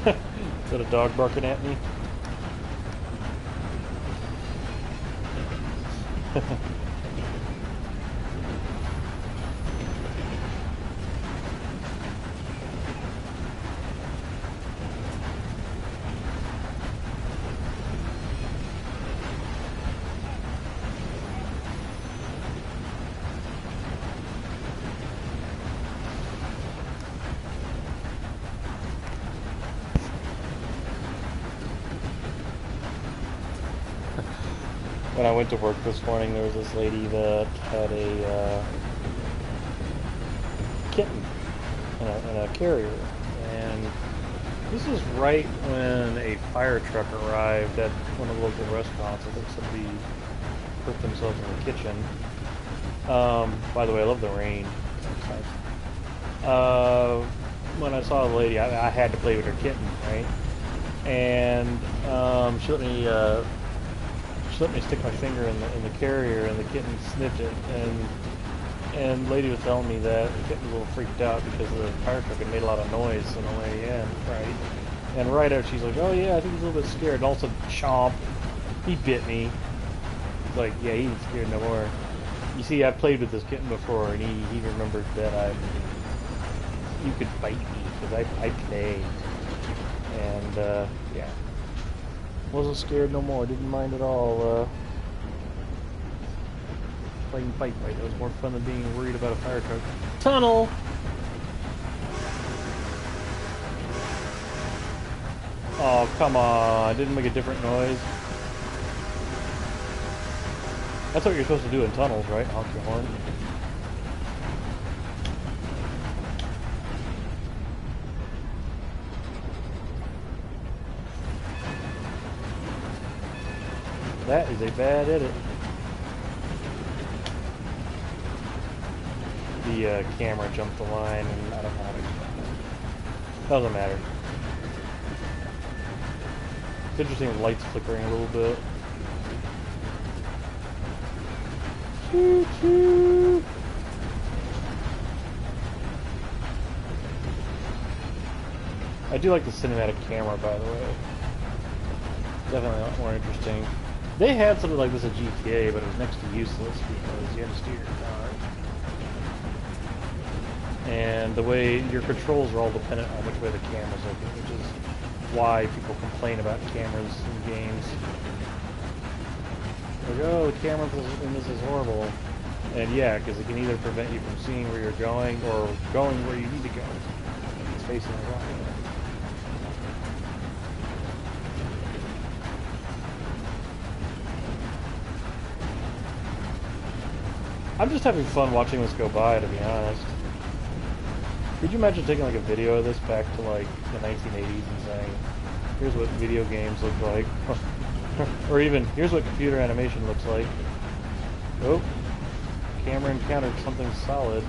Speaker 1: Is that a dog barking at me? When I went to work this morning, there was this lady that had a kitten in a carrier, and this was right when a fire truck arrived at one of the local restaurants. I think somebody hurt themselves in the kitchen. By the way, I love the rain. When I saw the lady, I had to play with her kitten, right? And she let me stick my finger in the carrier, and the kitten sniffed it, and the lady was telling me that the kitten was a little freaked out because the fire truck had made a lot of noise on the way in, right? And right after, she's like, oh yeah, I think he's a little bit scared, and also chomp, he bit me. It's like, yeah, he ain't scared no more. You see, I played with this kitten before, and he remembered that you could bite me, because I play. And, yeah. Wasn't scared no more, didn't mind at all, playing fight. That was more fun than being worried about a fire truck. Tunnel! Oh, come on, didn't make a different noise. That's what you're supposed to do in tunnels, right? Honk your horn. That is a bad edit. The camera jumped the line, and I don't know how to explain it. Doesn't matter. It's interesting, the light's flickering a little bit. Choo choo! I do like the cinematic camera, by the way. Definitely a lot more interesting. They had something like this at GTA, but it was next to useless because you had to steer your car. And the way your controls are all dependent on which way the camera's looking, which is why people complain about cameras in games. Like, oh, the camera in this is horrible. And yeah, because it can either prevent you from seeing where you're going or going where you need to go. It's facing the wrong way. I'm just having fun watching this go by, to be honest. Could you imagine taking like a video of this back to like the 1980s and saying, here's what video games look like, or even here's what computer animation looks like. Oh, camera encountered something solid.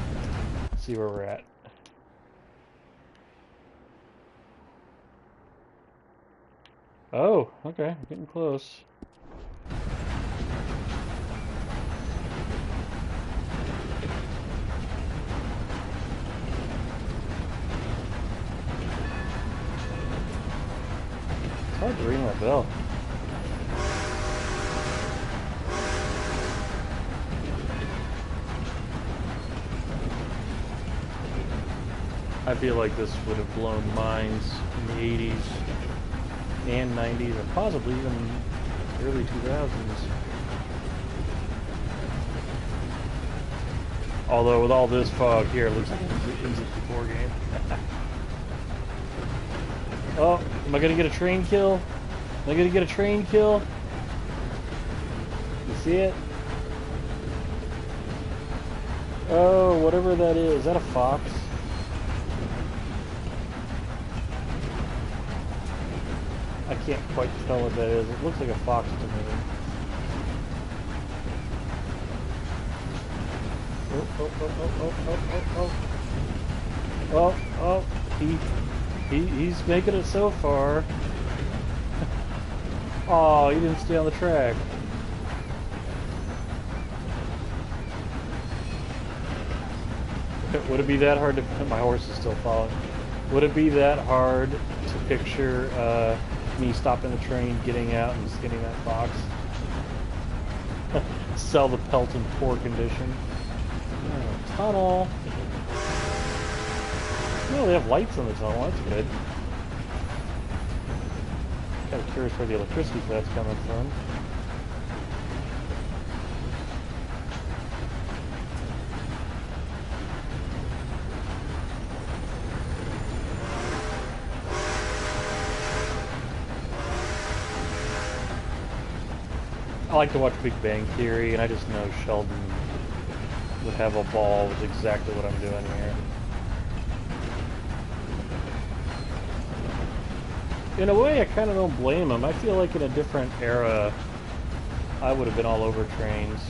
Speaker 1: Let's see where we're at. Oh, okay, getting close. It's hard to ring my bell. I feel like this would have blown minds in the 80s and 90s and possibly even early 2000s. Although with all this fog here, it looks like an N64 game. Oh, am I gonna get a train kill? Am I gonna get a train kill? You see it? Oh, whatever that is that a fox? I can't quite tell what that is. It looks like a fox to me. Oh, oh, oh, oh, oh, oh, oh, oh, oh, he's making it so far. Oh, he didn't stay on the track. Would it be that hard to... My horse is still following. Would it be that hard to picture me stopping the train, getting out, and skinning that fox? Sell the pelt in poor condition. Oh, tunnel. No, they have lights in the tunnel. That's good. Kind of curious where the electricity for that's coming from. I like to watch Big Bang Theory, and I just know Sheldon would have a ball with exactly what I'm doing here. In a way, I kind of don't blame him. I feel like in a different era, I would have been all over trains.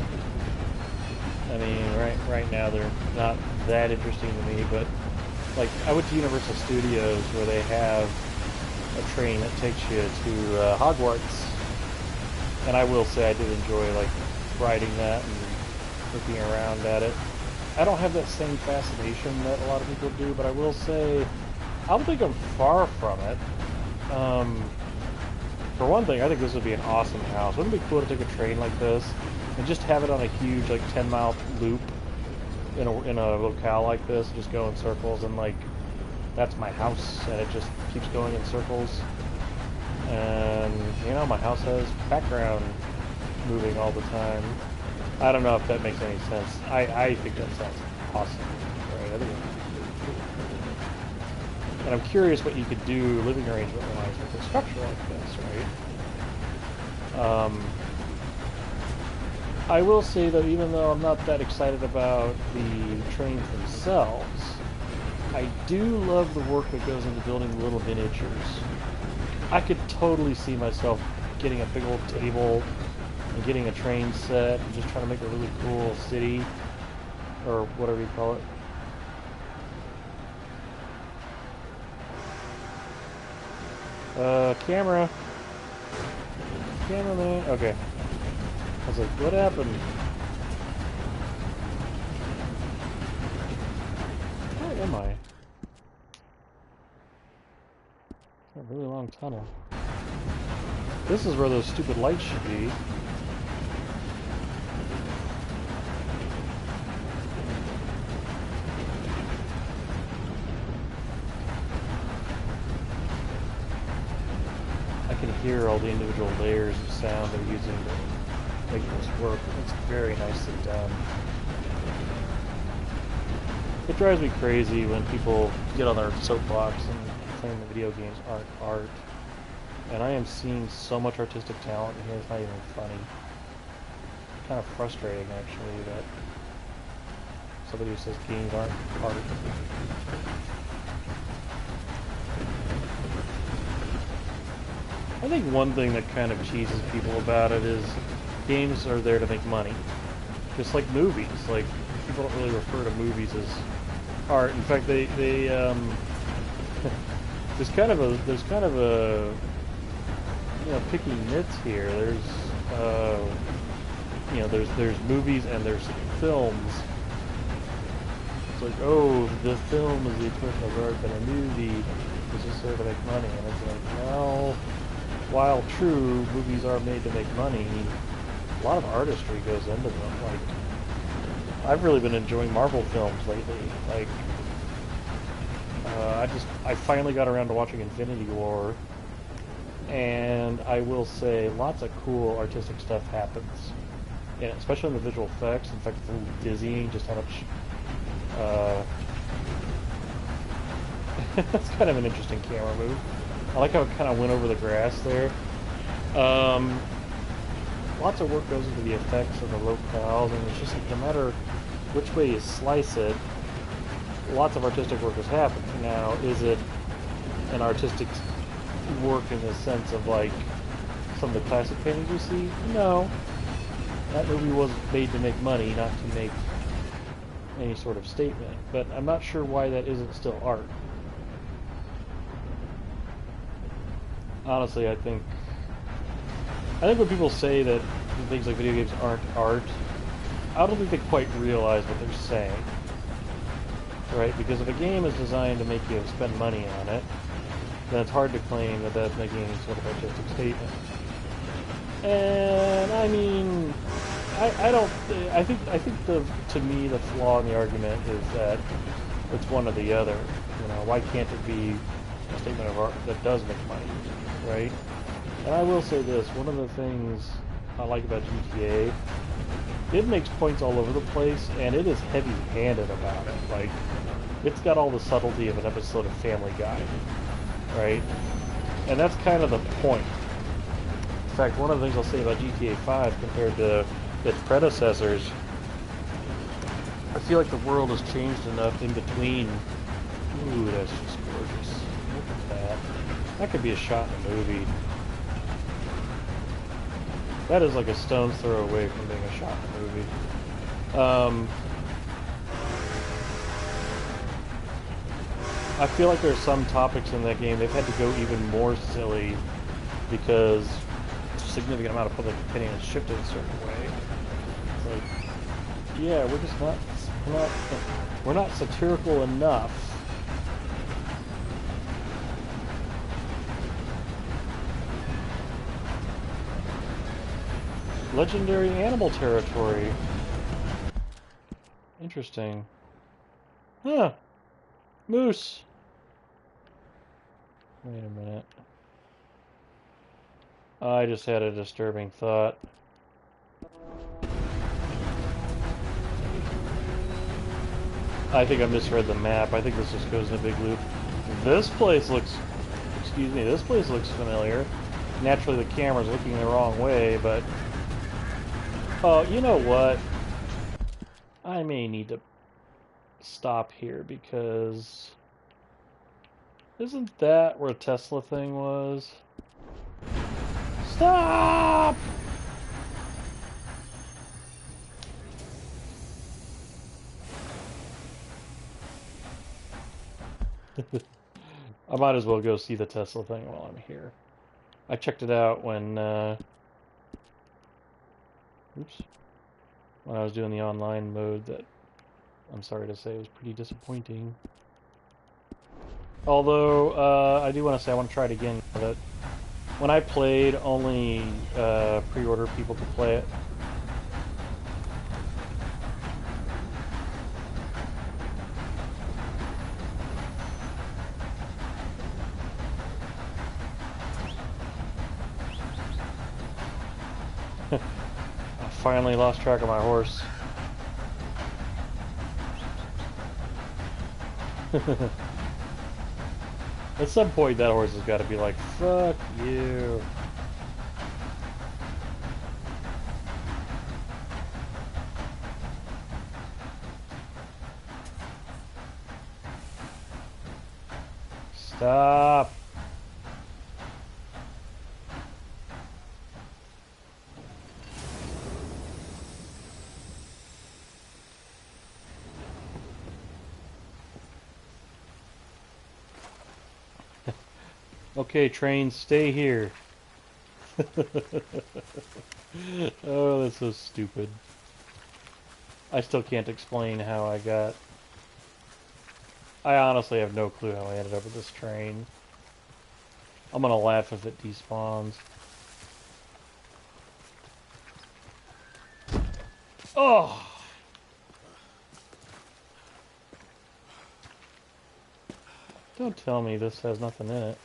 Speaker 1: I mean, right now they're not that interesting to me, but like I went to Universal Studios where they have a train that takes you to Hogwarts. And I will say I did enjoy like riding that and looking around at it. I don't have that same fascination that a lot of people do, but I will say I don't think I'm far from it. For one thing, I think this would be an awesome house. Wouldn't it be cool to take a train like this and just have it on a huge like 10-mile loop in a locale like this, just go in circles, and like that's my house and it just keeps going in circles. And, you know, my house has background moving all the time. I don't know if that makes any sense. I think that sounds awesome. Right? I think and I'm curious what you could do living arrangement-wise with a structure like this, right? I will say, though, even though I'm not that excited about the trains themselves, I do love the work that goes into building little miniatures. I could totally see myself getting a big old table and getting a train set and just trying to make a really cool city, or whatever you call it. Camera. Cameraman. Okay. I was like, what happened? Where am I? It's a really long tunnel. This is where those stupid lights should be. I can hear all the individual layers of sound they're using to make this work. It's very nicely done. It drives me crazy when people get on their soapbox and claim that video games aren't art. And I am seeing so much artistic talent in here, it's not even funny. Kind of frustrating, actually, that somebody who says games aren't art. I think one thing that kind of cheeses people about it is games are there to make money. Just like movies. Like, people don't really refer to movies as art. In fact, they there's kind of a you know, picky nits here. There's you know, there's movies and there's films. It's like, oh, the film is the expression of art, but a movie is just there to make money. And it's like, well, while true, movies are made to make money, a lot of artistry goes into them. Like, I've really been enjoying Marvel films lately. Like, I finally got around to watching Infinity War, and I will say lots of cool artistic stuff happens, and especially in the visual effects. In fact, it's a little dizzying just how much. That's kind of an interesting camera move. I like how it kind of went over the grass there. Lots of work goes into the effects and the locales, and it's just like no matter which way you slice it, lots of artistic work has happened. Now, is it an artistic work in the sense of like some of the classic paintings we see? No. That movie was made to make money, not to make any sort of statement. But I'm not sure why that isn't still art. Honestly, I think when people say that things like video games aren't art, I don't think they quite realize what they're saying. Right? Because if a game is designed to make you spend money on it, then it's hard to claim that that's making any sort of artistic statement. And I mean, I think to me the flaw in the argument is that it's one or the other. You know, why can't it be a statement of art that does make money, right? And I will say this, one of the things I like about GTA, it makes points all over the place, and it is heavy-handed about it. Like, it's got all the subtlety of an episode of Family Guy, right? And that's kind of the point. In fact, one of the things I'll say about GTA 5 compared to its predecessors, I feel like the world has changed enough in between. Ooh, that's just gorgeous. Look at that. That could be a shot in a movie. That is like a stone's throw away from being a shot in a movie. I feel like there's some topics in that game they've had to go even more silly because a significant amount of public opinion has shifted a certain way. It's like, yeah, we're just we're not satirical enough. Legendary animal territory. Interesting. Huh. Moose. Wait a minute. I just had a disturbing thought. I think I misread the map. I think this just goes in a big loop. This place looks... Excuse me, this place looks familiar. Naturally the camera's looking the wrong way, but... Oh, you know what? I may need to stop here because... Isn't that where Tesla thing was? Stop! I might as well go see the Tesla thing while I'm here. I checked it out when, when I was doing the online mode that, I'm sorry to say, was pretty disappointing. Although, I do want to say I want to try it again, but when I played, only pre-order people could play it. I finally lost track of my horse. At some point, that horse has got to be like, fuck you. Stop. Okay, train, stay here. Oh, that's so stupid. I still can't explain how I got... I honestly have no clue how I ended up with this train. I'm gonna laugh if it despawns. Oh! Don't tell me this has nothing in it.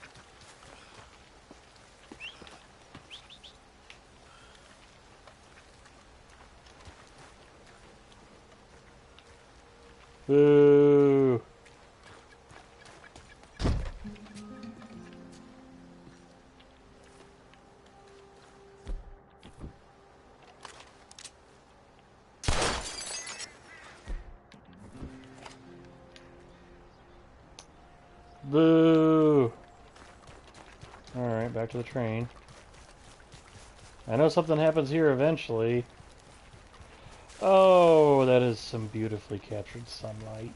Speaker 1: Boo! Boo! Alright, back to the train. I know something happens here eventually. Oh, that is some beautifully captured sunlight.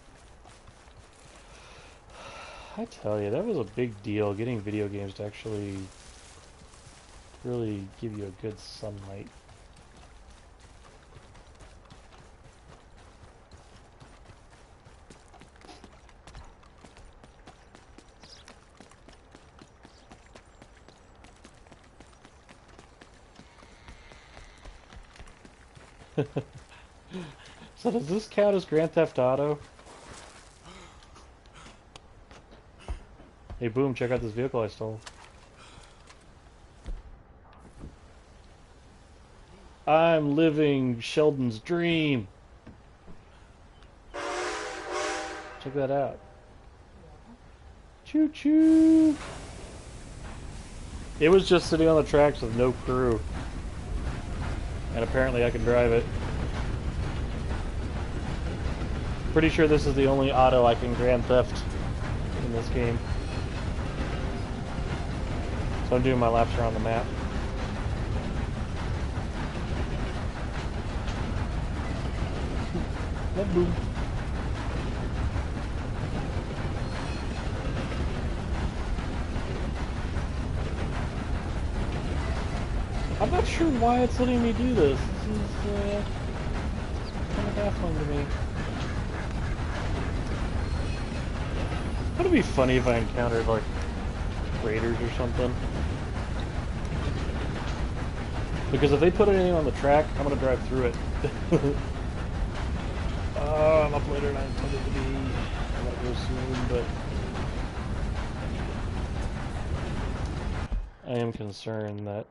Speaker 1: I tell you, that was a big deal, getting video games to actually really give you a good sunlight. So does this count as Grand Theft Auto? Hey, Boom, check out this vehicle I stole. I'm living Sheldon's dream. Check that out. Choo choo. It was just sitting on the tracks with no crew. And apparently I can drive it. Pretty sure this is the only auto I can Grand Theft in this game. So I'm doing my laps around the map. Boom. I'm not sure why it's letting me do this. This is kind of baffling to me. Would it be funny if I encountered like raiders or something? Because if they put anything on the track, I'm gonna drive through it. Oh, I'm up later than I intended to be. I gotta go soon, but I am concerned that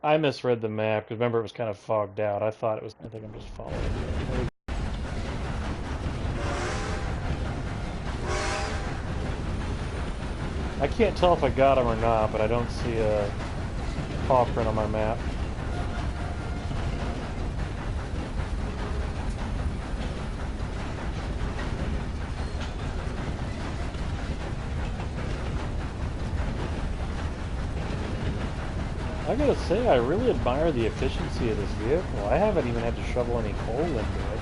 Speaker 1: I misread the map, because remember it was kind of fogged out. I thought it was, I think I'm just following it. I can't tell if I got him or not, but I don't see a paw print on my map. I gotta say, I really admire the efficiency of this vehicle. I haven't even had to shovel any coal into it.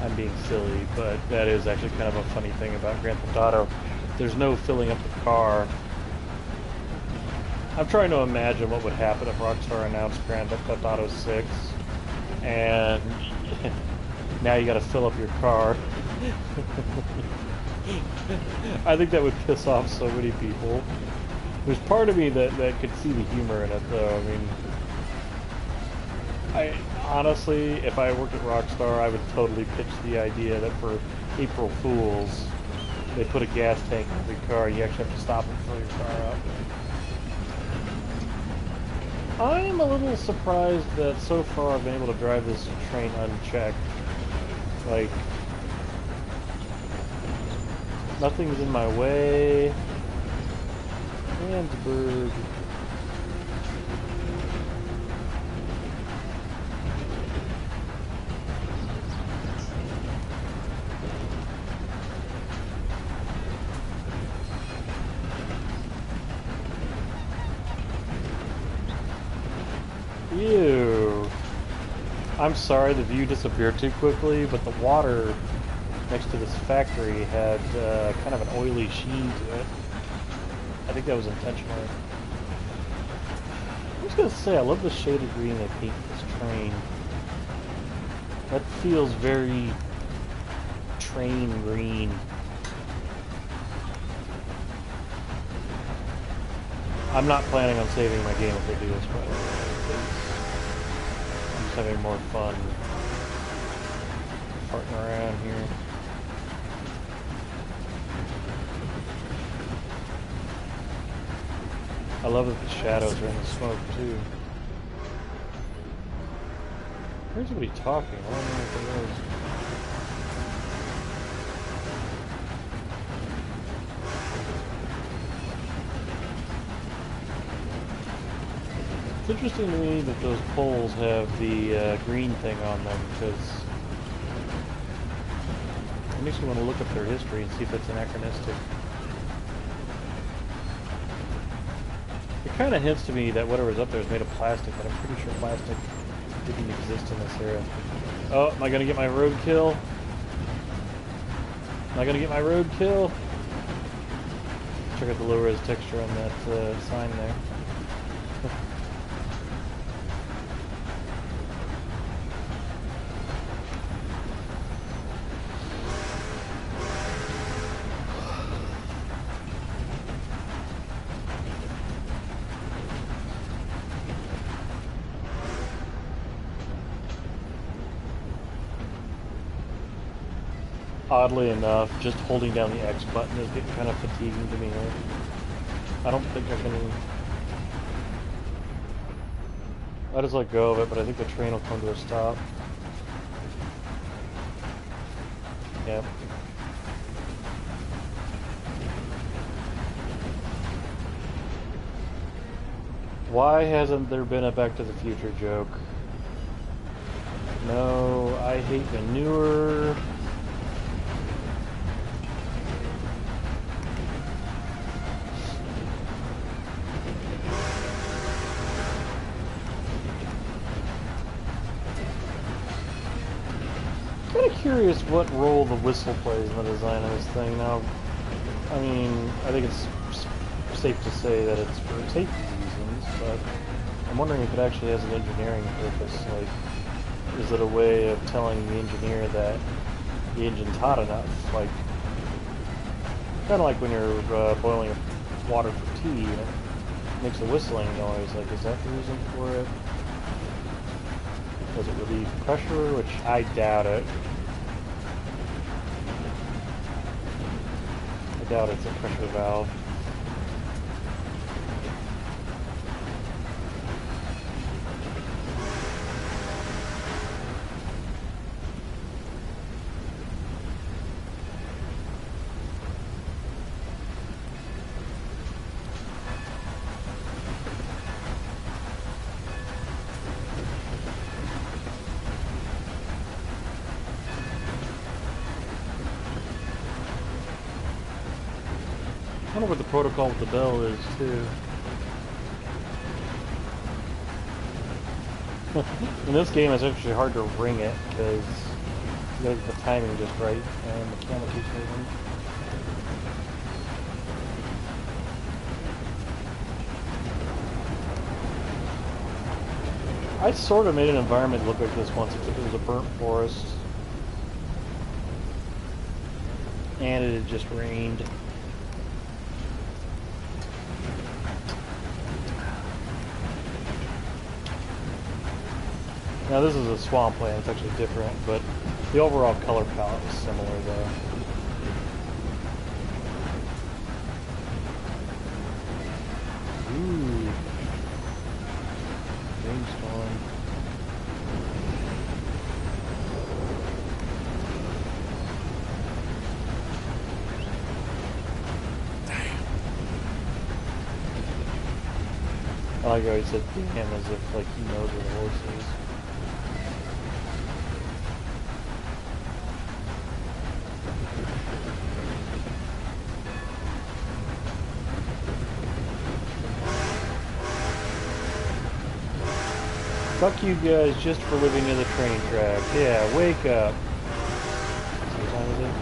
Speaker 1: I'm being silly, but that is actually kind of a funny thing about Grand Theft Auto. There's no filling up the car. I'm trying to imagine what would happen if Rockstar announced Grand Theft Auto 6, and now you gotta fill up your car. I think that would piss off so many people. There's part of me that could see the humor in it, though. I mean, honestly, if I worked at Rockstar, I would totally pitch the idea that for April Fools, they put a gas tank in every car, and you actually have to stop and fill your car up. I'm a little surprised that so far I've been able to drive this train unchecked. Like, nothing's in my way. Landsberg. Ew. I'm sorry the view disappeared too quickly, but the water next to this factory had kind of an oily sheen to it. I think that was intentional. I was gonna say, I love the shaded green they paint this train. That feels very train green. I'm not planning on saving my game if they do this, by the way. I'm just having more fun farting around here. I love that the shadows are in the smoke too. Where's somebody talking? I don't know what that is. It's interesting to me that those poles have the green thing on them, because it makes me want to look up their history and see if it's anachronistic. It kind of hints to me that whatever's up there is made of plastic, but I'm pretty sure plastic didn't exist in this era. Oh, am I going to get my roadkill? Am I going to get my roadkill? Check out the low-res texture on that sign there. Oddly enough, just holding down the X button is getting kind of fatiguing to me here. I don't think I can... I just let go of it, but I think the train will come to a stop. Yep. Why hasn't there been a Back to the Future joke? No, I hate manure. Curious what role the whistle plays in the design of this thing. Now, I mean, I think it's safe to say that it's for safety reasons, but I'm wondering if it actually has an engineering purpose. Like, is it a way of telling the engineer that the engine's hot enough? Like, kind of like when you're boiling water for tea and it makes a whistling noise. Like, is that the reason for it? Does it relieve pressure? Which I doubt it. I doubt it's a pressure valve. I wonder what the protocol with the bell is, too. In this game, it's actually hard to ring it, because you gotta get the timing just right, and the camera keeps moving. I sort of made an environment look like this once, except it was a burnt forest. And it had just rained. Now this is a swampland, it's actually different, but the overall color palette is similar though. Ooh. I like how he said damn as if like he knows where the horse is. Fuck you guys just for living near the train track. Yeah, wake up. What time is it?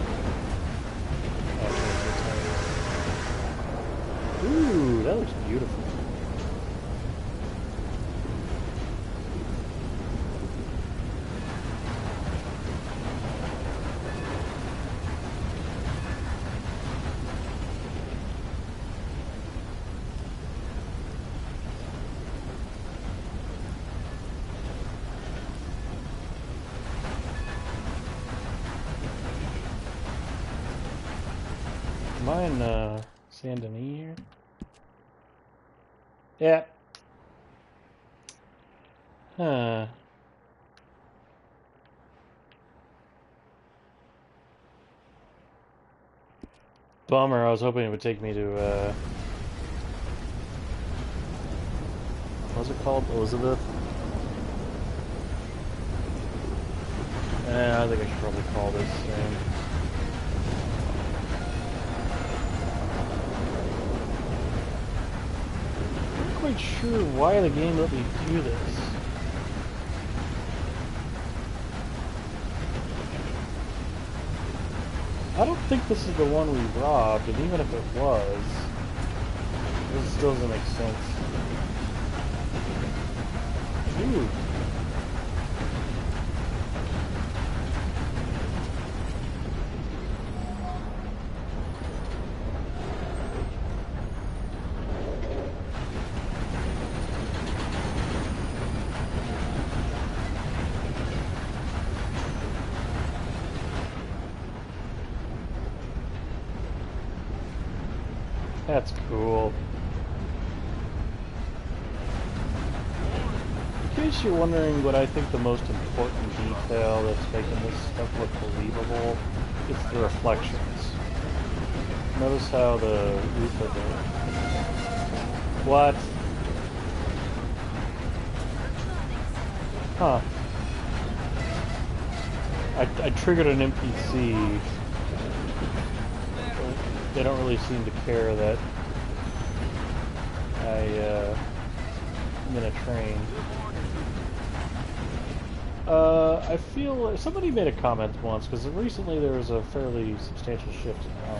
Speaker 1: Ooh, that looks beautiful. Mine, Saint Denis here? Yeah. Huh. Bummer, I was hoping it would take me to, what's it called? Elizabeth? I think I should probably call this thing. I'm not quite sure why the game let me do this. I don't think this is the one we robbed, and even if it was, this still doesn't make sense. Ooh. That's cool. In case you're wondering what I think the most important detail that's making this stuff look believable, it's the reflections. Notice how the roof of the... What? Huh. I triggered an NPC. They don't really seem to care that I'm in a train. I feel like somebody made a comment once, because recently there was a fairly substantial shift in how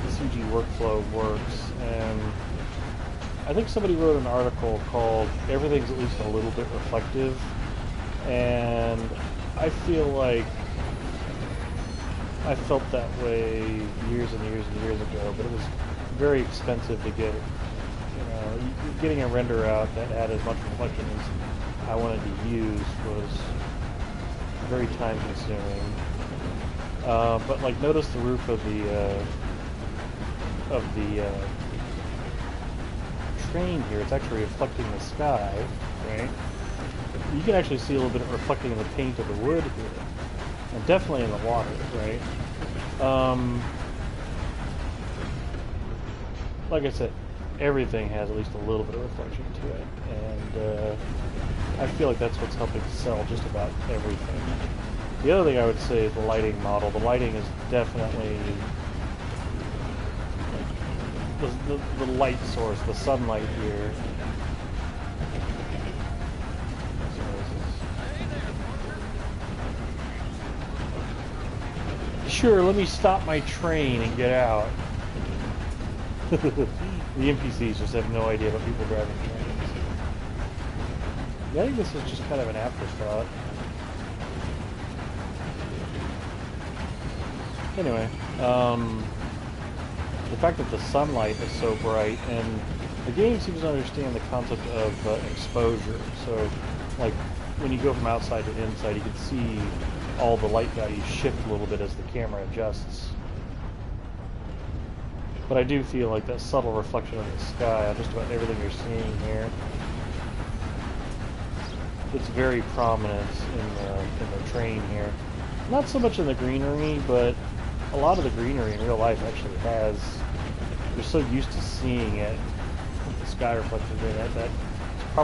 Speaker 1: the CG workflow works, and I think somebody wrote an article called "Everything's at least a little bit reflective," and I feel like I felt that way years and years and years ago, but it was very expensive to get, getting a render out that had as much reflection as I wanted to use was very time consuming. But like, notice the roof of the train here. It's actually reflecting the sky, right? You can actually see a little bit of reflecting in the paint of the wood here. And definitely in the water, right? Like I said, everything has at least a little bit of reflection to it, and I feel like that's what's helping sell just about everything. The other thing I would say is the lighting model. The lighting is definitely the light source, the sunlight here. Sure, let me stop my train and get out. The NPCs just have no idea about people driving trains. Yeah, I think this is just kind of an afterthought. Anyway, the fact that the sunlight is so bright, and the game seems to understand the concept of exposure. So, like, when you go from outside to inside, you can see all the light values shift a little bit as the camera adjusts. But I do feel like that subtle reflection of the sky on just about everything you're seeing here, it's very prominent in the train here. Not so much in the greenery, but a lot of the greenery in real life actually has. You're so used to seeing it, the sky reflected in it, that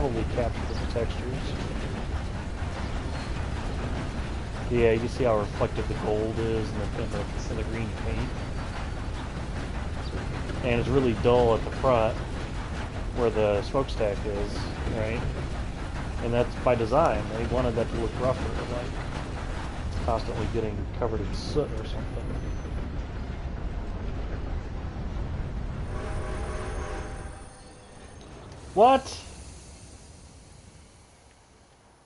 Speaker 1: probably captured the textures. Yeah, you can see how reflective the gold is and the green paint. And it's really dull at the front where the smokestack is, right? And that's by design. They wanted that to look rougher, like it's constantly getting covered in soot or something. What?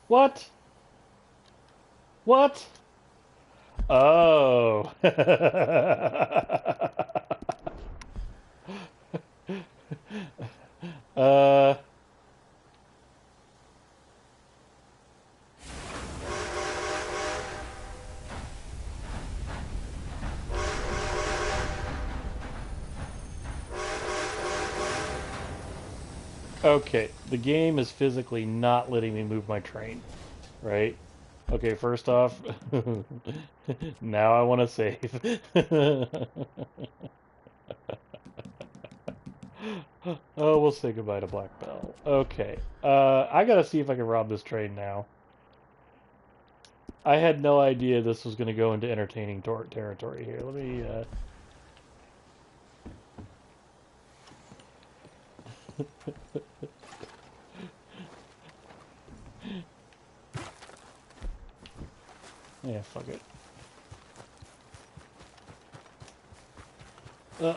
Speaker 1: What? What? Oh. Okay, the game is physically not letting me move my train, right? Okay, first off, now I want to save. Oh, we'll say goodbye to Black Bell. Okay, I gotta see if I can rob this train now. I had no idea this was gonna go into entertaining territory here. Let me, yeah, fuck it.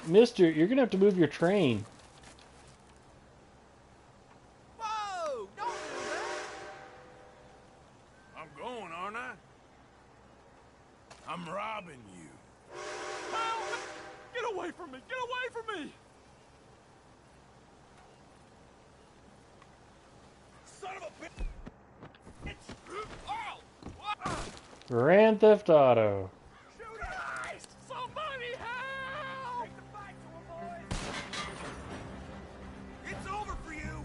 Speaker 1: Mister, you're gonna have to move your train.
Speaker 2: Whoa! Don't do that!
Speaker 7: I'm going, aren't I? I'm robbing you.
Speaker 2: Help! Get away from me! Get away from me!
Speaker 7: Son of a bitch!
Speaker 2: Oh!
Speaker 1: Grand Theft Auto.
Speaker 2: Christ! Somebody help! Take the fight to him, boys!
Speaker 7: It's over for you!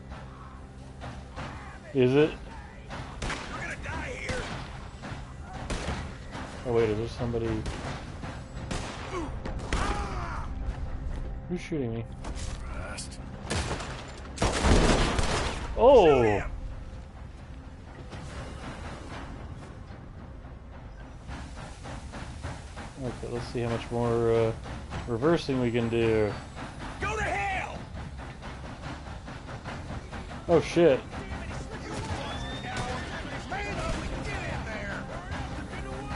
Speaker 1: Is it?
Speaker 7: You're gonna die here!
Speaker 1: Oh wait, is there somebody? Who's shooting me?
Speaker 7: Rust.
Speaker 1: Oh! Okay, let's see how much more reversing we can do.
Speaker 7: Go to hell!
Speaker 1: Oh shit.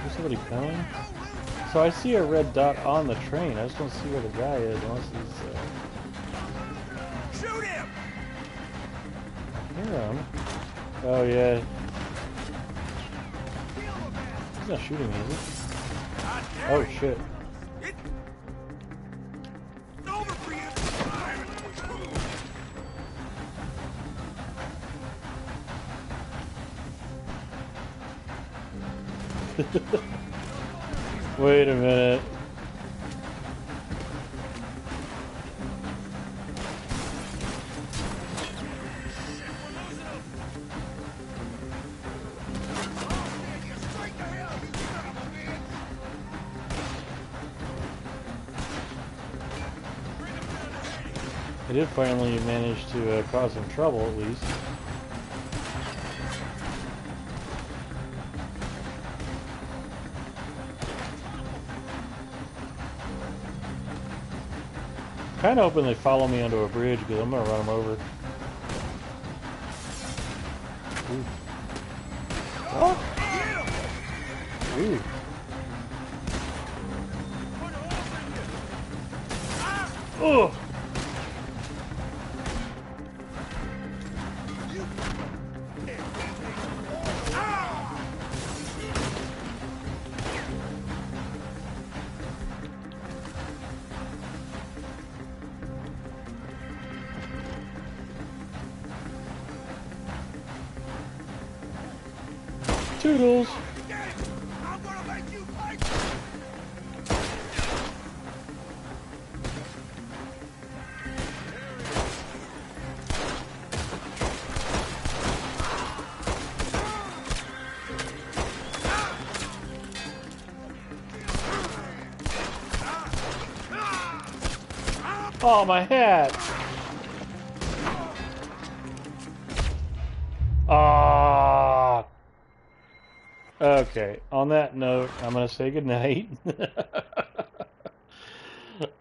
Speaker 1: Is somebody coming? So I see a red dot on the train. I just don't see where the guy is unless he's...
Speaker 7: Shoot him!
Speaker 1: I can hear him. Oh yeah. He's not shooting me, is he? Oh shit.
Speaker 7: It's over for you!
Speaker 1: Wait a minute. I did finally manage to cause some trouble, at least. Kind of hoping they follow me onto a bridge because I'm gonna run them over. Ooh. Oh. Ooh. Oh. Toodles.
Speaker 7: I'm gonna make you fight!
Speaker 1: Oh, my hat! Okay, on that note, I'm gonna say goodnight.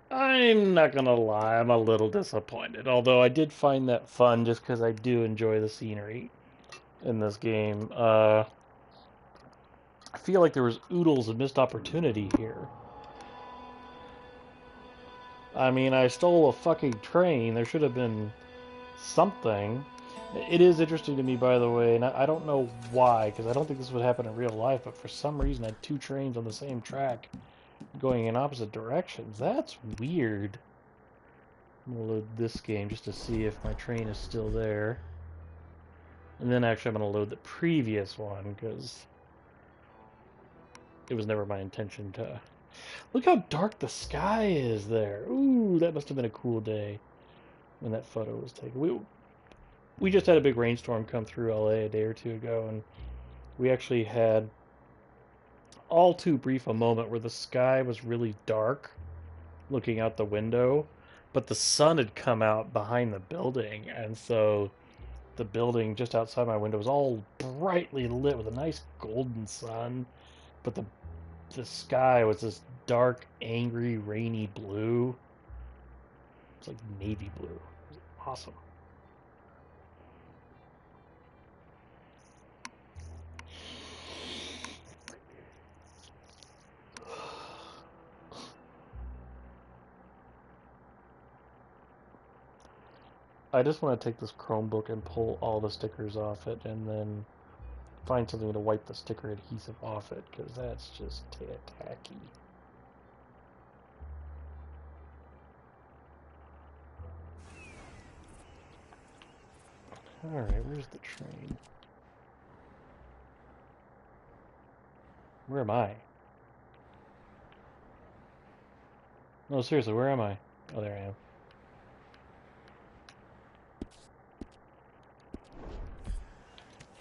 Speaker 1: I'm not gonna lie, I'm a little disappointed. Although I did find that fun just because I do enjoy the scenery in this game. I feel like there was oodles of missed opportunity here. I mean, I stole a fucking train. There should have been something. It is interesting to me, by the way, and I don't know why, because I don't think this would happen in real life, but for some reason I had two trains on the same track going in opposite directions. That's weird. I'm going to load this game just to see if my train is still there. And then actually I'm going to load the previous one, because it was never my intention to... Look how dark the sky is there. Ooh, that must have been a cool day when that photo was taken. We just had a big rainstorm come through LA a day or two ago, and we actually had all too brief a moment where the sky was really dark looking out the window, but the sun had come out behind the building, and so the building just outside my window was all brightly lit with a nice golden sun, but the sky was this dark, angry, rainy blue. It's like navy blue. It was awesome. I just want to take this Chromebook and pull all the stickers off it and then find something to wipe the sticker adhesive off it, because that's just tacky. Alright, where's the train? Where am I? No, seriously, where am I? Oh, there I am.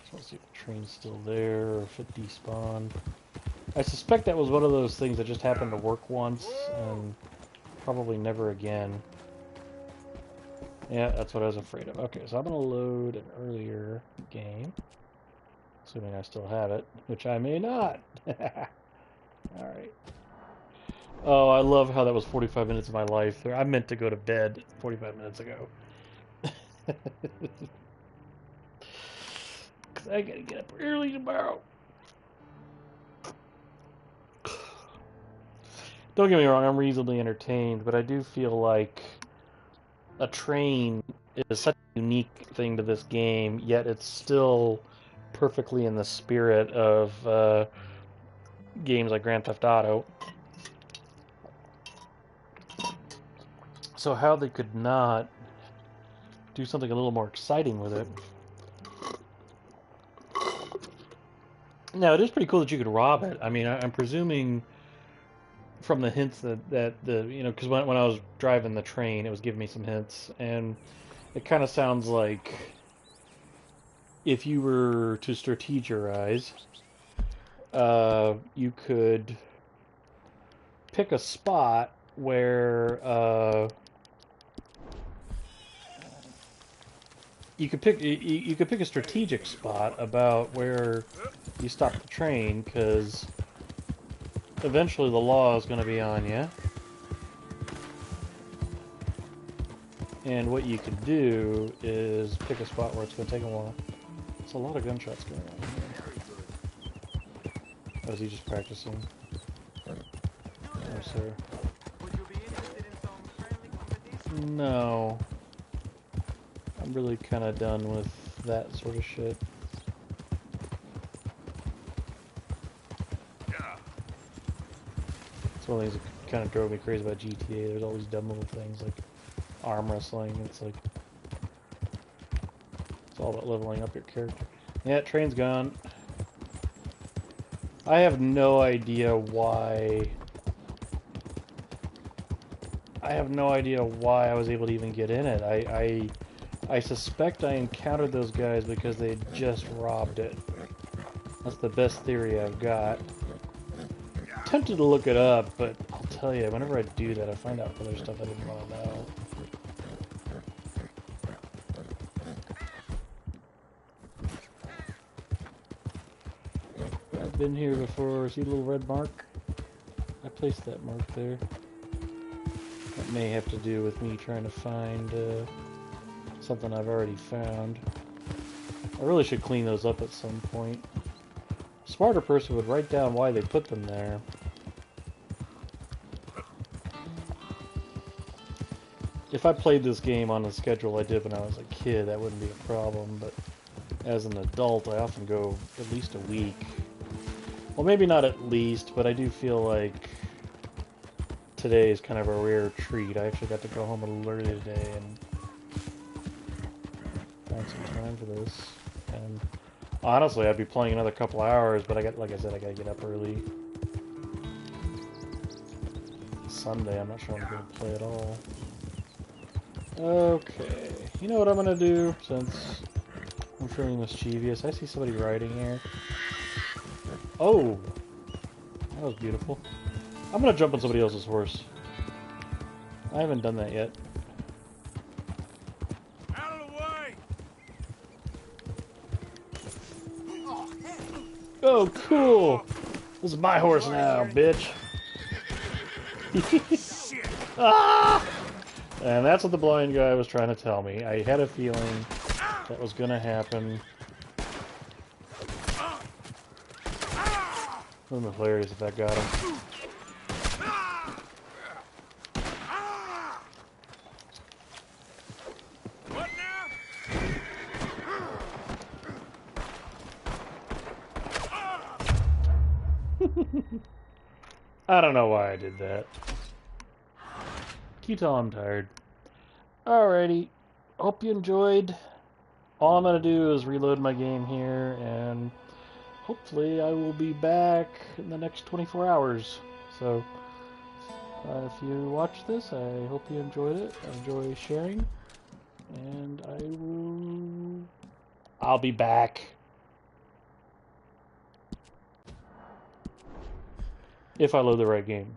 Speaker 1: So let's see if the train's still there, or if it despawned. I suspect that was one of those things that just happened to work once, and probably never again. Yeah, that's what I was afraid of. Okay, so I'm going to load an earlier game. Assuming I still have it, which I may not. Alright. Oh, I love how that was 45 minutes of my life. I meant to go to bed 45 minutes ago. Because I gotta get up early tomorrow. Don't get me wrong, I'm reasonably entertained, but I do feel like a train is such a unique thing to this game, yet it's still perfectly in the spirit of games like Grand Theft Auto. So how they could not do something a little more exciting with it. Now, it is pretty cool that you could rob it. I mean, I'm presuming from the hints that the, you know, because when I was driving the train, it was giving me some hints, and it kind of sounds like if you were to strategize, you could pick a spot where you could pick a strategic spot about where you stop the train, because eventually the law is going to be on you. And what you could do is pick a spot where it's going to take a while. There's a lot of gunshots going on here. Oh, is he just practicing? No, sir. No. I'm really kind of done with that sort of shit. It's one of the things that kind of drove me crazy about GTA. There's all these dumb little things like arm wrestling. It's like, it's all about leveling up your character. Yeah, train's gone. I have no idea why. I have no idea why I was able to even get in it. I suspect I encountered those guys because they had just robbed it. That's the best theory I've got. I'm tempted to look it up, but I'll tell you, whenever I do that, I find out other stuff I didn't want to know. Been here before. See the little red mark? I placed that mark there. That may have to do with me trying to find something I've already found. I really should clean those up at some point. A smarter person would write down why they put them there. If I played this game on the schedule I did when I was a kid, that wouldn't be a problem, but as an adult, I often go at least a week. Well, maybe not at least, but I do feel like today is kind of a rare treat. I actually got to go home a little early today and find some time for this. And honestly, I'd be playing another couple hours, but like I said, I gotta get up early. Sunday, I'm not sure I'm gonna play at all. Okay, you know what I'm gonna do since I'm feeling mischievous. I see somebody riding here. Oh, that was beautiful. I'm gonna jump on somebody else's horse. I haven't done that yet.
Speaker 7: Out of the way!
Speaker 1: Oh, cool! This is my horse now, bitch. Ah! And that's what the blind guy was trying to tell me. I had a feeling that was gonna happen. It would have been hilarious if that got him.
Speaker 7: What now?
Speaker 1: I don't know why I did that. Can you tell I'm tired? Alrighty. Hope you enjoyed. All I'm gonna do is reload my game here, and hopefully I will be back in the next 24 hours. So, if you watch this, I hope you enjoyed it. I enjoy sharing. And I'll be back. If I load the right game.